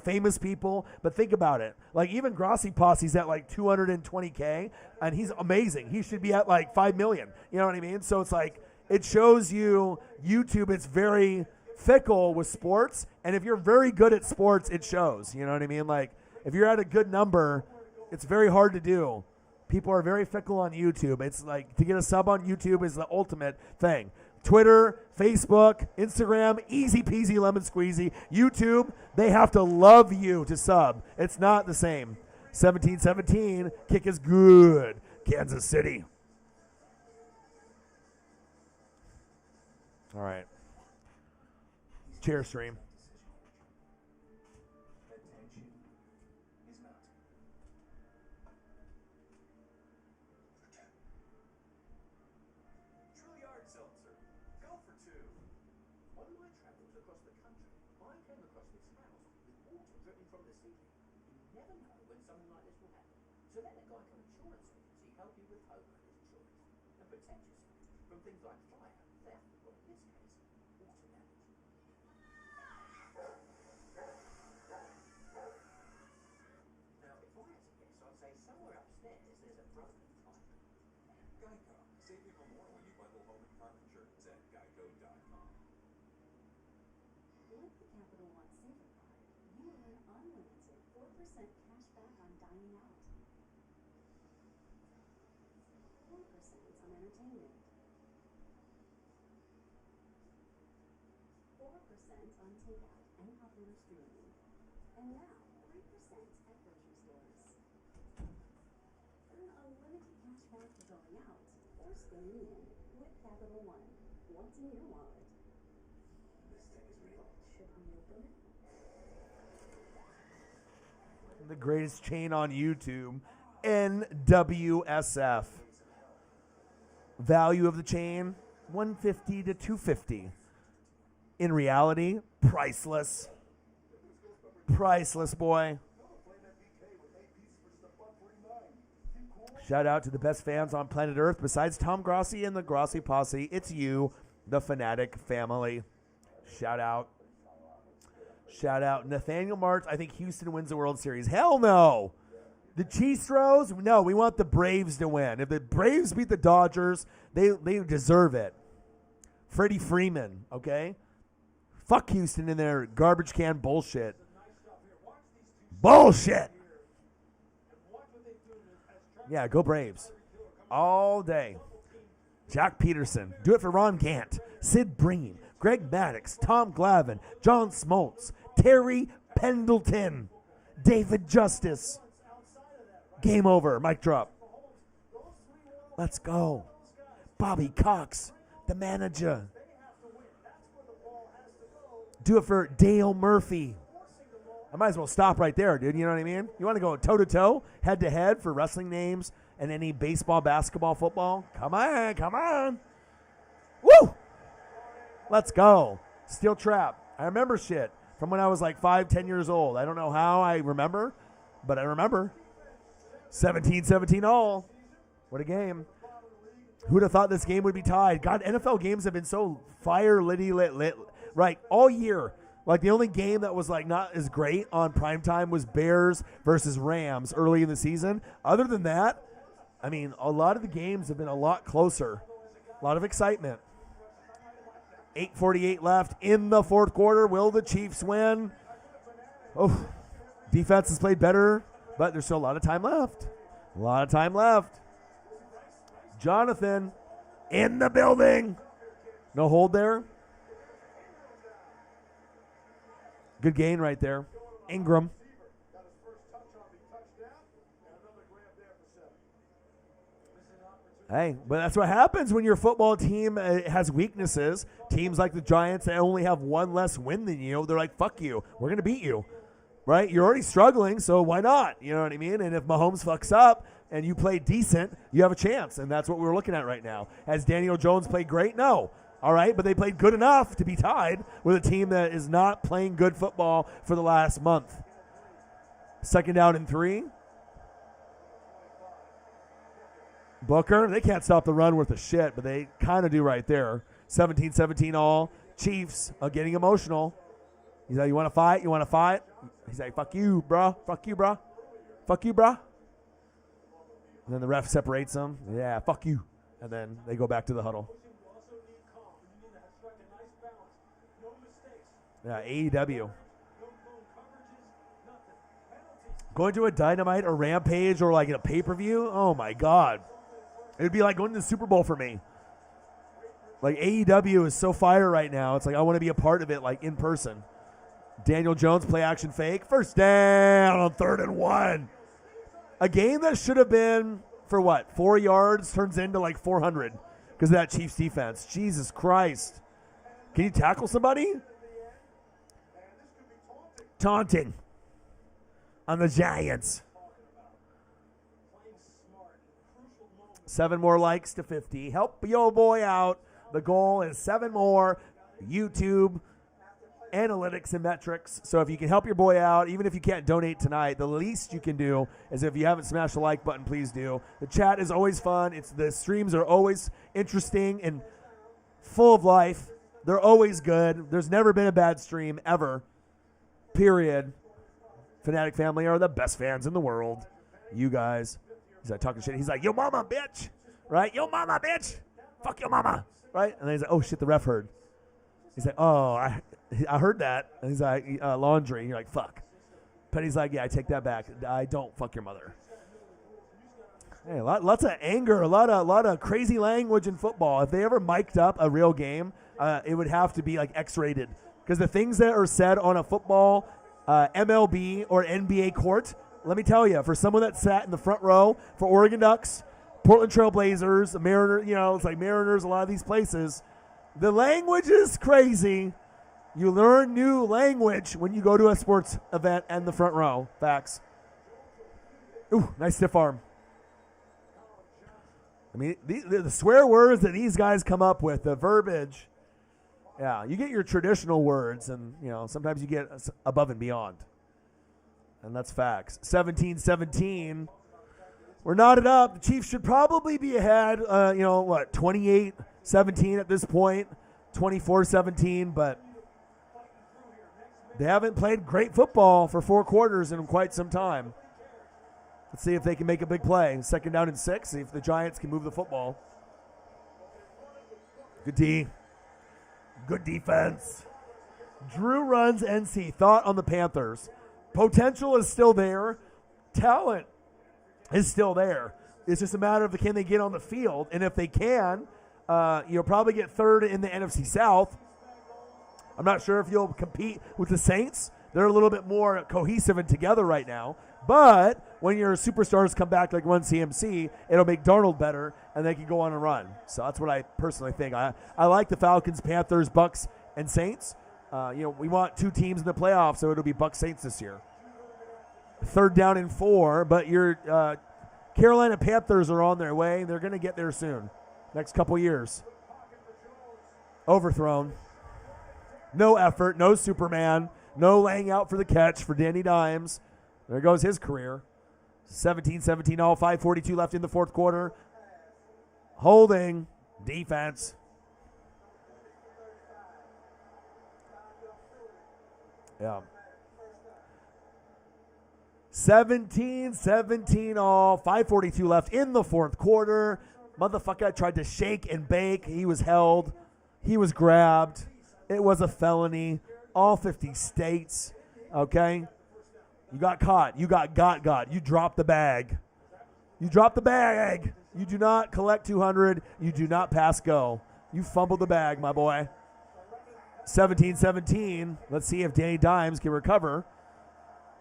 famous people. But think about it. Like, even Grossi Posse's at like 220K, and he's amazing. He should be at like 5 million. You know what I mean? So it's like, it shows you YouTube is very fickle with sports. And if you're very good at sports, it shows. You know what I mean? Like, if you're at a good number, it's very hard to do. People are very fickle on YouTube. It's like, to get a sub on YouTube is the ultimate thing. Twitter, Facebook, Instagram, easy peasy lemon squeezy. YouTube, they have to love you to sub. It's not the same. 17-17, kick is good. Kansas City. All right. Chair stream. Geico. Save even more when you bundle home and car insurance at geico.com. With the Capital One Saver Card, you will earn unlimited 4% cash back on dining out, 4% on entertainment, 4% on takeout and popular streaming, and now 3% at grocery stores. Earn unlimited cash back for going out or staying in with Capital One. What's in your wallet? This thing is real. Should we open it? The greatest chain on YouTube, NWSF. Value of the chain, $150 to $250. In reality, priceless. Priceless, boy. Shout out to the best fans on planet Earth besides Tom Grossi and the Grossi Posse. It's you, the Fanatic family. Shout out. Shout out. Nathaniel March, I think Houston wins the World Series. Hell no. The Chistros? No, we want the Braves to win. If the Braves beat the Dodgers, they deserve it. Freddie Freeman, okay? Fuck Houston in their garbage can bullshit. Bullshit. Yeah, go Braves. All day. Jack Peterson. Do it for Ron Gant. Sid Breen. Greg Maddox. Tom Glavine. John Smoltz. Terry Pendleton. David Justice. Game over. Mic drop. Let's go. Bobby Cox, the manager. Do it for Dale Murphy. I might as well stop right there, dude. You know what I mean? You want to go toe-to-toe, head-to-head for wrestling names and any baseball, basketball, football? Come on, come on. Woo! Let's go. Steel Trap. I remember shit from when I was like 5, 10 years old. I don't know how I remember, but I remember. 17-17 all. What a game. Who would have thought this game would be tied? God, NFL games have been so lit, right, all year. Like, the only game that was, like, not as great on primetime was Bears versus Rams early in the season. Other than that, I mean, a lot of the games have been a lot closer. A lot of excitement. 8:48 left in the fourth quarter. Will the Chiefs win? Oh, defense has played better, but there's still a lot of time left. A lot of time left. Jonathan in the building. No hold there. Good gain right there. Ingram. Hey, but that's what happens when your football team has weaknesses. Teams like the Giants that only have one less win than you, they're like, fuck you. We're going to beat you. Right? You're already struggling, so why not? You know what I mean? And if Mahomes fucks up and you play decent, you have a chance. And that's what we're looking at right now. Has Daniel Jones played great? No. All right, but they played good enough to be tied with a team that is not playing good football for the last month. 2nd down and 3. Booker, they can't stop the run worth a shit, but they kind of do right there. 17-17 all. Chiefs are getting emotional. He's like, you want to fight? You want to fight? He's like, fuck you, bro. Fuck you, bro. Fuck you, bro. And then the ref separates them. Yeah, fuck you. And then they go back to the huddle. Yeah, AEW. Going to a Dynamite or Rampage or like a pay-per-view? Oh, my God. It would be like going to the Super Bowl for me. Like, AEW is so fire right now. It's like I want to be a part of it, like, in person. Daniel Jones, play action fake. First down on 3rd and 1. A game that should have been, for what, 4 yards turns into like 400 because of that Chiefs defense. Jesus Christ. Can you tackle somebody? Taunting on the Giants. 7 more likes to 50. Help your boy out. The goal is 7 more. YouTube, analytics, and metrics. So if you can help your boy out, even if you can't donate tonight, the least you can do is if you haven't smashed the like button, please do. The chat is always fun. The streams are always interesting and full of life. They're always good. There's never been a bad stream ever. Period. Fanatic family are the best fans in the world. You guys. He's like talking shit. He's like, yo mama, bitch. right? Yo, mama, bitch. Fuck your mama, right? And then he's like, oh, shit, the ref heard. He's like, oh, I heard that. And he's like, laundry. And you're like, fuck. Petty's like, yeah, I take that back. I don't fuck your mother. Hey, lots of anger, a lot of crazy language in football. If they ever mic'd up a real game, it would have to be like X-rated. Because the things that are said on a football, MLB or NBA court, let me tell you, for someone that sat in the front row for Oregon Ducks, Portland Trail Blazers, Mariners, it's like Mariners, a lot of these places, the language is crazy. You learn new language when you go to a sports event and the front row. Facts. Ooh, nice stiff arm. I mean, the swear words that these guys come up with, the verbiage. Yeah, you get your traditional words, and, sometimes you get above and beyond. And that's facts. 17-17. We're knotted up. The Chiefs should probably be ahead, 28-17 at this point, 24-17, but they haven't played great football for 4 quarters in quite some time. Let's see if they can make a big play. 2nd down and 6, see if the Giants can move the football. Good D. Good defense. Drew runs NC. Thought on the Panthers. Potential is still there. Talent is still there. It's just a matter of can they get on the field. And if they can, you'll probably get 3rd in the NFC South. I'm not sure if you'll compete with the Saints. They're a little bit more cohesive and together right now. But when your superstars come back like Run CMC, it'll make Darnold better, and they can go on and run. So that's what I personally think. I like the Falcons, Panthers, Bucks, and Saints. We want 2 teams in the playoffs, so it'll be Bucks Saints this year. 3rd down and 4, but your Carolina Panthers are on their way. They're going to get there soon. Next couple years. Overthrown. No effort, no Superman, no laying out for the catch for Danny Dimes. There goes his career. 17-17 all, 5:42 left in the 4th quarter. Holding defense. Yeah. 17-17 all, 5:42 left in the 4th quarter. Motherfucker tried to shake and bake. He was held. He was grabbed. It was a felony. All 50 states. Okay? You got caught. You got. You dropped the bag. You dropped the bag. You do not collect 200. You do not pass go. You fumbled the bag, my boy. 17-17. Let's see if Danny Dimes can recover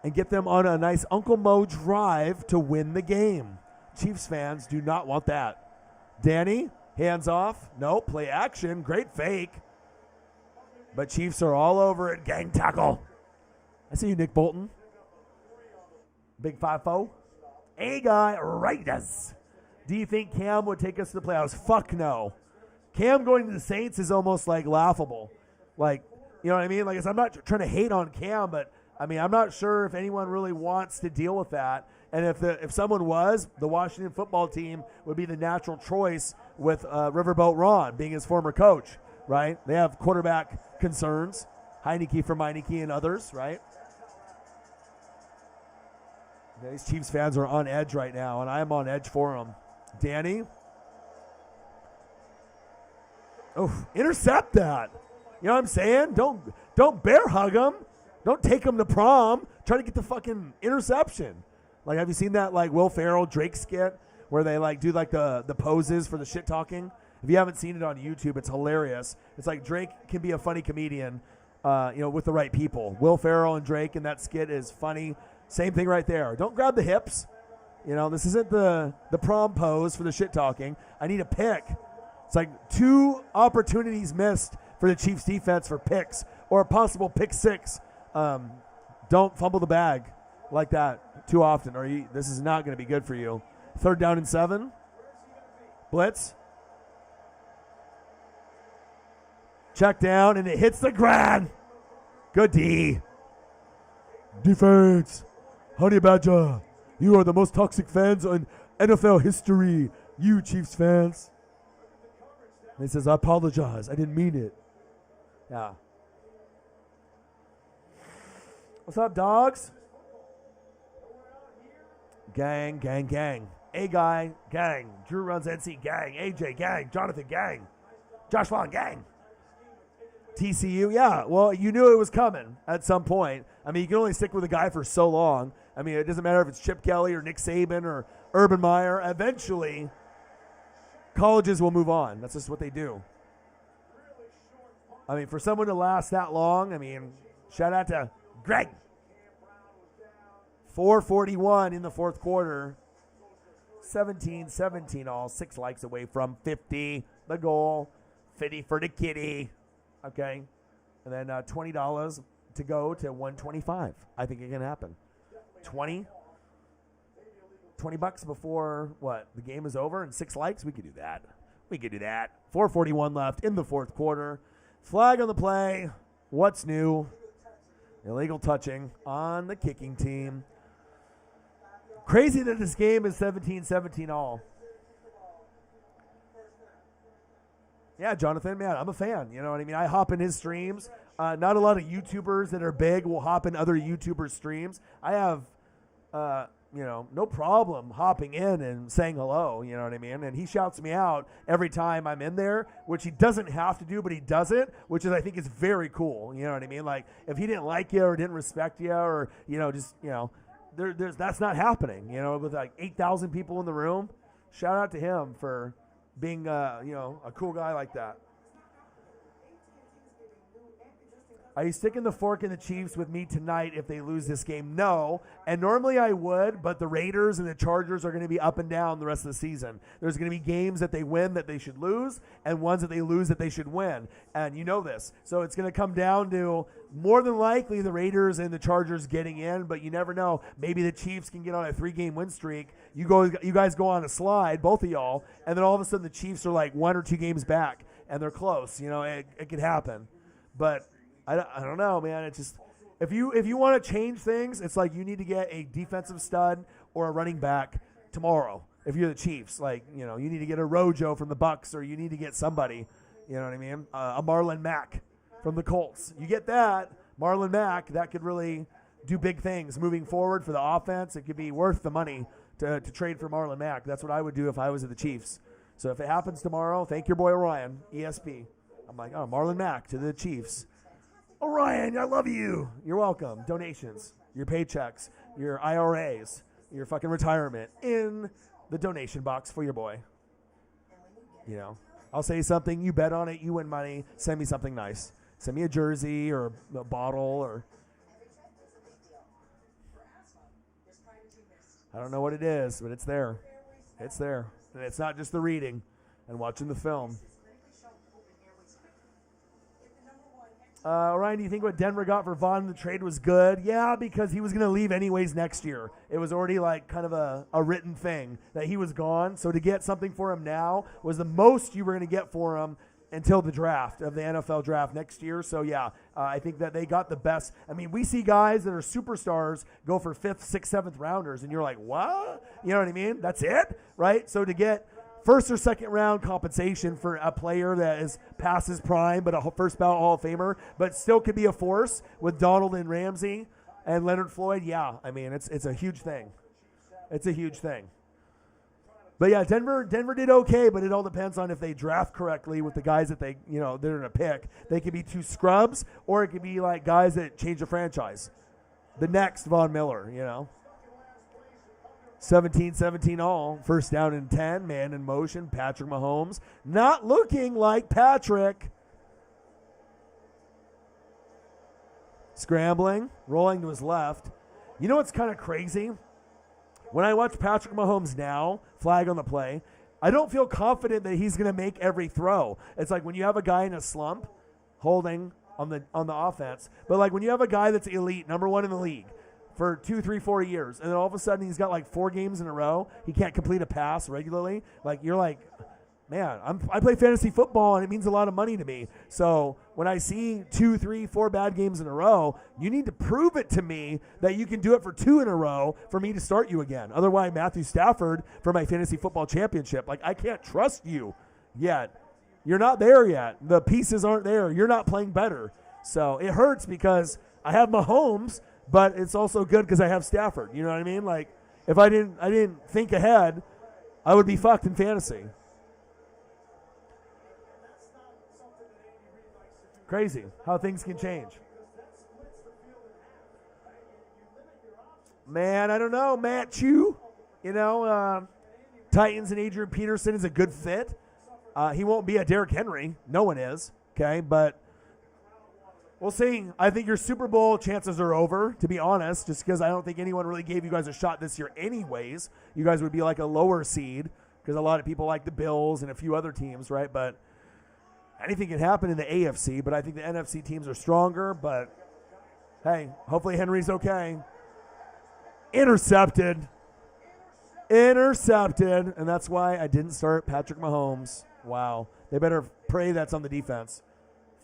and get them on a nice Uncle Mo drive to win the game. Chiefs fans do not want that. Danny, hands off. Nope, play action. Great fake. But Chiefs are all over it. Gang tackle. I see you, Nick Bolton. Big 5-0. A-guy Raiders. Do you think Cam would take us to the playoffs? Fuck no. Cam going to the Saints is almost like laughable. Like, you know what I mean? Like, I'm not trying to hate on Cam, but I mean, I'm not sure if anyone really wants to deal with that. And if someone was, the Washington football team would be the natural choice with Riverboat Ron being his former coach, right? They have quarterback concerns. Heineke from Meineke and others, right? These Chiefs fans are on edge right now, and I'm on edge for them. Danny. Oh, intercept that. You know what I'm saying? Don't bear hug him. Don't take him to prom. Try to get the fucking interception. Like, have you seen that, like, Will Ferrell Drake skit where they, like, do, like, the poses for the shit talking? If you haven't seen it on YouTube, it's hilarious. It's like Drake can be a funny comedian, with the right people. Will Ferrell and Drake in that skit is funny. Same thing right there. Don't grab the hips. This isn't the prom pose for the shit talking. I need a pick. It's like 2 opportunities missed for the Chiefs defense for picks or a possible pick 6. Don't fumble the bag like that too often, or this is not going to be good for you. 3rd down and 7. Blitz. Check down, and it hits the ground. Good D. Defense. Honey Badger. You are the most toxic fans in NFL history. You Chiefs fans. And he says, I apologize. I didn't mean it. Yeah. What's up, dogs? Gang, gang, gang. A guy, gang. Drew runs NC, gang. AJ, gang. Jonathan, gang. Josh Vaughn, gang. TCU, yeah. Well, you knew it was coming at some point. I mean, you can only stick with a guy for so long. I mean, it doesn't matter if it's Chip Kelly or Nick Saban or Urban Meyer. Eventually, colleges will move on. That's just what they do. I mean, for someone to last that long, I mean, shout out to Greg. 4:41 in the fourth quarter. 17-17 all. 6 likes away from 50. The goal. 50 for the kitty. Okay. And then $20 to go to 125. I think it can happen. 20 bucks before what? The game is over and 6 likes? We could do that. 4:41 left in the fourth quarter. Flag on the play. What's new? Illegal touching on the kicking team. Crazy that this game is 17-17 all. Yeah, Jonathan, man, I'm a fan. You know what I mean? I hop in his streams. Not a lot of YouTubers that are big will hop in other YouTubers' streams. I have, no problem hopping in and saying hello, you know what I mean? And he shouts me out every time I'm in there, which he doesn't have to do, but he does it, which is, I think, is very cool. You know what I mean? Like, if he didn't like you or didn't respect you or, there's that's not happening, with like 8,000 people in the room. Shout out to him for being, a cool guy like that. Are you sticking the fork in the Chiefs with me tonight if they lose this game? No. And normally I would, but the Raiders and the Chargers are going to be up and down the rest of the season. There's going to be games that they win that they should lose and ones that they lose that they should win. And you know this. So it's going to come down to more than likely the Raiders and the Chargers getting in, but you never know. Maybe the Chiefs can get on a 3-game win streak. You guys go on a slide, both of y'all, and then all of a sudden the Chiefs are like 1 or 2 games back and they're close. It could happen. But I don't know, man. It's just if you want to change things, it's like you need to get a defensive stud or a running back tomorrow. If you're the Chiefs, you need to get a Rojo from the Bucks, or you need to get somebody, you know what I mean? A Marlon Mack from the Colts. You get that Marlon Mack, that could really do big things moving forward for the offense. It could be worth the money to trade for Marlon Mack. That's what I would do if I was at the Chiefs. So if it happens tomorrow, thank your boy Orion, ESP. I'm like, Marlon Mack to the Chiefs. Orion, I love you. You're welcome. Donations, your paychecks, your IRAs, your fucking retirement in the donation box for your boy. I'll say something, you bet on it, you win money, send me something nice. Send me a jersey or a bottle or I don't know what it is, but it's there. It's there. And it's not just the reading and watching the film. Ryan, do you think what Denver got for Vaughn in the trade was good? Yeah, because he was going to leave anyways next year. It was already like kind of a written thing that he was gone. So to get something for him now was the most you were going to get for him until the draft of the NFL draft next year. So, yeah, I think that they got the best. I mean, we see guys that are superstars go for 5th, 6th, 7th rounders, and you're like, what? You know what I mean? That's it, right? So to get first or second round compensation for a player that is past his prime, but a first ballot Hall of Famer, but still could be a force with Donald and Ramsey and Leonard Floyd. Yeah, I mean, it's a huge thing. It's a huge thing. But yeah, Denver did okay, but it all depends on if they draft correctly with the guys that they're going to pick. They could be 2 scrubs, or it could be like guys that change the franchise. The next Von Miller, 17-17 all. First down and 10. Man in motion. Patrick Mahomes. Not looking like Patrick. Scrambling. Rolling to his left. You know what's kind of crazy? When I watch Patrick Mahomes now, flag on the play, I don't feel confident that he's going to make every throw. It's like when you have a guy in a slump holding on the offense, but like when you have a guy that's elite, number 1 in the league, for 2, 3, 4 years, and then all of a sudden he's got like 4 games in a row. He can't complete a pass regularly. Like you're like, man, I play fantasy football and it means a lot of money to me. So when I see 2, 3, 4 bad games in a row, you need to prove it to me that you can do it for 2 in a row for me to start you again. Otherwise, Matthew Stafford for my fantasy football championship. Like I can't trust you yet. You're not there yet. The pieces aren't there. You're not playing better. So it hurts because I have Mahomes, but it's also good because I have Stafford. You know what I mean? Like if I didn't think ahead, I would be fucked in fantasy. Crazy how things can change. Man, I don't know. Matt Chu, Titans and Adrian Peterson is a good fit. He won't be a Derrick Henry. No one is. Okay, but we'll see. I think your Super Bowl chances are over, to be honest, just because I don't think anyone really gave you guys a shot this year anyways. You guys would be like a lower seed because a lot of people like the Bills and a few other teams, right? But anything can happen in the AFC, but I think the NFC teams are stronger. But, hey, hopefully Henry's okay. Intercepted. And that's why I didn't start Patrick Mahomes. Wow. They better pray that's on the defense.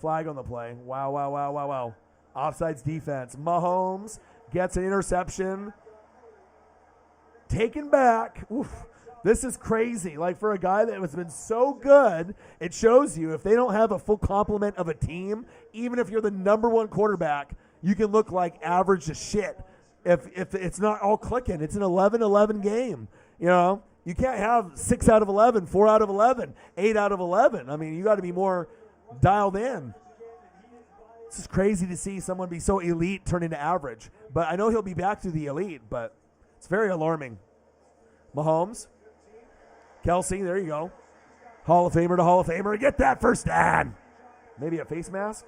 Flag on the play. Wow. Offsides defense. Mahomes gets an interception. Taken back. Oof. This is crazy. Like, for a guy that has been so good, it shows you if they don't have a full complement of a team, even if you're the number one quarterback, you can look like average as shit. If it's not all clicking, it's an 11-11 game. You can't have 6 out of 11, 4 out of 11, 8 out of 11. I mean, you got to be more dialed in. It's just crazy to see someone be so elite turn into average. But I know he'll be back to the elite, but it's very alarming. Mahomes, Kelsey, there you go. Hall of Famer to Hall of Famer. Get that first down. Maybe a face mask.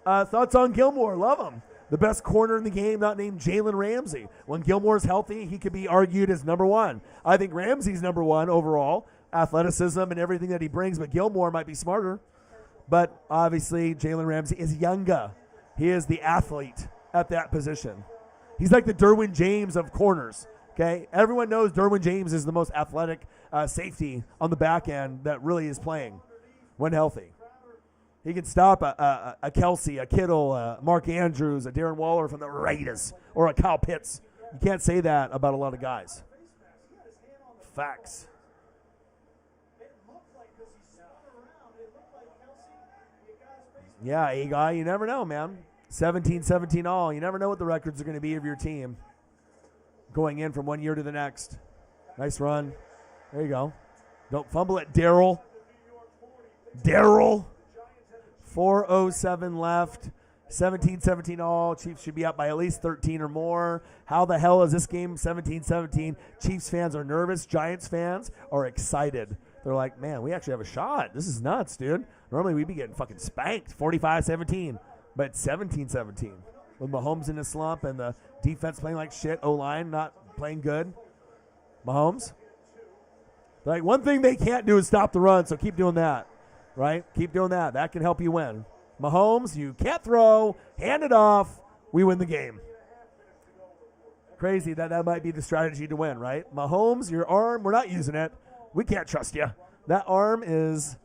Thoughts on Gilmore? Love him. The best corner in the game, not named Jalen Ramsey. When Gilmore's healthy, he could be argued as number one. I think Ramsey's number one overall, athleticism and everything that he brings, but Gilmore might be smarter. But obviously, Jalen Ramsey is younger. He is the athlete at that position. He's like the Derwin James of corners. Okay, everyone knows Derwin James is the most athletic safety on the back end that really is playing when healthy. He can stop a Kelsey, a Kittle, Mark Andrews, a Darren Waller from the Raiders, or a Kyle Pitts. You can't say that about a lot of guys. Facts. Yeah, A-guy, you never know, man. 17-17 all. You never know what the records are going to be of your team going in from one year to the next. Nice run. There you go. Don't fumble it, Darryl. 4:07 left. 17-17 all. Chiefs should be up by at least 13 or more. How the hell is this game 17-17? Chiefs fans are nervous. Giants fans are excited. They're like, man, we actually have a shot. This is nuts, dude. Normally we'd be getting fucking spanked 45-17, but 17-17. With Mahomes in a slump and the defense playing like shit, O-line not playing good. Mahomes? Like, one thing they can't do is stop the run, so keep doing that. Right? Keep doing that. That can help you win. Mahomes, you can't throw. Hand it off. We win the game. Crazy that might be the strategy to win, right? Mahomes, your arm, we're not using it. We can't trust you. That arm has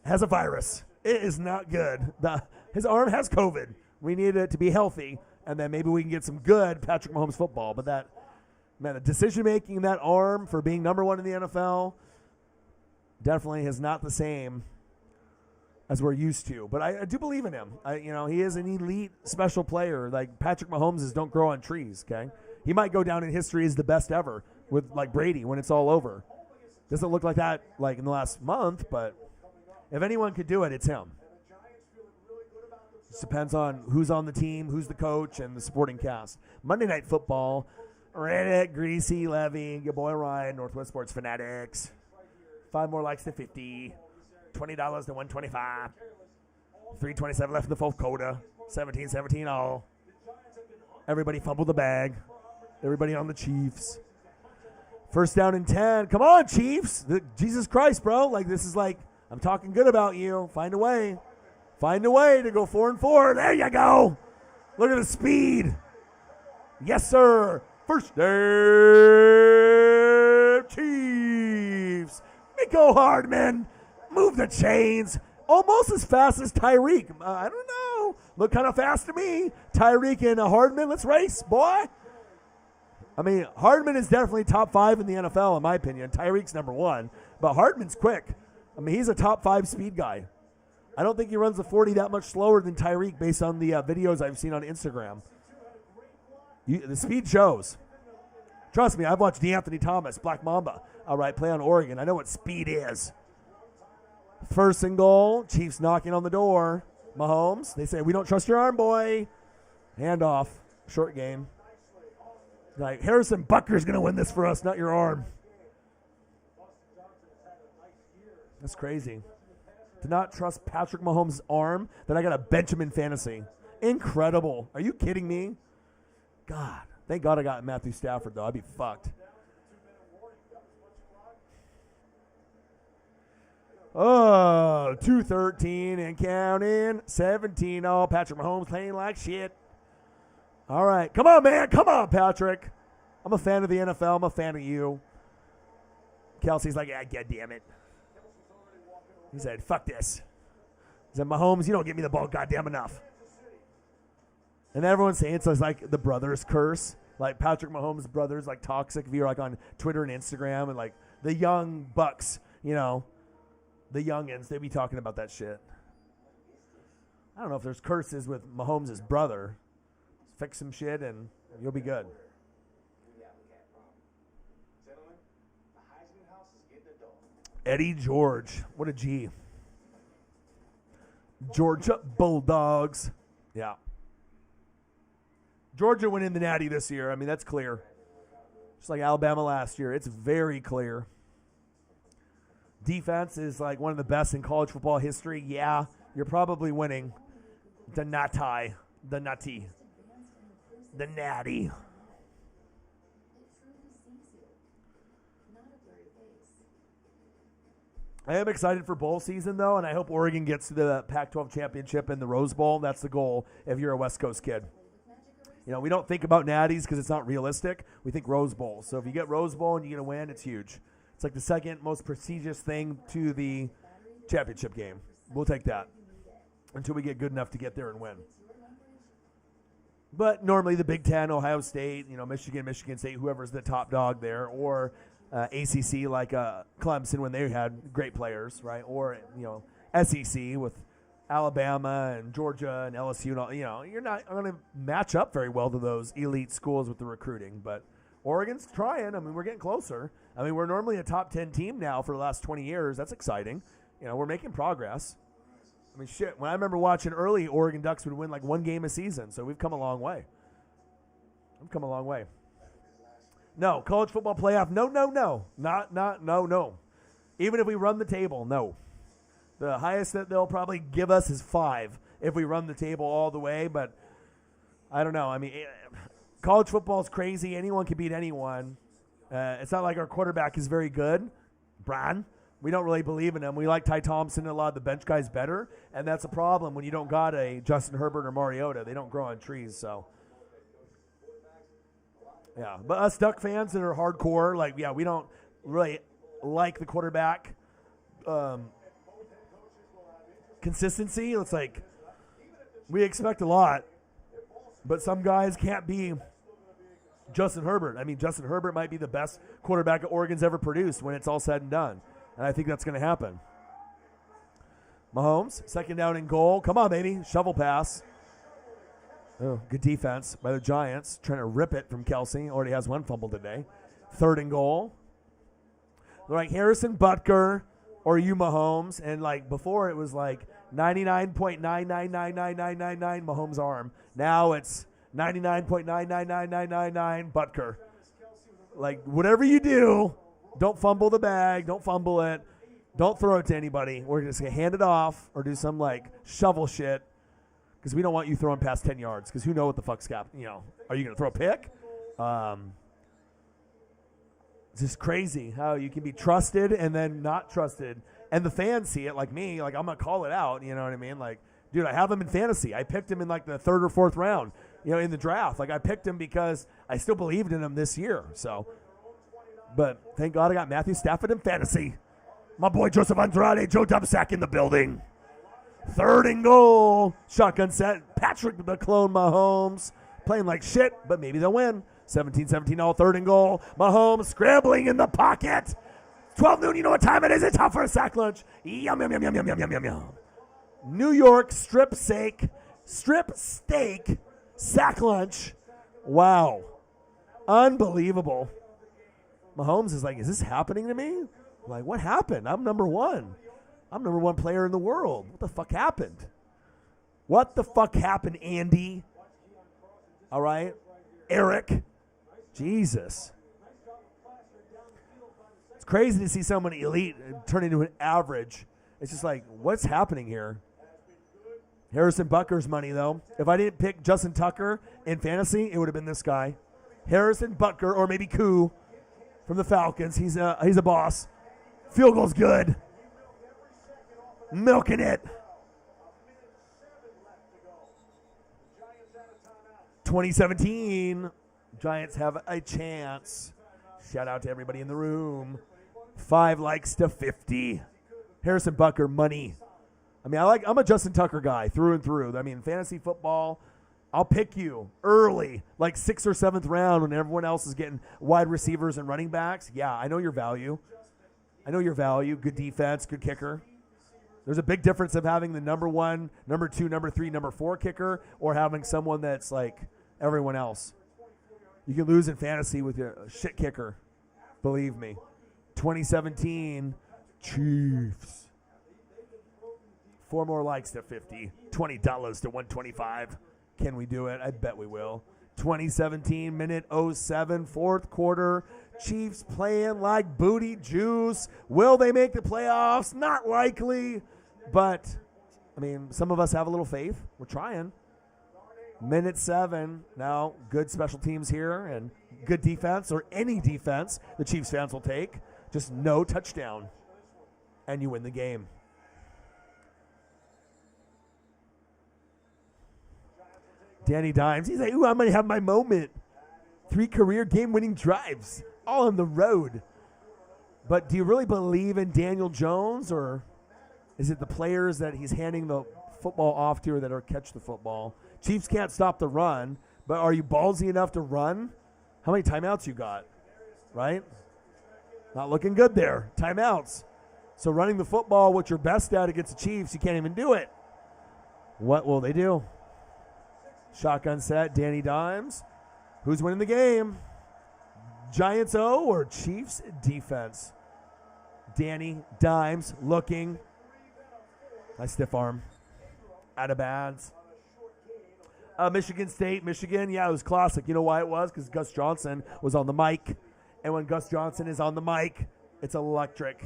a virus. It is not good. His arm has COVID. We need it to be healthy, and then maybe we can get some good Patrick Mahomes football. But the decision-making in that arm for being number one in the NFL definitely is not the same as we're used to. But I do believe in him. He is an elite special player. Like, Patrick Mahomes don't grow on trees, okay? He might go down in history as the best ever with, like, Brady when it's all over. Doesn't look like that, like, in the last month, but if anyone could do it, it's him. Just depends on who's on the team, who's the coach, and the supporting cast. Monday Night Football, Reddick, Greasy, Levy, your boy Ryan, Northwest Sports Fanatics. 5 more likes to 50. $20 to 125. 3:27 left in the fourth quarter. 17-17 all. Everybody fumbled the bag. Everybody on the Chiefs. First down and 10. Come on, Chiefs. Jesus Christ, bro. Like, this is like, I'm talking good about you. Find a way. Find a way to go 4-4. There you go. Look at the speed. Yes, sir. First down, Chiefs. Mecole Hardman. Move the chains. Almost as fast as Tyreek. I don't know. Look kind of fast to me. Tyreek and Hardman. Let's race, boy. I mean, Hardman is definitely top 5 in the NFL, in my opinion. Tyreek's number 1. But Hardman's quick. I mean, he's a top 5 speed guy. I don't think he runs the 40 that much slower than Tyreek based on the videos I've seen on Instagram. The speed shows. Trust me, I've watched DeAnthony Thomas, Black Mamba, all right, play on Oregon. I know what speed is. First and goal, Chiefs knocking on the door. Mahomes, they say, we don't trust your arm, boy. Handoff, short game. Like, Harrison Butker's going to win this for us, not your arm. That's crazy. To not trust Patrick Mahomes' arm, then I got to bench him in fantasy. Incredible. Are you kidding me? God. Thank God I got Matthew Stafford, though. I'd be fucked. Oh, 2-13 and counting. 17-0. Patrick Mahomes playing like shit. All right. Come on, man. Come on, Patrick. I'm a fan of the NFL. I'm a fan of you. Kelsey's like, yeah, God damn it. He said, fuck this. He said, Mahomes, you don't give me the ball goddamn enough. And everyone's saying it's like the brothers curse. Like Patrick Mahomes' brothers, like toxic. If you're like on Twitter and Instagram and like the young bucks, you know, the youngins, they be talking about that shit. I don't know if there's curses with Mahomes' brother. Fix some shit and you'll be good. Eddie George. What a G. Georgia Bulldogs. Yeah. Georgia went in the Natty this year. I mean, that's clear. Just like Alabama last year. It's very clear. Defense is like one of the best in college football history. Yeah, you're probably winning. The Natty. The Natty. The Natty. I am excited for bowl season, though, and I hope Oregon gets to the Pac-12 championship and the Rose Bowl. That's the goal if you're a West Coast kid. You know, we don't think about natties because it's not realistic. We think Rose Bowl. So if you get Rose Bowl and you get a win, it's huge. It's like the second most prestigious thing to the championship game. We'll take that until we get good enough to get there and win. But normally the Big Ten, Ohio State, you know, Michigan State, whoever's the top dog there, or ACC like Clemson when they had great players, right? Or, you know, SEC with Alabama and Georgia and LSU, and all, you know, you're not going to match up very well to those elite schools with the recruiting. But Oregon's trying. I mean, we're getting closer. I mean, we're normally a top 10 team now for the last 20 years. That's exciting. You know, we're making progress. I mean, shit, when I remember watching early, Oregon Ducks would win like one game a season. So we've come a long way. We've come a long way. No, college football playoff, no. No. Even if we run the table, no. The highest that they'll probably give us is 5 if we run the table all the way. But I don't know. I mean, college football is crazy. Anyone can beat anyone. It's not like our quarterback is very good. Brian, we don't really believe in him. We like Ty Thompson and a lot of the bench guys better. And that's a problem when you don't got a Justin Herbert or Mariota. They don't grow on trees, so. Yeah, but us Duck fans that are hardcore, like, yeah, we don't really like the quarterback consistency. It's like we expect a lot, but some guys can't be Justin Herbert. I mean, Justin Herbert might be the best quarterback Oregon's ever produced when it's all said and done, and I think that's going to happen. Mahomes, second down and goal. Come on, baby. Shovel pass. Oh, good defense by the Giants. Trying to rip it from Kelsey. Already has one fumble today. Third and goal. They're like Harrison Butker or you Mahomes. And like before it was like 99.99999999 Mahomes' arm. Now it's 99.999999 Butker. Like whatever you do, don't fumble the bag. Don't fumble it. Don't throw it to anybody. We're just going to hand it off or do some like shovel shit. Because we don't want you throwing past 10 yards. Because who knows what the fuck's happening? You know, are you going to throw a pick? It's just crazy how you can be trusted and then not trusted. And the fans see it like me. Like, I'm going to call it out. You know what I mean? Like, dude, I have him in fantasy. I picked him in like the 3rd or 4th round, you know, in the draft. Like, I picked him because I still believed in him this year. So, but thank God I got Matthew Stafford in fantasy. My boy Joseph Andrade, Joe Dubsack in the building. Third and goal. Shotgun set. Patrick the clone Mahomes. Playing like shit, but maybe they'll win. 17-17 all. Third and goal. Mahomes scrambling in the pocket. 12 noon, you know what time it is. It's time for a sack lunch. Yum, yum, yum, yum, yum, yum, yum, yum, yum. New York strip steak sack lunch. Wow. Unbelievable. Mahomes is like, is this happening to me? I'm like, what happened? I'm number one. I'm number one player in the world. What the fuck happened? What the fuck happened, Andy? All right. Eric. Jesus. It's crazy to see someone elite turn into an average. It's just like, what's happening here? Harrison Butker's money, though. If I didn't pick Justin Tucker in fantasy, it would have been this guy. Harrison Butker, or maybe Koo from the Falcons. He's a boss. Field goal's good. Milking it. 2017. Giants have a chance. Shout out to everybody in the room. 5 likes to 50. Harrison Butker, money. I mean, I'm a Justin Tucker guy through and through. I mean, fantasy football, I'll pick you early, like 6th or 7th round when everyone else is getting wide receivers and running backs. Yeah, I know your value. Good defense, good kicker. There's a big difference of having the number 1, number 2, number 3, number 4 kicker or having someone that's like everyone else. You can lose in fantasy with a shit kicker. Believe me. 2017 Chiefs. 4 more likes to 50. $20 to 125. Can we do it? I bet we will. 2017 minute 07 fourth quarter. Chiefs playing like booty juice. Will they make the playoffs? Not likely. But, I mean, some of us have a little faith. We're trying. Minute 7. Now, good special teams here and good defense, or any defense the Chiefs fans will take. Just no touchdown. And you win the game. Danny Dimes, he's like, ooh, I'm going to have my moment. 3 career game-winning drives, all on the road. But do you really believe in Daniel Jones, or is it the players that he's handing the football off to or that are catch the football? Chiefs can't stop the run, but are you ballsy enough to run? How many timeouts you got, right? Not looking good there. Timeouts. So running the football, what you're best at against the Chiefs, you can't even do it. What will they do? Shotgun set, Danny Dimes. Who's winning the game? Giants O or Chiefs defense? Danny Dimes looking. Nice stiff arm. Out of bounds. Michigan State, Michigan. Yeah, it was classic. You know why it was? Because Gus Johnson was on the mic. And when Gus Johnson is on the mic, it's electric.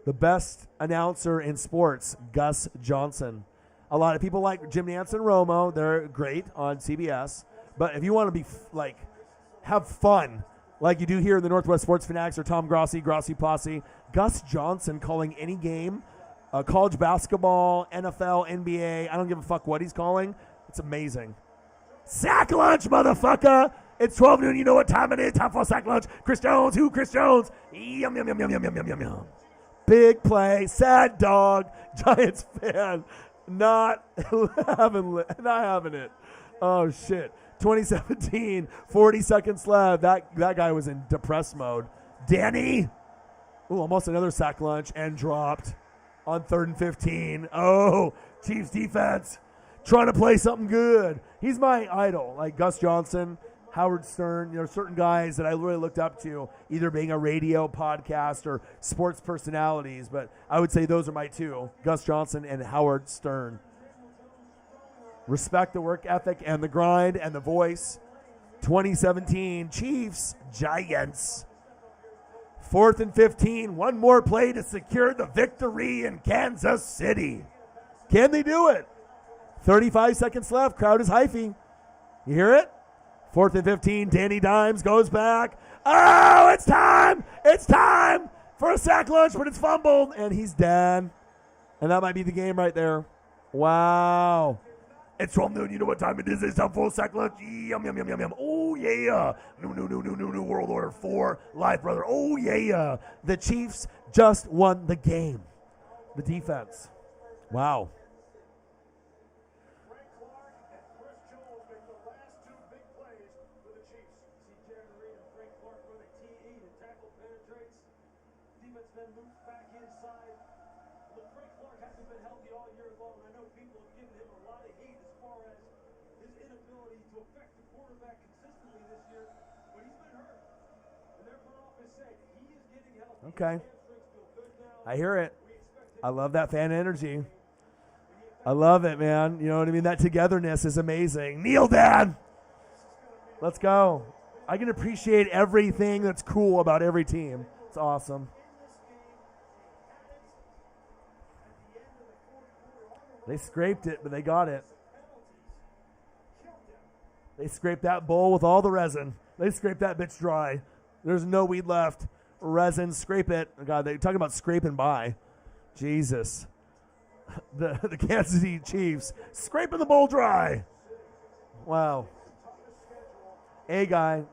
The best announcer in sports, Gus Johnson. A lot of people like Jim Nantz and Romo. They're great on CBS. But if you want to be, have fun, like you do here in the Northwest Sports Fanatics or Tom Grossi Posse, Gus Johnson calling any game, college basketball, NFL, NBA, I don't give a fuck what he's calling. It's amazing. Sack lunch, motherfucker. It's 12 noon. You know what time it is. Time for sack lunch. Chris Jones. Who? Chris Jones. Yum, yum, yum, yum, yum, yum, yum, yum, yum. Big play. Sad dog. Giants fan. Not having it. Oh, shit. 2017, 40 seconds left. That guy was in depressed mode. Danny. Ooh, almost another sack lunch and dropped on 3rd and 15. Oh, Chiefs defense trying to play something good. He's my idol, like Gus Johnson, Howard Stern. There are certain guys that I really looked up to, either being a radio podcast or sports personalities, but I would say those are my 2, Gus Johnson and Howard Stern. Respect the work ethic and the grind and the voice. 2017 Chiefs, Giants. 4th and 15, 1 more play to secure the victory in Kansas City. Can they do it? 35 seconds left. Crowd is hyping. You hear it? 4th and 15. Danny Dimes goes back. Oh, it's time. It's time for a sack lunch, but it's fumbled, and he's done. And that might be the game right there. Wow. It's 12 noon. You know what time it is. It's time for a sack lunch. Yum, yum, yum, yum, yum. Oh, yeah. New World Order 4. Live, brother. Oh, yeah. The Chiefs just won the game. The defense. Wow. Okay. I hear it. I love that fan energy. I love it, man. You know what I mean? That togetherness is amazing. Kneel, Dad! Let's go. I can appreciate everything that's cool about every team. It's awesome. They scraped it, but they got it. They scraped that bowl with all the resin. They scraped that bitch dry. There's no weed left. Resin, scrape it. Oh God, they're talking about scraping by. Jesus. The Kansas City Chiefs scraping the bowl dry. Wow. Hey, gang.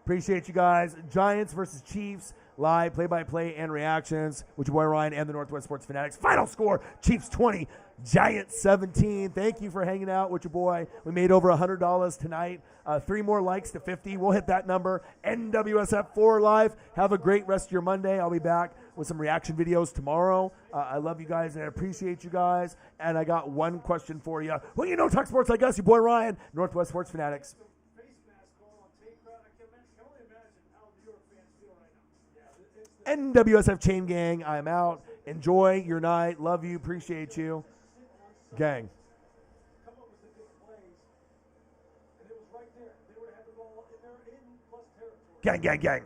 Appreciate you guys. Giants versus Chiefs. Live play-by-play and reactions with your boy Ryan and the Northwest Sports Fanatics. Final score, Chiefs 20, Giants 17. Thank you for hanging out with your boy. We made over $100 tonight. 3 more likes to 50. We'll hit that number. NWSF 4 live. Have a great rest of your Monday. I'll be back with some reaction videos tomorrow. I love you guys and I appreciate you guys. And I got one question for you. Well, you know, talk sports like us, your boy Ryan, Northwest Sports Fanatics. NWSF Chain Gang, I'm out. Enjoy your night. Love you. Appreciate you. Gang. Gang, gang, gang.